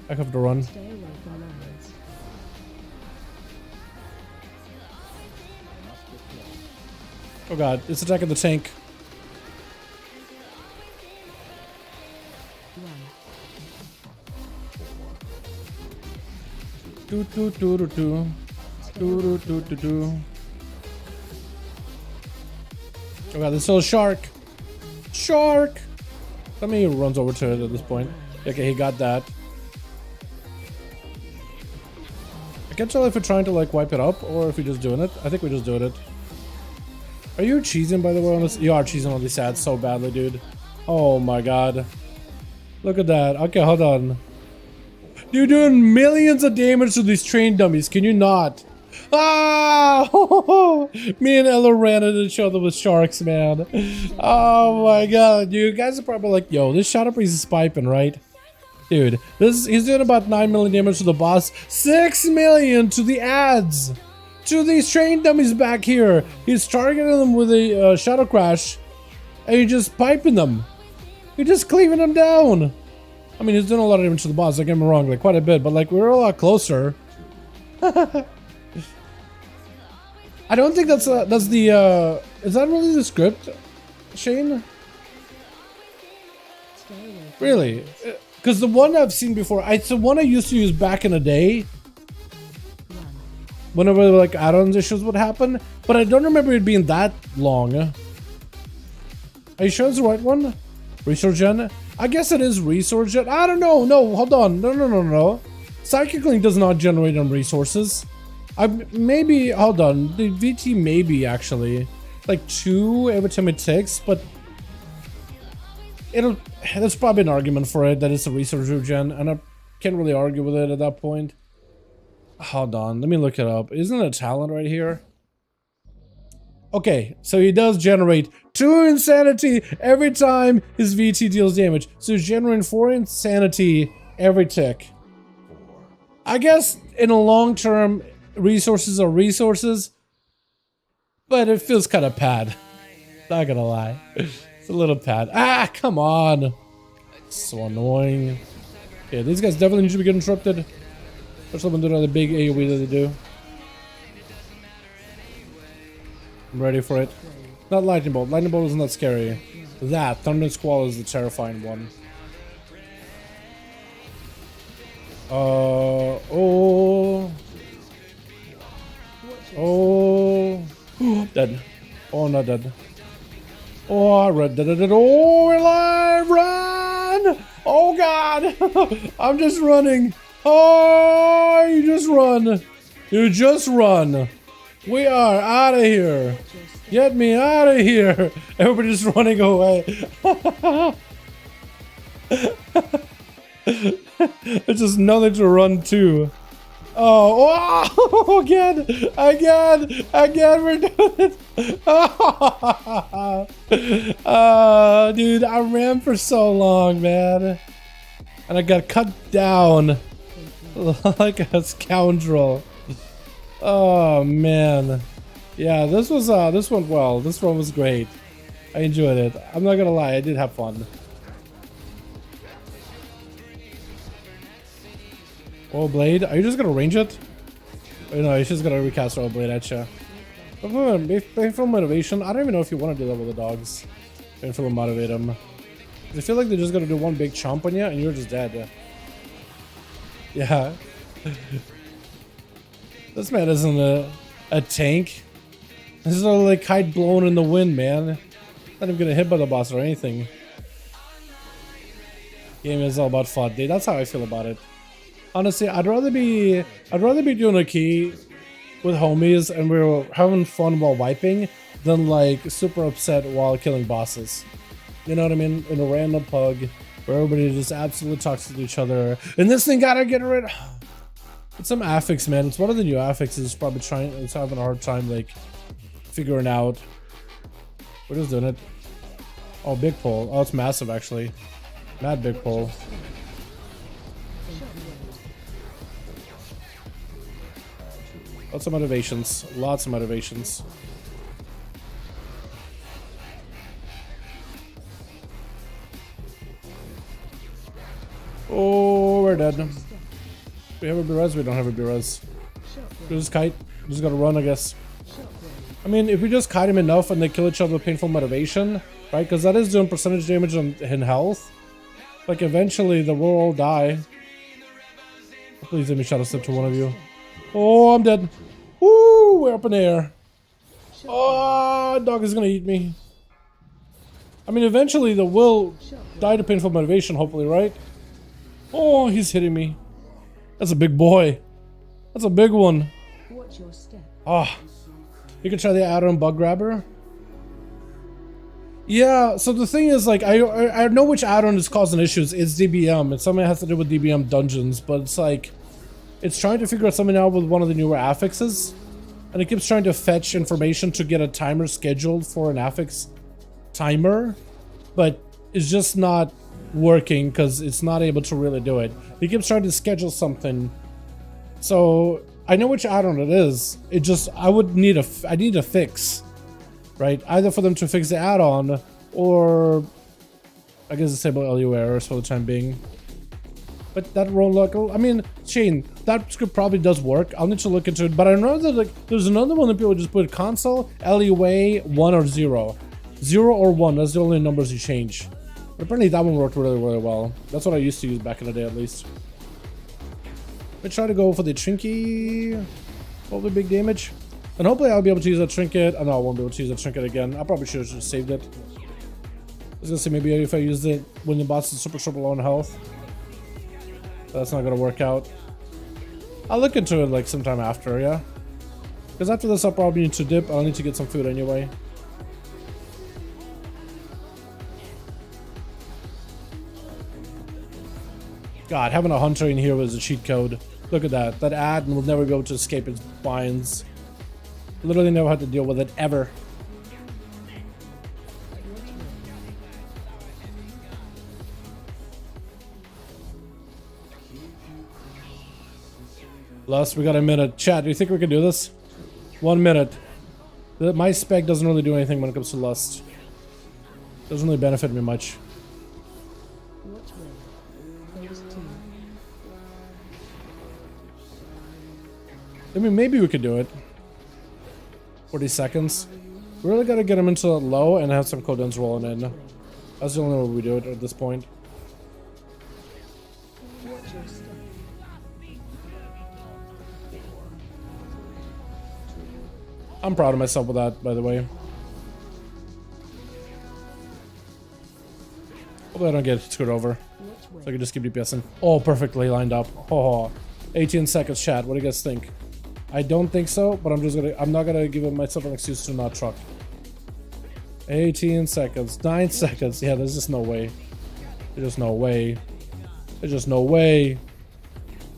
Speaker 1: I have to run.
Speaker 2: Stay away from lions.
Speaker 1: Oh god, it's attacking the tank.
Speaker 2: Run.
Speaker 1: Do do do do do. Do do do do do. Oh god, there's still a shark. Shark! Let me runs over to it at this point. Okay, he got that. I can't tell if we're trying to like wipe it up or if we're just doing it. I think we're just doing it. Are you cheesing by the way on this? You are cheesing on these ads so badly, dude. Oh my god. Look at that. Okay, hold on. You're doing millions of damage to these train dummies. Can you not? Ah! Me and Ella ran at each other with sharks, man. Oh my god. You guys are probably like, yo, this Shadow Priest is piping, right? Dude, he's doing about 9 million damage to the boss. 6 million to the ads. To these train dummies back here. He's targeting them with a Shadow Crash. And you're just piping them. You're just cleaving them down. I mean, he's doing a lot of damage to the boss, don't get me wrong, like quite a bit, but like we're a lot closer. I don't think that's the, is that really the script, Shane?
Speaker 2: Stay away from
Speaker 1: Really? Because the one I've seen before, it's the one I used to use back in the day.
Speaker 2: run.
Speaker 1: Whenever like add-ons issues would happen, but I don't remember it being that long. Are you sure it's the right one? Resource gen? I guess it is resource gen. I don't know. No, hold on. No. Psychic Link does not generate on resources. Maybe, hold on. The VT maybe actually. like 2 every time it ticks, but there's probably an argument for it that it's a resource regen, and I can't really argue with it at that point. Hold on, let me look it up. Isn't it a talent right here? Okay, so he does generate 2 insanity every time his VT deals damage. So he's generating 4 insanity every tick. I guess in a long term, resources are resources, but it feels kind of pad. Not gonna lie. It's a little pad. Ah, come on. So annoying. Yeah, these guys definitely need to be getting interrupted. Especially when they're the big AoE that they do. I'm ready for it. Not lightning bolt. Lightning bolt is not scary. That thunder squall is the terrifying one. Oh, dead. Oh, not dead. Oh, I read that. Oh, we're live. Run! Oh God, I'm just running. Oh, you just run. You just run. We are out of here. Get me out of here. Everybody's running away. There's just nothing to run to. Oh, again, we're doing it. Dude, I ran for so long, man. And I got cut down like a scoundrel. Oh man, yeah, this went well. This one was great. I enjoyed it. I'm not gonna lie, I did have fun. Oh, blade, are you just gonna range it? Oh, no, you're just gonna recast our blade at you. Painful motivation. I don't even know if you want to do that with the dogs. Painful motivate them. I feel like they're just gonna do one big chomp on you and you're just dead. Yeah. This man isn't a tank. This is like kite blown in the wind, man. Not even gonna hit by the boss or anything. Game is all about fun, dude. That's how I feel about it. Honestly, I'd rather be doing a key with homies and we're having fun while wiping than like super upset while killing bosses. You know what I mean? In a random pug where everybody just absolutely talks to each other. And this thing gotta get rid. It's some affix, man. It's one of the new affixes. It's probably it's having a hard time like figuring out. We're just doing it. Oh, big pull. Oh, it's massive actually. Mad big pull. Lots of motivations. Lots of motivations. Oh, we're dead. We have a B-res? We don't have a B-res. We just kite. We just gotta run, I guess. I mean, if we just kite him enough and they kill each other with painful motivation, right? Because that is doing percentage damage in health. Like, eventually, the will all die. Please let me shot a step to one of you. Oh, I'm dead. Woo! We're up in the air. Oh, dog is gonna eat me. I mean, eventually, the will die to painful motivation, hopefully, right? Oh, he's hitting me. That's a big boy. That's a big one.
Speaker 2: Watch your step.
Speaker 1: Oh, you can try the add-on bug grabber. Yeah, so the thing is, like, I know which add-on is causing issues. It's DBM. It's something that has to do with DBM dungeons, but it's like, it's trying to figure out something out with one of the newer affixes, and it keeps trying to fetch information to get a timer scheduled for an affix timer, but it's just not working because it's not able to really do it. He keeps trying to schedule something, so I know which add-on it is. It just I need a fix, right? Either for them to fix the add-on or I guess disable LU errors for the time being. But that Warlock, I mean, Shane, that script probably does work. I'll need to look into it. But I know that like there's another one that people just put console LUA 1 or 0. 0 or 1. That's the only numbers you change. But apparently that one worked really, really well. That's what I used to use back in the day, at least. I try to go for the Trinket. Hopefully big damage. And hopefully I'll be able to use that Trinket. Oh, no, I won't be able to use that Trinket again. I probably should have just saved it. I was gonna say maybe if I used it when the boss is super low on health. That's not gonna work out. I'll look into it like sometime after, yeah? Because after this I'll probably need to dip. I'll need to get some food anyway. God, having a hunter in here was a cheat code. Look at that. That add will never be able to escape its binds. Literally never had to deal with it ever. Lust, we got a minute. Chat, do you think we can do this? 1 minute. My spec doesn't really do anything when it comes to lust. Doesn't really benefit me much. I mean, maybe we could do it. 40 seconds. We really gotta get him into low and have some cooldowns rolling in. That's the only way we do it at this point. I'm proud of myself with that, by the way. Hopefully I don't get screwed over. So I can just keep DPSing. Oh, perfectly lined up. Oh, 18 seconds, chat. What do you guys think? I don't think so, but I'm not gonna give myself an excuse to not truck. 18 seconds, 9 seconds. Yeah, there's just no way. There's just no way. There's just no way.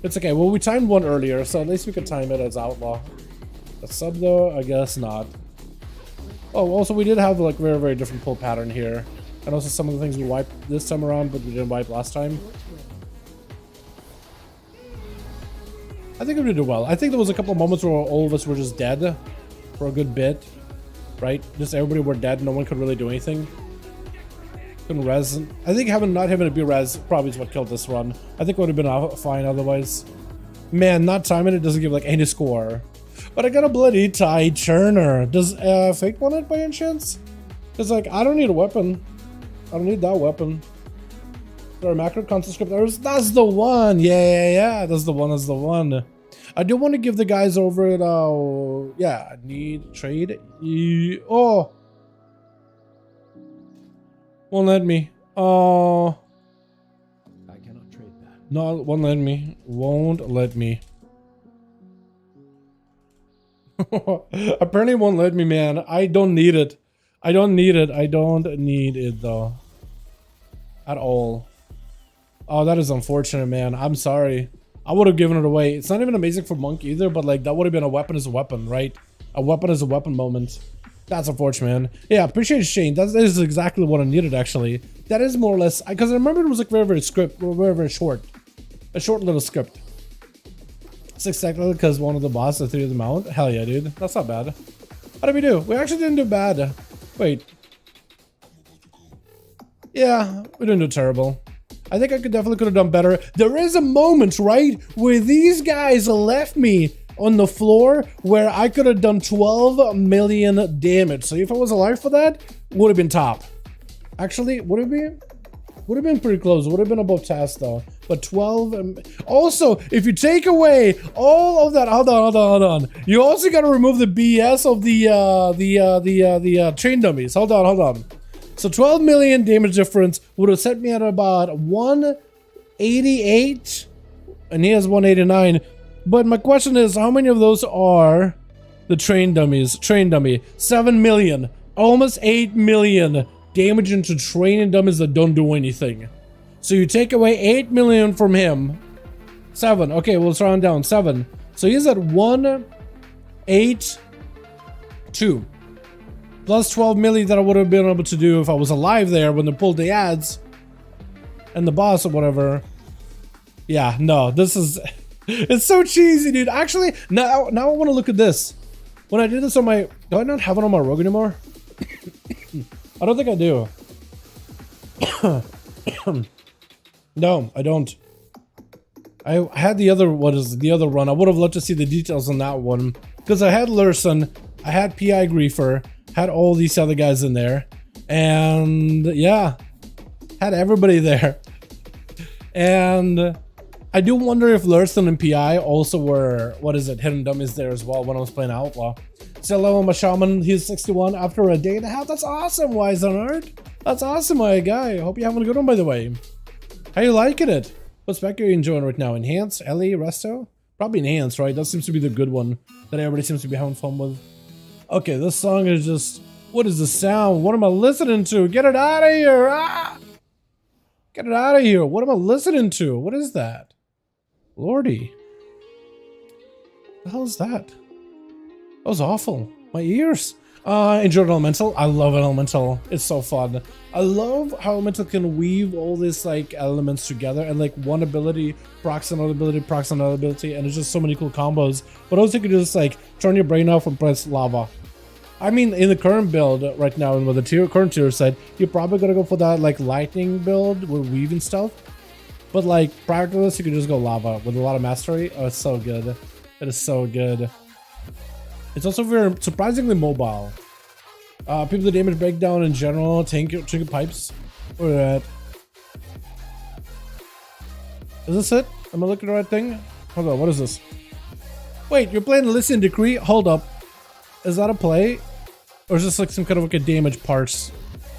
Speaker 1: It's okay. Well, we timed one earlier, so at least we can time it as Outlaw. A sub though, I guess not. Oh, also we did have like very, very different pull pattern here. And also some of the things we wiped this time around, but we didn't wipe last time. I think we did well. I think there was a couple of moments where all of us were just dead for a good bit. Right? Just everybody were dead, no one could really do anything. Couldn't res. I think not having it be res probably is what killed this run. I think it would have been fine otherwise. Man, not timing it doesn't give like any score. But I got a bloody tie churner. Does fake want it by any chance? Cause like I don't need a weapon. I don't need that weapon. There are macro console script errors. That's the one. Yeah. That's the one. That's the one. I do want to give the guys over at yeah, need trade. Oh, won't let me. Oh,
Speaker 3: I cannot trade that.
Speaker 1: No, won't let me. Won't let me. Apparently won't let me, man. I don't need it. I don't need it. I don't need it though. At all. Oh, that is unfortunate, man. I'm sorry. I would have given it away. It's not even amazing for Monk either, but like that would have been a weapon is a weapon, right? A weapon is a weapon moment. That's unfortunate, man. Yeah, appreciate Shane. That is exactly what I needed, actually. That is more or less, because I remember it was like very, very short. A short little script. 6 seconds because one of the boss, the 3 of the mount. Hell yeah, dude. That's not bad. How did we do? We actually didn't do bad. Wait. Yeah, we didn't do terrible. I think I could have done better. There is a moment, right, where these guys left me on the floor where I could have done 12 million damage. So if I was alive for that, would have been top. Actually, would it be? Would have been pretty close. Would have been above task though. But 12. Also, if you take away all of that, hold on. You also got to remove the BS of the train dummies. Hold on. So 12 million damage difference would have set me at about 188, and he has 189. But my question is, how many of those are the train dummies? Train dummy, 7 million, almost 8 million damage into training dummies that don't do anything. So you take away 8 million from him. 7. Okay, we'll round down 7. So he's at 182. Plus 12 million that I would have been able to do if I was alive there when they pulled the ads and the boss or whatever. Yeah, no, this is it's so cheesy, dude. Actually, now I want to look at this. When I did this on my, do I not have it on my Rogue anymore? I don't think I do. No, I don't. I had the other, what is the other run? I would have loved to see the details on that one because I had Lurson, I had PI Griefer, had all these other guys in there, and yeah, had everybody there. And I do wonder if Lurson and PI also were, what is it, hidden dummies there as well when I was playing Outlaw. So hello, my Shaman, he's 61 after a day and a half. That's awesome, Wise on Art. That's awesome, my guy. Hope you're having a good one, by the way. How you liking it? What spec are you enjoying right now? Enhance, Ellie, Resto? Probably Enhance, right? That seems to be the good one that everybody seems to be having fun with. Okay, this song is just, what is the sound? What am I listening to? Get it out of here! Ah! Get it out of here. What am I listening to? What is that? Lordy. What the hell is that? That was awful. My ears. Enjoyed Elemental. I love Elemental. It's so fun. I love how Elemental can weave all these like elements together, and like one ability procs another ability, procs another ability, and there's just so many cool combos. But also you can just like turn your brain off and press lava. I mean, in the current build right now, and with the current tier set, you're probably gonna go for that like lightning build with weaving stuff. But like prior to this, you can just go lava with a lot of mastery. Oh, it's so good. It is so good. It's also very surprisingly mobile. People do damage breakdown in general, trinket pipes. Where are at? Is this it? Am I looking at the right thing? Hold on, what is this? Wait, you're playing Elysian Decree? Hold up. Is that a play? Or is this like some kind of like a damage parts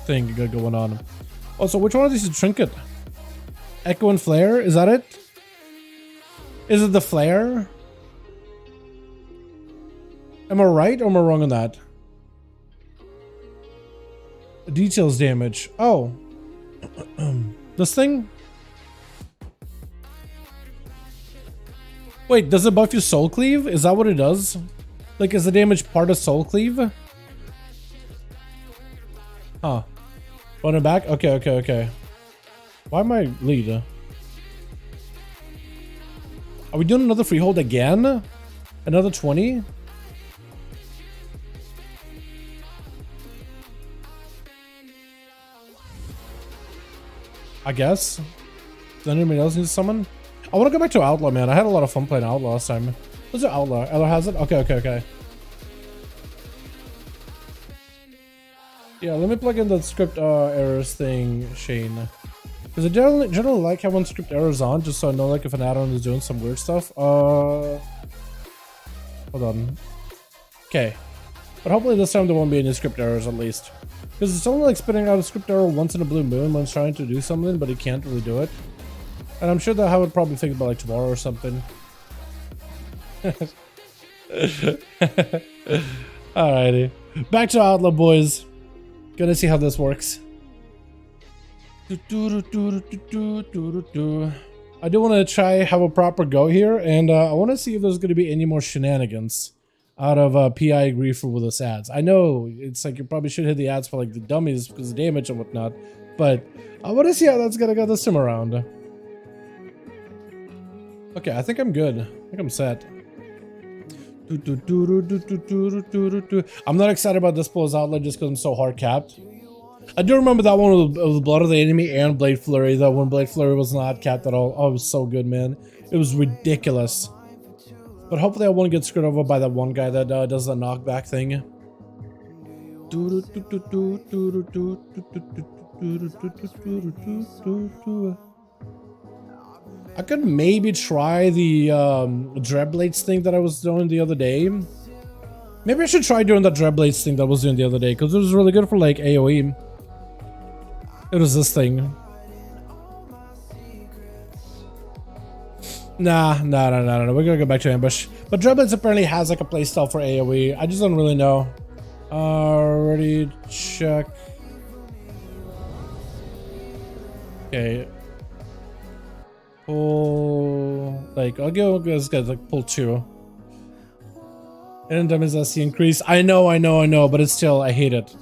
Speaker 1: thing you got going on? Oh, so which one of these is Trinket? Echo and Flare? Is that it? Is it the Flare? Am I right or am I wrong on that? Details damage. Oh. This thing? Wait, does it buff you Soul Cleave? Is that what it does? Like, is the damage part of Soul Cleave? Huh. Running back? Okay, okay, okay. Why am I lead? Are we doing another Freehold again? Another 20? I guess. Does anybody else need to summon? I want to go back to Outlaw, man. I had a lot of fun playing Outlaw last time. What's it, Outlaw? Outlaw has it? Okay, okay, okay. Yeah, let me plug in the script errors thing, Shane. Because I generally like having script errors on, just so I know like if an add-on is doing some weird stuff. Hold on. Okay. But hopefully this time there won't be any script errors at least. Because it's only like spitting out a script error once in a blue moon when it's trying to do something, but it can't really do it. And I'm sure that I would probably think about like tomorrow or something. Alrighty. Back to Outlaw, boys. Gonna see how this works. I do want to try have a proper go here, and I want to see if there's going to be any more shenanigans out of PI agree for with this ads. I know it's like you probably should hit the ads for like the dummies because of damage and whatnot, but I want to see how that's gonna go this time around. Okay, I think I'm good. I think I'm set. I'm not excited about this Pulse Outlet just because I'm so hard capped. I do remember that one with the Blood of the Enemy and Blade Flurry, that when Blade Flurry was not capped at all. Oh, it was so good, man. It was ridiculous. But hopefully I won't get screwed over by that one guy that does the knockback thing. I could maybe try the Dreadblades thing that I was doing the other day. Maybe I should try doing that Dreadblades thing that I was doing the other day, because it was really good for like AoE. It was this thing. Nah. We're gonna go back to Ambush. But Dreadblades apparently has like a playstyle for AoE. I just don't really know. Ready, check. Okay. Pull, like, I'll go, let's get like pull 2. And damage SC increase. I know, but it's still, I hate it.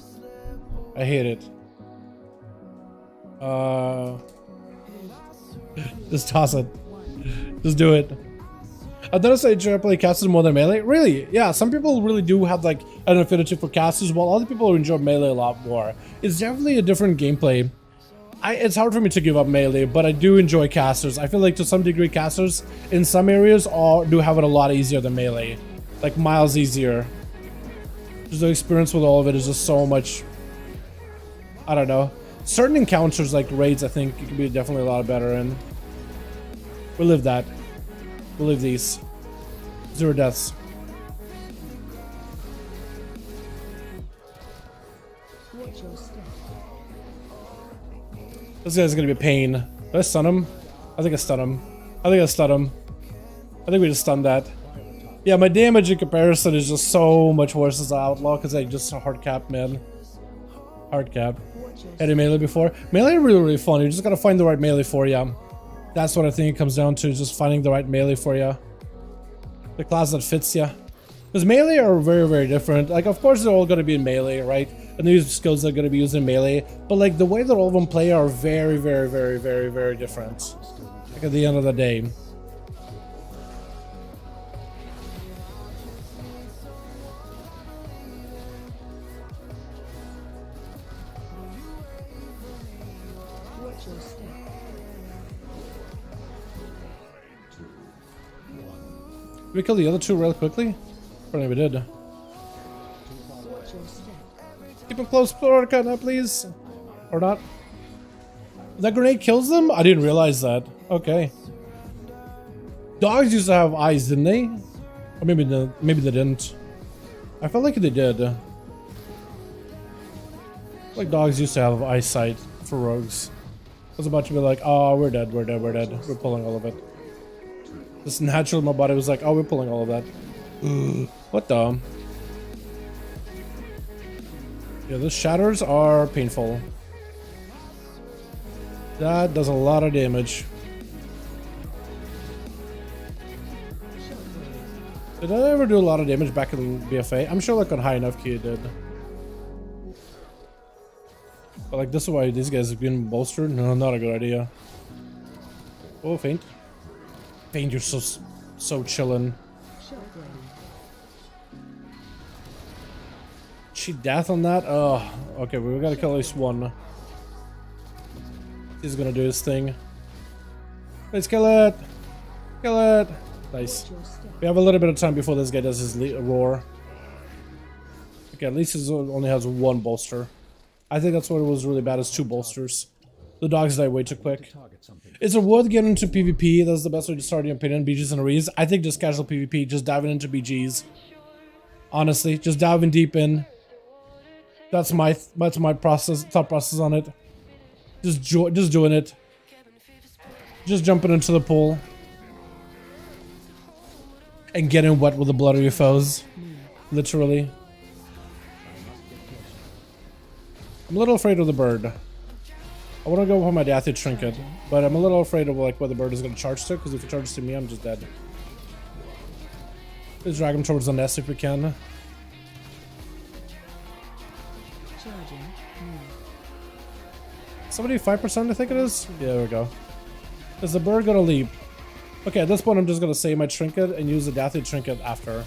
Speaker 1: I hate it. Just toss it. Just do it. I noticed I enjoy playing casters more than melee. Really? Yeah, some people really do have like an affinity for casters, while other people enjoy melee a lot more. It's definitely a different gameplay. It's hard for me to give up melee, but I do enjoy casters. I feel like to some degree casters in some areas do have it a lot easier than melee. Like miles easier. Just the experience with all of it is just so much, I don't know. Certain encounters like raids, I think you can be definitely a lot better in. We'll live that. We'll live these. 0 deaths.
Speaker 2: Watch your step.
Speaker 1: This guy's gonna be a pain. Did I stun him? I think I stun him. I think we just stunned that. Yeah, my damage in comparison is just so much worse as an Outlaw because I just hard cap, man. Hard cap. Had a melee before. Melee really, really fun. You just gotta find the right melee for you. That's what I think it comes down to, just finding the right melee for you. The class that fits you. Because melee are very, very different. Like, of course, they're all gonna be in melee, right? And these skills are gonna be used in melee. But, like, the way that all of them play are very, very, very, very, very different. Like, at the end of the day.
Speaker 2: Watch your step.
Speaker 1: Did we kill the other two real quickly? Probably we did.
Speaker 2: Watch your step.
Speaker 1: Keep them close, Florica, please. Or not. That grenade kills them? I didn't realize that. Okay. Dogs used to have eyes, didn't they? Or maybe they didn't. I felt like they did. Like dogs used to have eyesight for rogues. I was about to be like, oh, we're dead, we're dead, we're dead. We're pulling all of it. Just natural, my body was like, oh, we're pulling all of that. What the? Yeah, the shatters are painful. That does a lot of damage. Did I ever do a lot of damage back in BFA? I'm sure like on high enough key it did. But like this is why these guys have been bolstered? No, not a good idea. Oh, faint. Faint, you're so chillin'. Cheat death on that? Oh, okay, we gotta kill at least one. He's gonna do his thing. Let's kill it! Kill it! Nice. We have a little bit of time before this guy does his roar. Okay, at least he only has one bolster. I think that's what was really bad, is two bolsters. The dogs die way too quick. Is it worth getting into PvP? That's the best way to start, in your opinion. BGs and Arees. I think just casual PvP, just diving into BGs. Honestly, just diving deep in. That's my thought process on it. Just doing it. Just jumping into the pool. And getting wet with the blood of your foes. Literally. I'm a little afraid of the bird. I want to go for my Dathia Trinket, but I'm a little afraid of like where the bird is going to charge to, because if it charges to me, I'm just dead. Let's drag him towards the nest if we can.
Speaker 2: Charging.
Speaker 1: 75% I think it is? Yeah, there we go. Is the bird gonna leap? Okay, at this point I'm just gonna save my Trinket and use the Dathia Trinket after.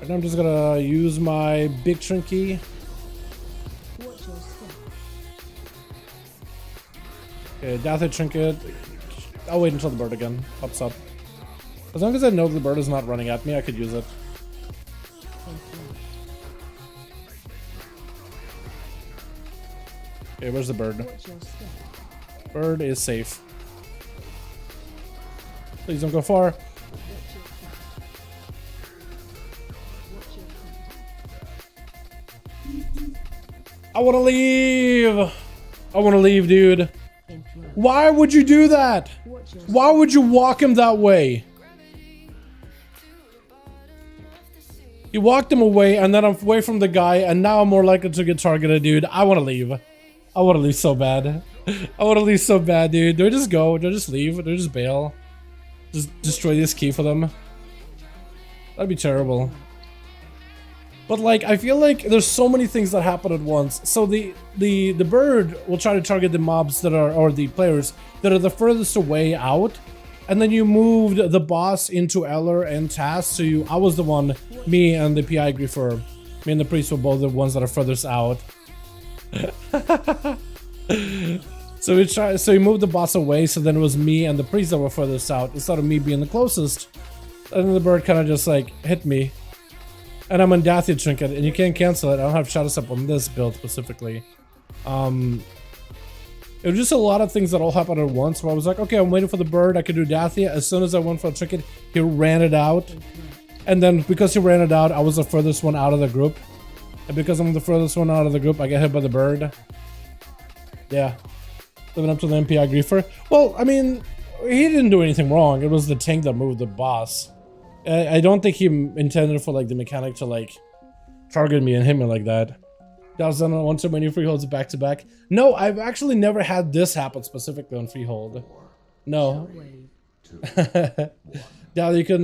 Speaker 1: And I'm just gonna use my big Trinket.
Speaker 2: Watch your step.
Speaker 1: Okay, Dathia Trinket. I'll wait until the bird again pops up. As long as I know the bird is not running at me, I could use it. Okay, where's the bird?
Speaker 2: Watch your step.
Speaker 1: Bird is safe. Please don't go far. I want to leave. I want to leave, dude. Why would you do that? Why would you walk him that way? You walked him away, and then I'm away from the guy, and now I'm more likely to get targeted, dude. I want to leave. I want to leave so bad. I want to leave so bad, dude. Do I just go? Do I just leave? Do I just bail? Just destroy this key for them? That'd be terrible. But like, I feel like there's so many things that happen at once. So the bird will try to target the mobs that are, or the players that are the furthest away out. And then you moved the boss into Eller and Task. So I was the one, me and the PI Griefer. Me and the priest were both the ones that are furthest out. So he moved the boss away, so then it was me and the priest that were furthest out instead of me being the closest. And then the bird kind of just like hit me. And I'm on Dathia Trinket, and you can't cancel it. I don't have shadows up on this build specifically. It was just a lot of things that all happened at once, where I was like, okay, I'm waiting for the bird, I could do Dathia. As soon as I went for a Trinket, he ran it out. And then because he ran it out, I was the furthest one out of the group. And because I'm the furthest one out of the group, I get hit by the bird. Yeah. Living up to the MPI Griefer. Well, I mean, he didn't do anything wrong. It was the tank that moved the boss. I don't think he intended for like the mechanic to like target me and hit me like that. That was done on one too many freeholds back to back. No, I've actually never had this happen specifically on freehold. No. Now you can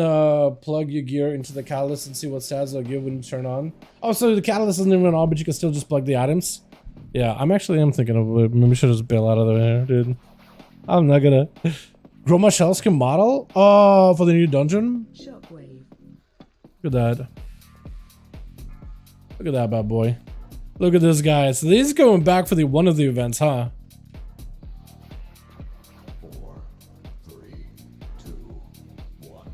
Speaker 1: plug your gear into the catalyst and see what stats it'll give when you turn on. Oh, so the catalyst isn't even on, but you can still just plug the items. Yeah, I'm thinking of it. Maybe I should just bail out of there, dude. I'm not gonna. Grow my shell skin model? Oh, for the new dungeon?
Speaker 2: Shockwave.
Speaker 1: Look at that. Look at that bad boy. Look at this guy. So he's going back for one of the events, huh?
Speaker 3: 4, 3, 2, 1.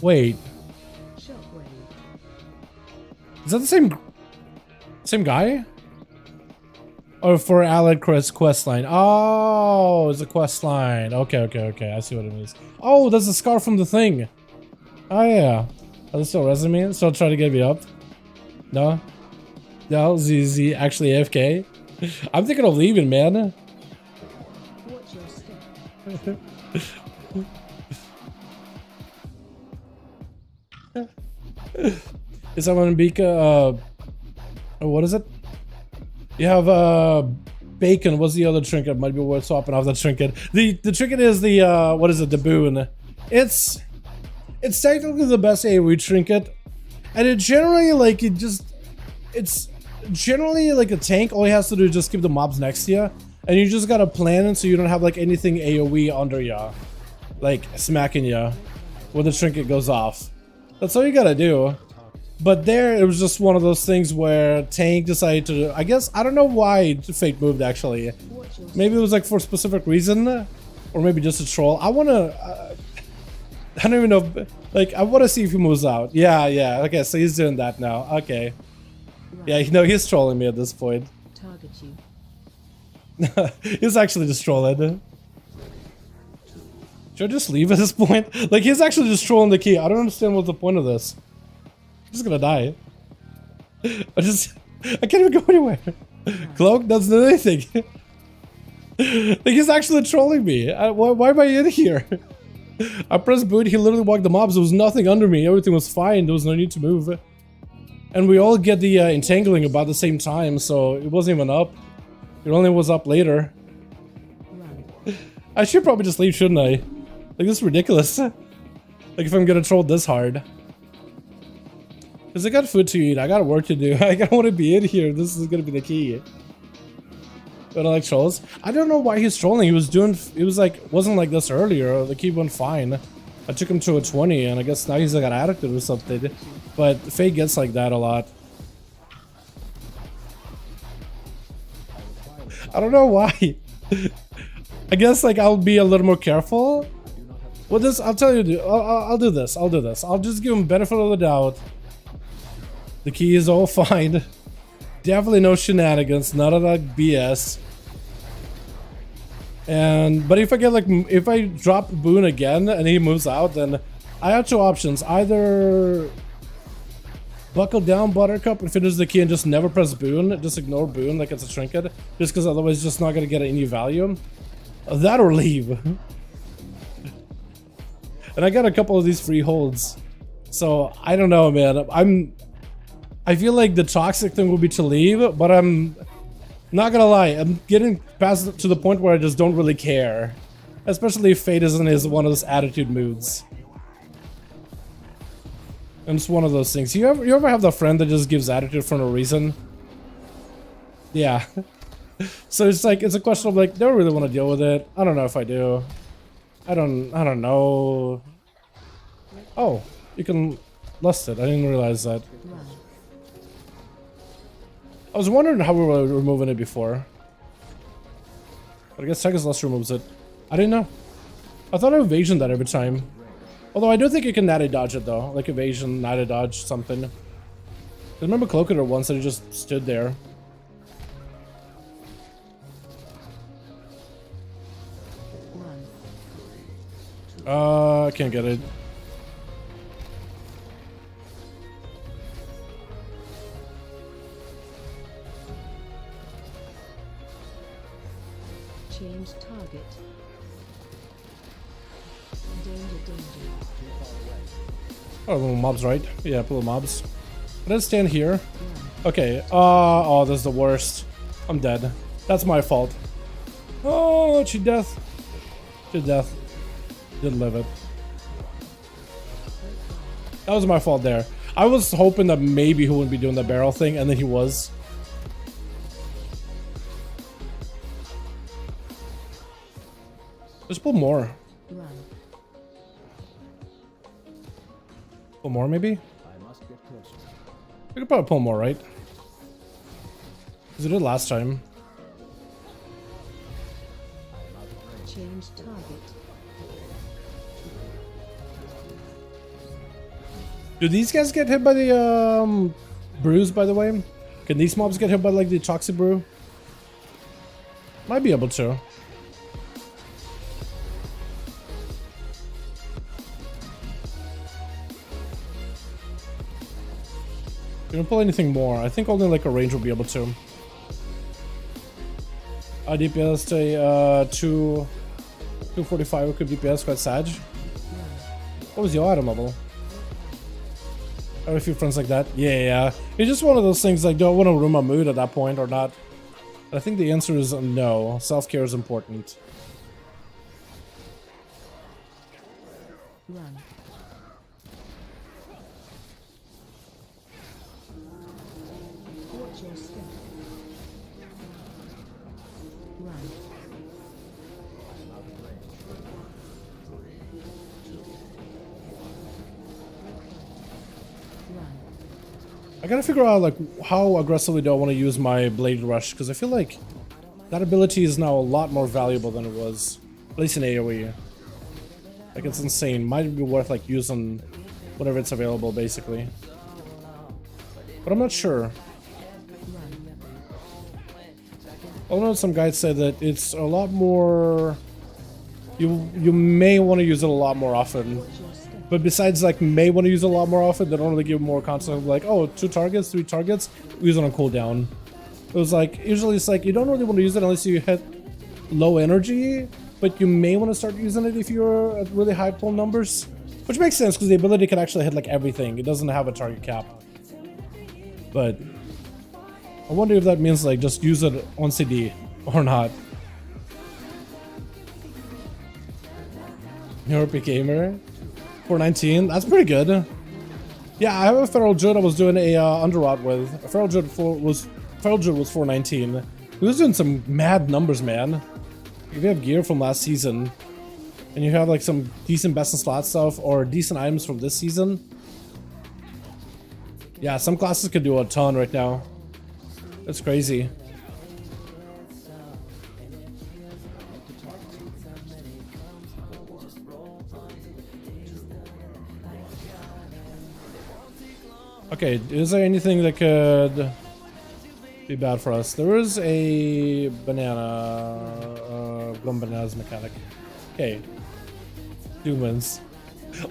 Speaker 1: Wait.
Speaker 2: Shockwave.
Speaker 1: Is that the same guy? Or for Allied quest line? Oh, it's a quest line. Okay. I see what it is. Oh, that's a scar from the thing. Oh yeah. Are they still resing me? Still trying to get me up? No? No, ZZ actually AFK? I'm thinking of leaving, man.
Speaker 2: Watch your step.
Speaker 1: Is that one Bika? What is it? You have bacon. What's the other trinket? Might be worth swapping off that trinket. The trinket is the what is it? The boon. It's technically the best AoE trinket, and it generally it's generally like a tank. All he has to do is just keep the mobs next to you, and you just gotta plan it so you don't have like anything AoE under ya, like smacking ya when the trinket goes off. That's all you gotta do. But there, it was just one of those things where tank decided to. I guess I don't know why Fate moved actually. Maybe it was like for a specific reason, or maybe just a troll. I wanna. I don't even know. Like I want to see if he moves out. Yeah. Okay, so he's doing that now. Okay. Yeah, you know he's trolling me at this point.
Speaker 2: Target you.
Speaker 1: He's actually just trolling. Should I just leave at this point? Like he's actually just trolling the key. I don't understand what's the point of this. I'm just gonna die. I can't even go anywhere. Cloak doesn't do anything. Like he's actually trolling me. Why am I in here? I pressed boot, he literally walked the mobs, there was nothing under me, everything was fine, there was no need to move. And we all get the entangling about the same time, so it wasn't even up. It only was up later. I should probably just leave, shouldn't I? Like this is ridiculous. Like if I'm gonna troll this hard. Cause I got food to eat, I got work to do, I don't want to be in here, this is gonna be the key. But I like trolls. I don't know why he's trolling. Wasn't like this earlier. The key went fine. I took him to a 20 and I guess now he's like got addicted or something. But Fate gets like that a lot. I don't know why. I guess like I'll be a little more careful. With this, I'll tell you, I'll do this. I'll just give him benefit of the doubt. The key is all fine. Definitely no shenanigans, none of that BS. But if I drop Boon again and he moves out, then I have two options. Either buckle down Buttercup and finish the key and just never press Boon, just ignore Boon like it's a trinket, just because otherwise it's just not gonna get any value. That or leave. And I got a couple of these freeholds, so I don't know, man. I feel like the toxic thing will be to leave, but I'm not gonna lie, I'm getting past to the point where I just don't really care. Especially if Fate isn't one of those attitude moods. And it's one of those things. You ever have the friend that just gives attitude for no reason? Yeah. So it's like, it's a question of like, do I really want to deal with it? I don't know if I do. I don't know. Oh, you can lust it. I didn't realize that. I was wondering how we were removing it before. But I guess Sega's Lust removes it. I didn't know. I thought I evasion that every time. Although I do think you can natty dodge it though. Like evasion, natty dodge, something. I remember Cloaker once that he just stood there. I can't get it.
Speaker 2: Change target. Danger.
Speaker 1: Oh, little mobs, right? Yeah, little mobs. Let's stand here. Okay. Oh, this is the worst. I'm dead. That's my fault. Oh, she death. She death. Didn't live it. That was my fault there. I was hoping that maybe he wouldn't be doing the barrel thing, and then he was. Let's pull more.
Speaker 2: Run.
Speaker 1: Pull more, maybe?
Speaker 3: I must get closer.
Speaker 1: We could probably pull more, right? Because it did last time.
Speaker 2: Change target.
Speaker 1: Do these guys get hit by the brews, by the way? Can these mobs get hit by like the toxic brew? Might be able to. We don't pull anything more. I think only like a range will be able to. DPS to 245 equip DPS, quite sad. What was your item level? I have a few friends like that. Yeah. It's just one of those things like, do I want to ruin my mood at that point or not? I think the answer is no. Self-care is important.
Speaker 2: Run. Watch your step. Run. Run.
Speaker 1: I gotta figure out like how aggressively do I want to use my blade rush, because I feel like that ability is now a lot more valuable than it was, at least in AoE. Like it's insane. Might be worth like using whatever it's available basically, but I'm not sure. I know some guys say that it's a lot more. You may want to use it a lot more often. But besides, like, may want to use it a lot more often, they don't really give more content. Like, oh, 2 targets, 3 targets, use it on cooldown. It was like, usually it's like, you don't really want to use it unless you hit low energy, but you may want to start using it if you're at really high pull numbers. Which makes sense, because the ability can actually hit, like, everything. It doesn't have a target cap. But I wonder if that means, like, just use it on CD or not. European Gamer. 419, that's pretty good. Yeah, I have a Feral Druid I was doing a Underrot with. A Feral Druid was 419. He was doing some mad numbers, man. If you have gear from last season, and you have like some decent best in slot stuff or decent items from this season. Yeah, some classes could do a ton right now. That's crazy. Okay, is there anything that could be bad for us? There is a banana, Glum Bananas mechanic. Okay. Humans.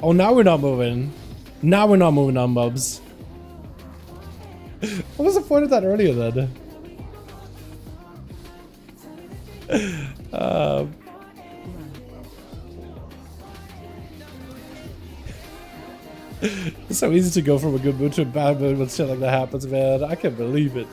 Speaker 1: Oh, now we're not moving. Now we're not moving on, Bubs. What was the point of that earlier then? It's so easy to go from a good mood to a bad mood when shit like that happens, man. I can't believe it.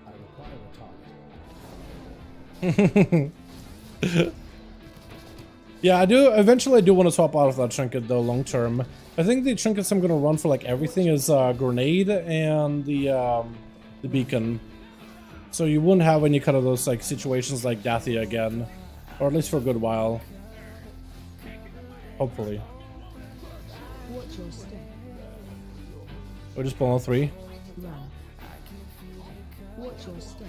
Speaker 3: I require a target.
Speaker 1: Yeah, I do. Eventually, I do want to swap out of that trinket though, long term. I think the trinkets I'm gonna run for like everything is grenade and the beacon. So you wouldn't have any kind of those like situations like Dathia again, or at least for a good while. Hopefully.
Speaker 2: Watch your step.
Speaker 1: We're just pulling all 3.
Speaker 2: Run. Watch your step.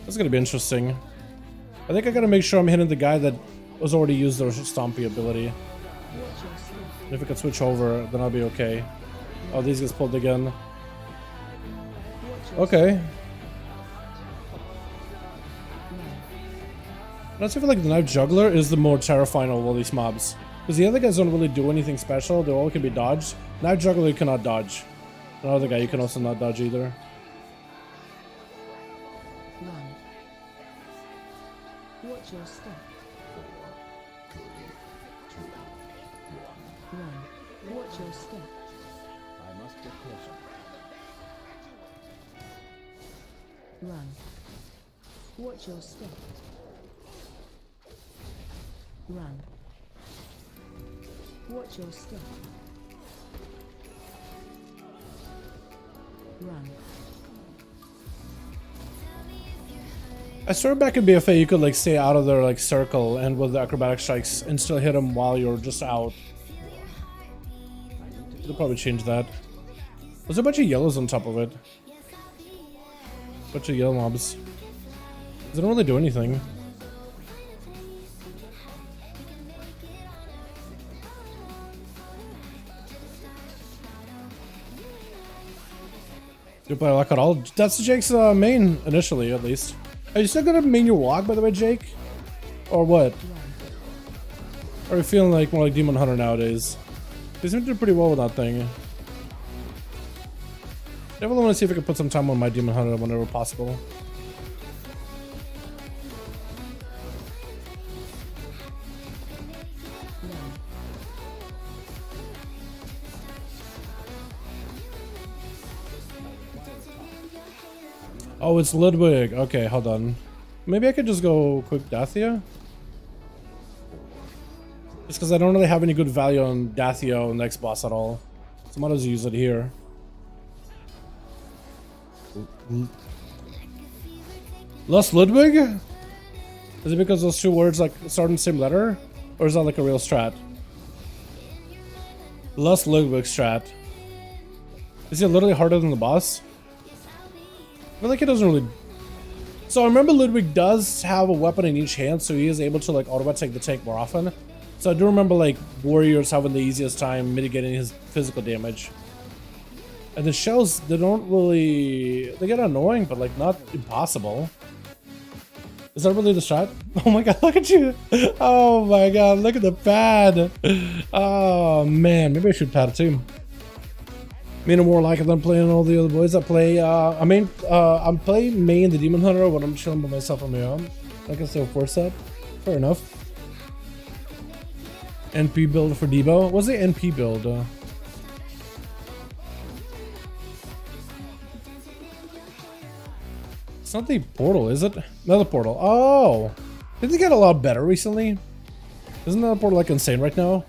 Speaker 1: That's gonna be interesting. I think I gotta make sure I'm hitting the guy that was already used their stompy ability.
Speaker 2: Watch your step.
Speaker 1: If I could switch over, then I'll be okay. Oh, these guys pulled again.
Speaker 2: Watch your
Speaker 1: Okay.
Speaker 2: Run.
Speaker 1: Let's feel like the knife juggler is the more terrifying of all these mobs. Because the other guys don't really do anything special. They all can be dodged. Knife Juggler you cannot dodge. Another guy you can also not dodge either.
Speaker 2: Run. Watch your step. Run. Watch your step.
Speaker 3: I must get closer.
Speaker 2: Run. Watch your step. Run. Watch your step. Run.
Speaker 1: I swear back in BFA you could like stay out of their like circle and with the acrobatic strikes and still hit them while you're just out. They'll probably change that. There's a bunch of yellows on top of it. Bunch of yellow mobs. They don't really do anything. You play Lock at all? That's Jake's main initially, at least. Are you still gonna main your Warlock, by the way, Jake? Or what? Or are you feeling like more like Demon Hunter nowadays? They seem to do pretty well with that thing. Definitely want to see if I can put some time on my Demon Hunter whenever possible. Oh, it's Ludwig. Okay, hold on. Maybe I could just go quick Dathia? Just because I don't really have any good value on Dathia on the next boss at all. So I might as well use it here. Lost Ludwig? Is it because those two words like start in the same letter? Or is that like a real strat? Lost Ludwig strat. Is he literally harder than the boss? I feel like he doesn't really... So I remember Ludwig does have a weapon in each hand, so he is able to like auto-attack the tank more often. So I do remember like warriors having the easiest time mitigating his physical damage. And the shells, they don't really... They get annoying, but like not impossible. Is that really the shot? Oh my god, look at you! Oh my god, look at the pad! Oh man, maybe I should pad it too. Me and Warlock and I'm playing all the other boys that play. I'm playing main the Demon Hunter when I'm chilling by myself on my own. I can still force that. Fair enough. NP build for Debo. What's the NP build? It's not the portal, is it? Another portal. Oh! Did they get a lot better recently? Isn't that portal like insane right now?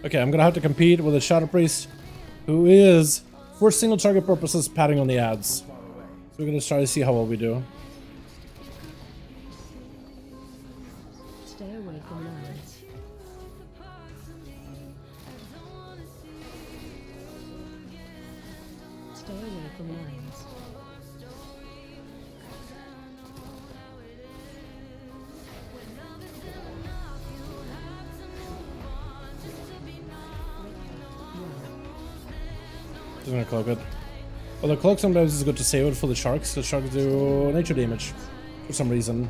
Speaker 1: Okay, I'm gonna have to compete with a Shadow Priest who is, for single target purposes, padding on the ads. So we're gonna try to see how well we do.
Speaker 2: Stay away from lines. Stay away from lines.
Speaker 1: Just gonna cloak it. Well, the cloak sometimes is good to save it for the sharks, because sharks do nature damage for some reason.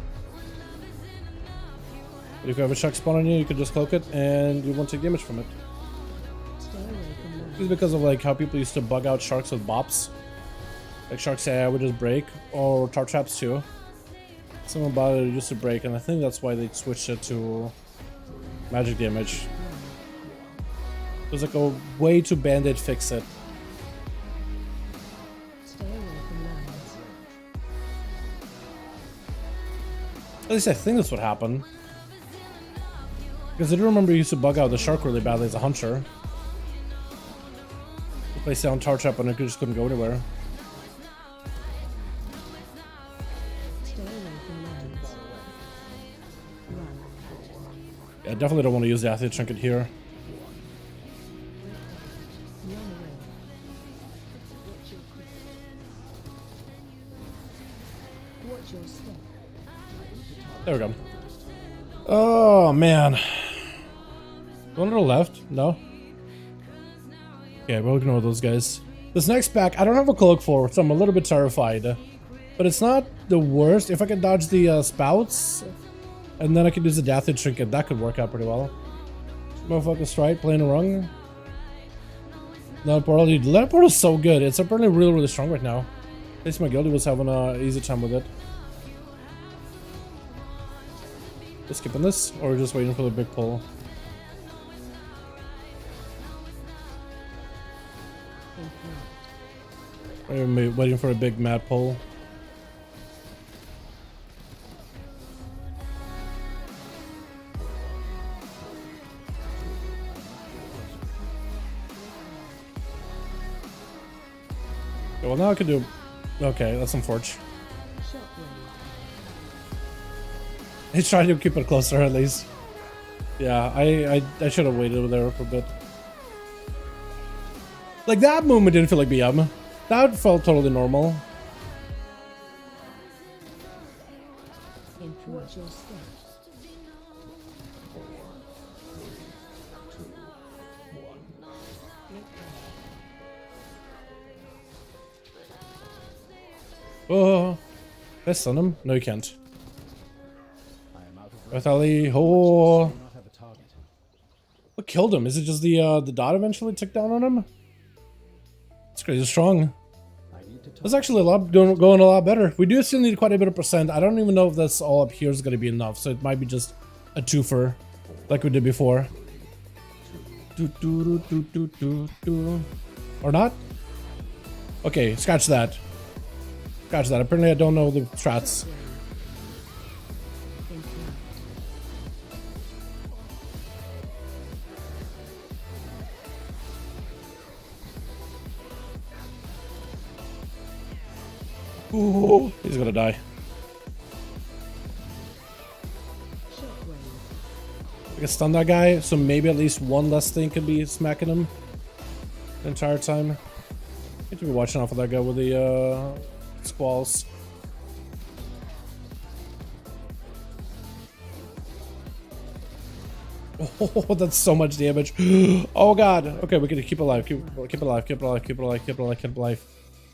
Speaker 1: But if you have a shark spawn on you, you can just cloak it and you won't take damage from it.
Speaker 2: Stay away from lines.
Speaker 1: It's because of like how people used to bug out sharks with bops. Like sharks say I would just break, or tar traps too. Some about it used to break, and I think that's why they switched it to magic damage. There's like a way to band-aid fix it.
Speaker 2: Stay away from lines.
Speaker 1: At least I think that's what happened. Because I do remember you used to bug out the shark really badly as a hunter. You placed down tar trap and it just couldn't go anywhere.
Speaker 2: Stay away from lines. Run.
Speaker 1: Yeah, I definitely don't want to use the athlete trinket here.
Speaker 2: Run away. Watch your step.
Speaker 1: There we go. Oh man. One to the left? No. Okay, we'll ignore those guys. This next pack, I don't have a cloak for, so I'm a little bit terrified. But it's not the worst. If I can dodge the spouts, and then I can use the Dathid Trinket, that could work out pretty well. Motherfucker Strike, playing wrong. Lead Portal, dude. Lead Portal is so good. It's apparently really, really strong right now. At least my guildie was having an easy time with it. Just skipping this, or just waiting for the big pull? Waiting for a big mad pull. Well, now I can do. Okay, that's unfortunate. He's trying to keep it closer at least. Yeah, I should have waited there for a bit. Like that movement didn't feel like BM. That felt totally normal. Oh, can I stun him? No, you can't. Bethali, oh. What killed him? Is it just the dot eventually took down on him? It's crazy strong. That's actually going a lot better. We do still need quite a bit of percent. I don't even know if this all up here is going to be enough, so it might be just a twofer, like we did before. Or not? Okay, scratch that. Scratch that. Apparently I don't know the strats. Ooh, he's gonna die. I can stun that guy, so maybe at least one less thing could be smacking him the entire time. I need to be watching out for that guy with the squalls. Oh, that's so much damage. Oh god. Okay, we can keep it alive. Keep it alive. Keep it alive. Keep it alive. Keep it alive. Keep it alive.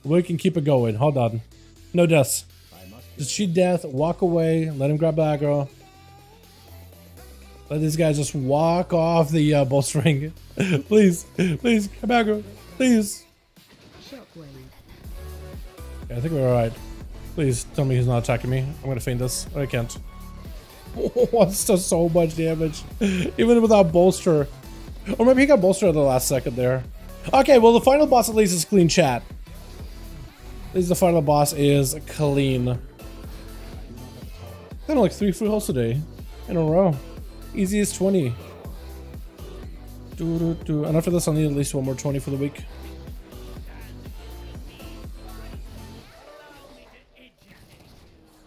Speaker 1: We can keep it going. Hold on. No deaths. Just cheat death, walk away, let him grab the aggro. Let these guys just walk off the bowstring. Please, please, come aggro. Please. Okay, I think we're alright. Please tell me he's not attacking me. I'm gonna feint this. I can't. Oh, it's just so much damage. Even without bolster. Or maybe he got bolster at the last second there. Okay, well the final boss at least is clean, chat. At least the final boss is clean. Kind of like 3 Freeholds today in a row. Easiest 20. And after this I'll need at least one more 20 for the week.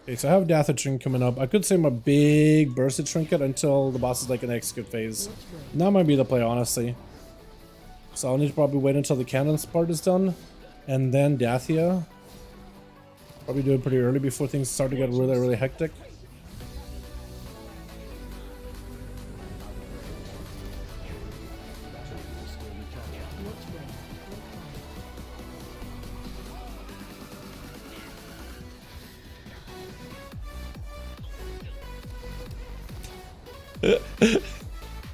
Speaker 1: Okay, so I have Dathid Trinket coming up. I could save my big bursted Trinket until the boss is like an execute phase. And that might be the play, honestly. So I'll need to probably wait until the cannons part is done. And then Dathia. Probably do it pretty early before things start to get really, really hectic.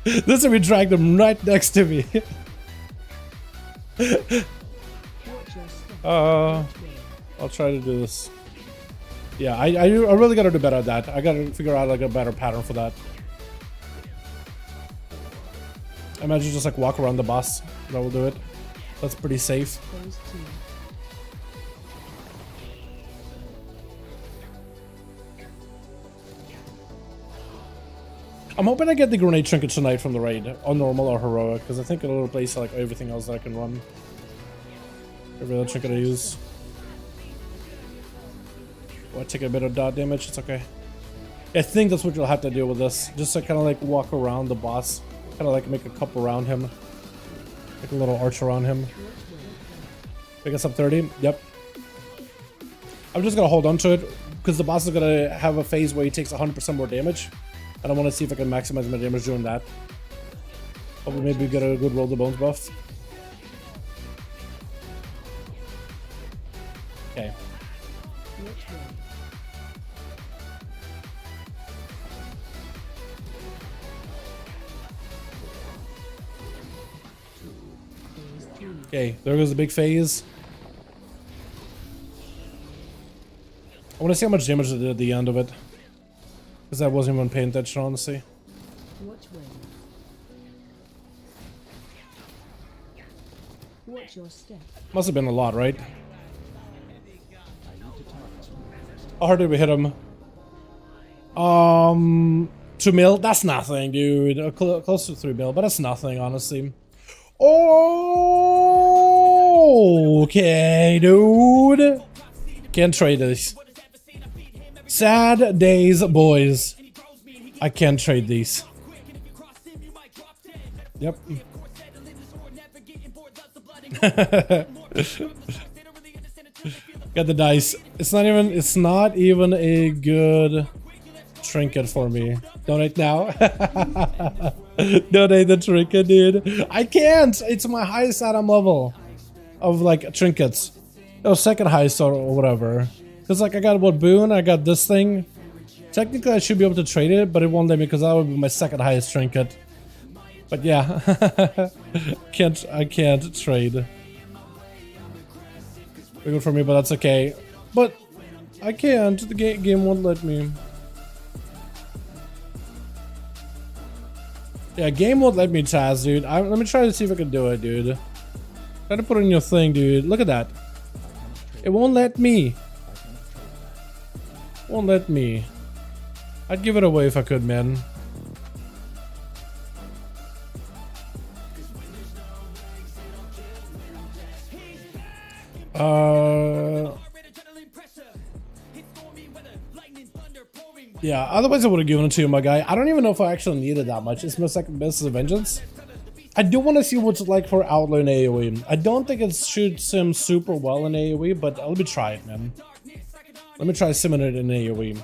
Speaker 1: This time we dragged them right next to me. I'll try to do this. Yeah, I really gotta do better at that. I gotta figure out like a better pattern for that. I imagine just like walk around the boss. That will do it. That's pretty safe. I'm hoping I get the grenade trinket tonight from the raid, on normal or heroic, because I think it'll replace like everything else that I can run. Every other trinket I use. Oh, I take a bit of dot damage, it's okay. I think that's what you'll have to deal with this. Just to kind of like walk around the boss. Kind of like make a cup around him. Make a little arch around him. Pick us up 30, yep. I'm just gonna hold on to it, because the boss is gonna have a phase where he takes 100% more damage. I don't want to see if I can maximize my damage doing that. Probably maybe get a good roll the bones buff. Okay.
Speaker 2: Which way? Phase 3.
Speaker 1: Okay, there goes the big phase. I want to see how much damage it did at the end of it. Because I wasn't even paying attention, honestly.
Speaker 2: Which way? Watch your step.
Speaker 1: Must have been a lot, right? How hard did we hit him? 2 mil? That's nothing, dude. Close to 3 mil, but that's nothing, honestly. Oh, okay, dude. Can't trade this. Sad days, boys. I can't trade these. Yep. Got the dice. It's not even a good trinket for me. Donate now. Donate the trinket, dude. I can't. It's my highest atom level of like trinkets. Oh, second highest or whatever. Cause like I got what boon, I got this thing. Technically I should be able to trade it, but it won't let me because that would be my second highest trinket. But yeah, I can't trade. Very good for me, but that's okay. But I can't. The game won't let me. Yeah, game won't let me Taz, dude. Let me try to see if I can do it, dude. Try to put in your thing, dude. Look at that. It won't let me. Won't let me. I'd give it away if I could, man. Yeah, otherwise I would have given it to you, my guy. I don't even know if I actually needed that much. It's my second best of Vengeance. I do want to see what's like for Outlaw in AoE. I don't think it shoots him super well in AoE, but let me try it, man. Let me try simming it in AoE.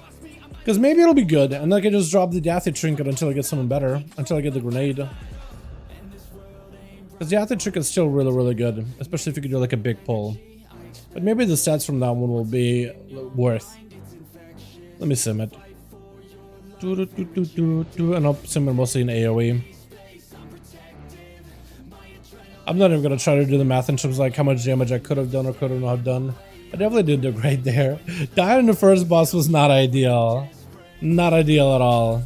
Speaker 1: Because maybe it'll be good, and I can just drop the Dathi Trinket until I get something better. Until I get the grenade. Because the Dathi Trinket's still really, really good. Especially if you could do like a big pull. But maybe the stats from that one will be worth. Let me sim it. And I'll sim it mostly in AoE. I'm not even gonna try to do the math in terms of like how much damage I could have done or could have not done. I definitely did do great there. Dying in the first boss was not ideal. Not ideal at all.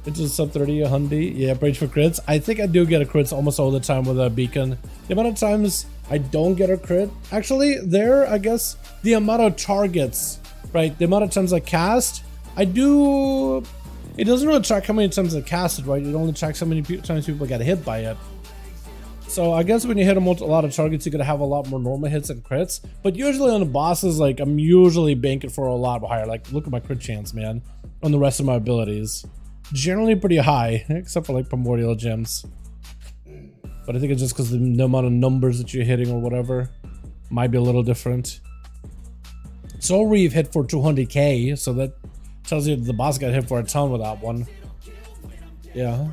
Speaker 1: It's just sub 30, a hundy. Yeah, breach for crits. I think I do get a crits almost all the time with a beacon. The amount of times I don't get a crit. Actually, there, I guess, the amount of targets, right? The amount of times I cast, I do... It doesn't really track how many times I cast it, right? It only tracks how many times people get hit by it. So I guess when you hit a lot of targets, you're gonna have a lot more normal hits and crits. But usually on the bosses, like I'm usually banking for a lot higher. Like look at my crit chance, man, on the rest of my abilities. Generally pretty high, except for like primordial gems. But I think it's just because the amount of numbers that you're hitting or whatever might be a little different. Soul Reeve hit for 200k, so that tells you the boss got hit for a ton with that one. Yeah,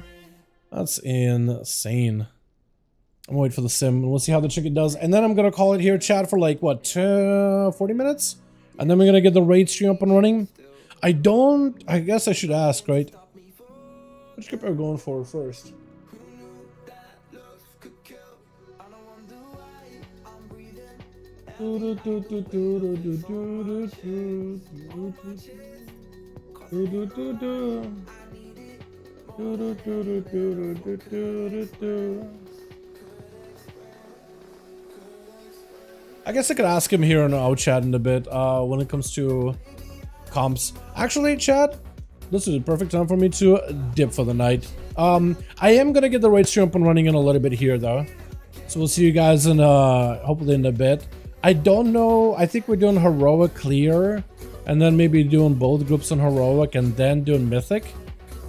Speaker 1: that's insane. I'm gonna wait for the sim and we'll see how the chicken does. And then I'm gonna call it here, chat, for like what, 40 minutes? And then we're gonna get the raid stream up and running. I guess I should ask, right? Which script are we going for first? I guess I could ask him here on our chat in a bit when it comes to comps. Actually, chat, this is a perfect time for me to dip for the night. I am gonna get the raid stream up and running in a little bit here though, so we'll see you guys in hopefully in a bit. I don't know. I think we're doing heroic clear, and then maybe doing both groups on heroic and then doing mythic,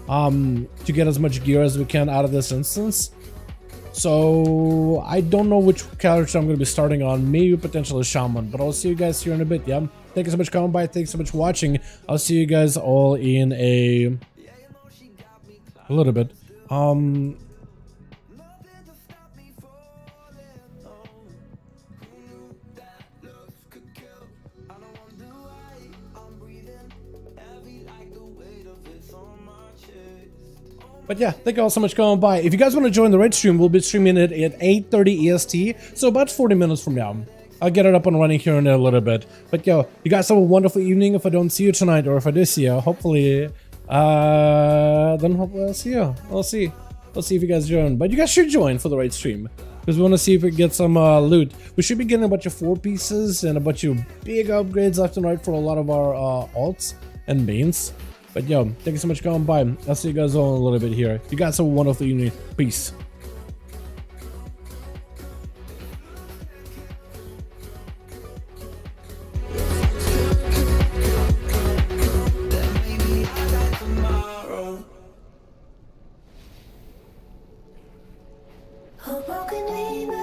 Speaker 1: to get as much gear as we can out of this instance. So I don't know which character I'm going to be starting on. Maybe potentially Shaman, but I'll see you guys here in a bit. Yeah. Thank you so much for coming by. Thanks so much for watching. I'll see you guys all in a little bit. But yeah, thank you all so much for coming by. If you guys want to join the raid stream, we'll be streaming it at 8:30 EST, so about 40 minutes from now. I'll get it up and running here in a little bit. But yo, you guys have a wonderful evening. If I don't see you tonight, or if I do see you, hopefully, then hopefully I'll see you. We'll see. We'll see if you guys join. But you guys should join for the raid stream, because we want to see if we can get some loot. We should be getting a bunch of 4 pieces and a bunch of big upgrades left and right for a lot of our alts and mains. But yo, thank you so much for coming by. I'll see you guys all in a little bit here. You guys have a wonderful evening. Peace.
Speaker 4: A broken dream.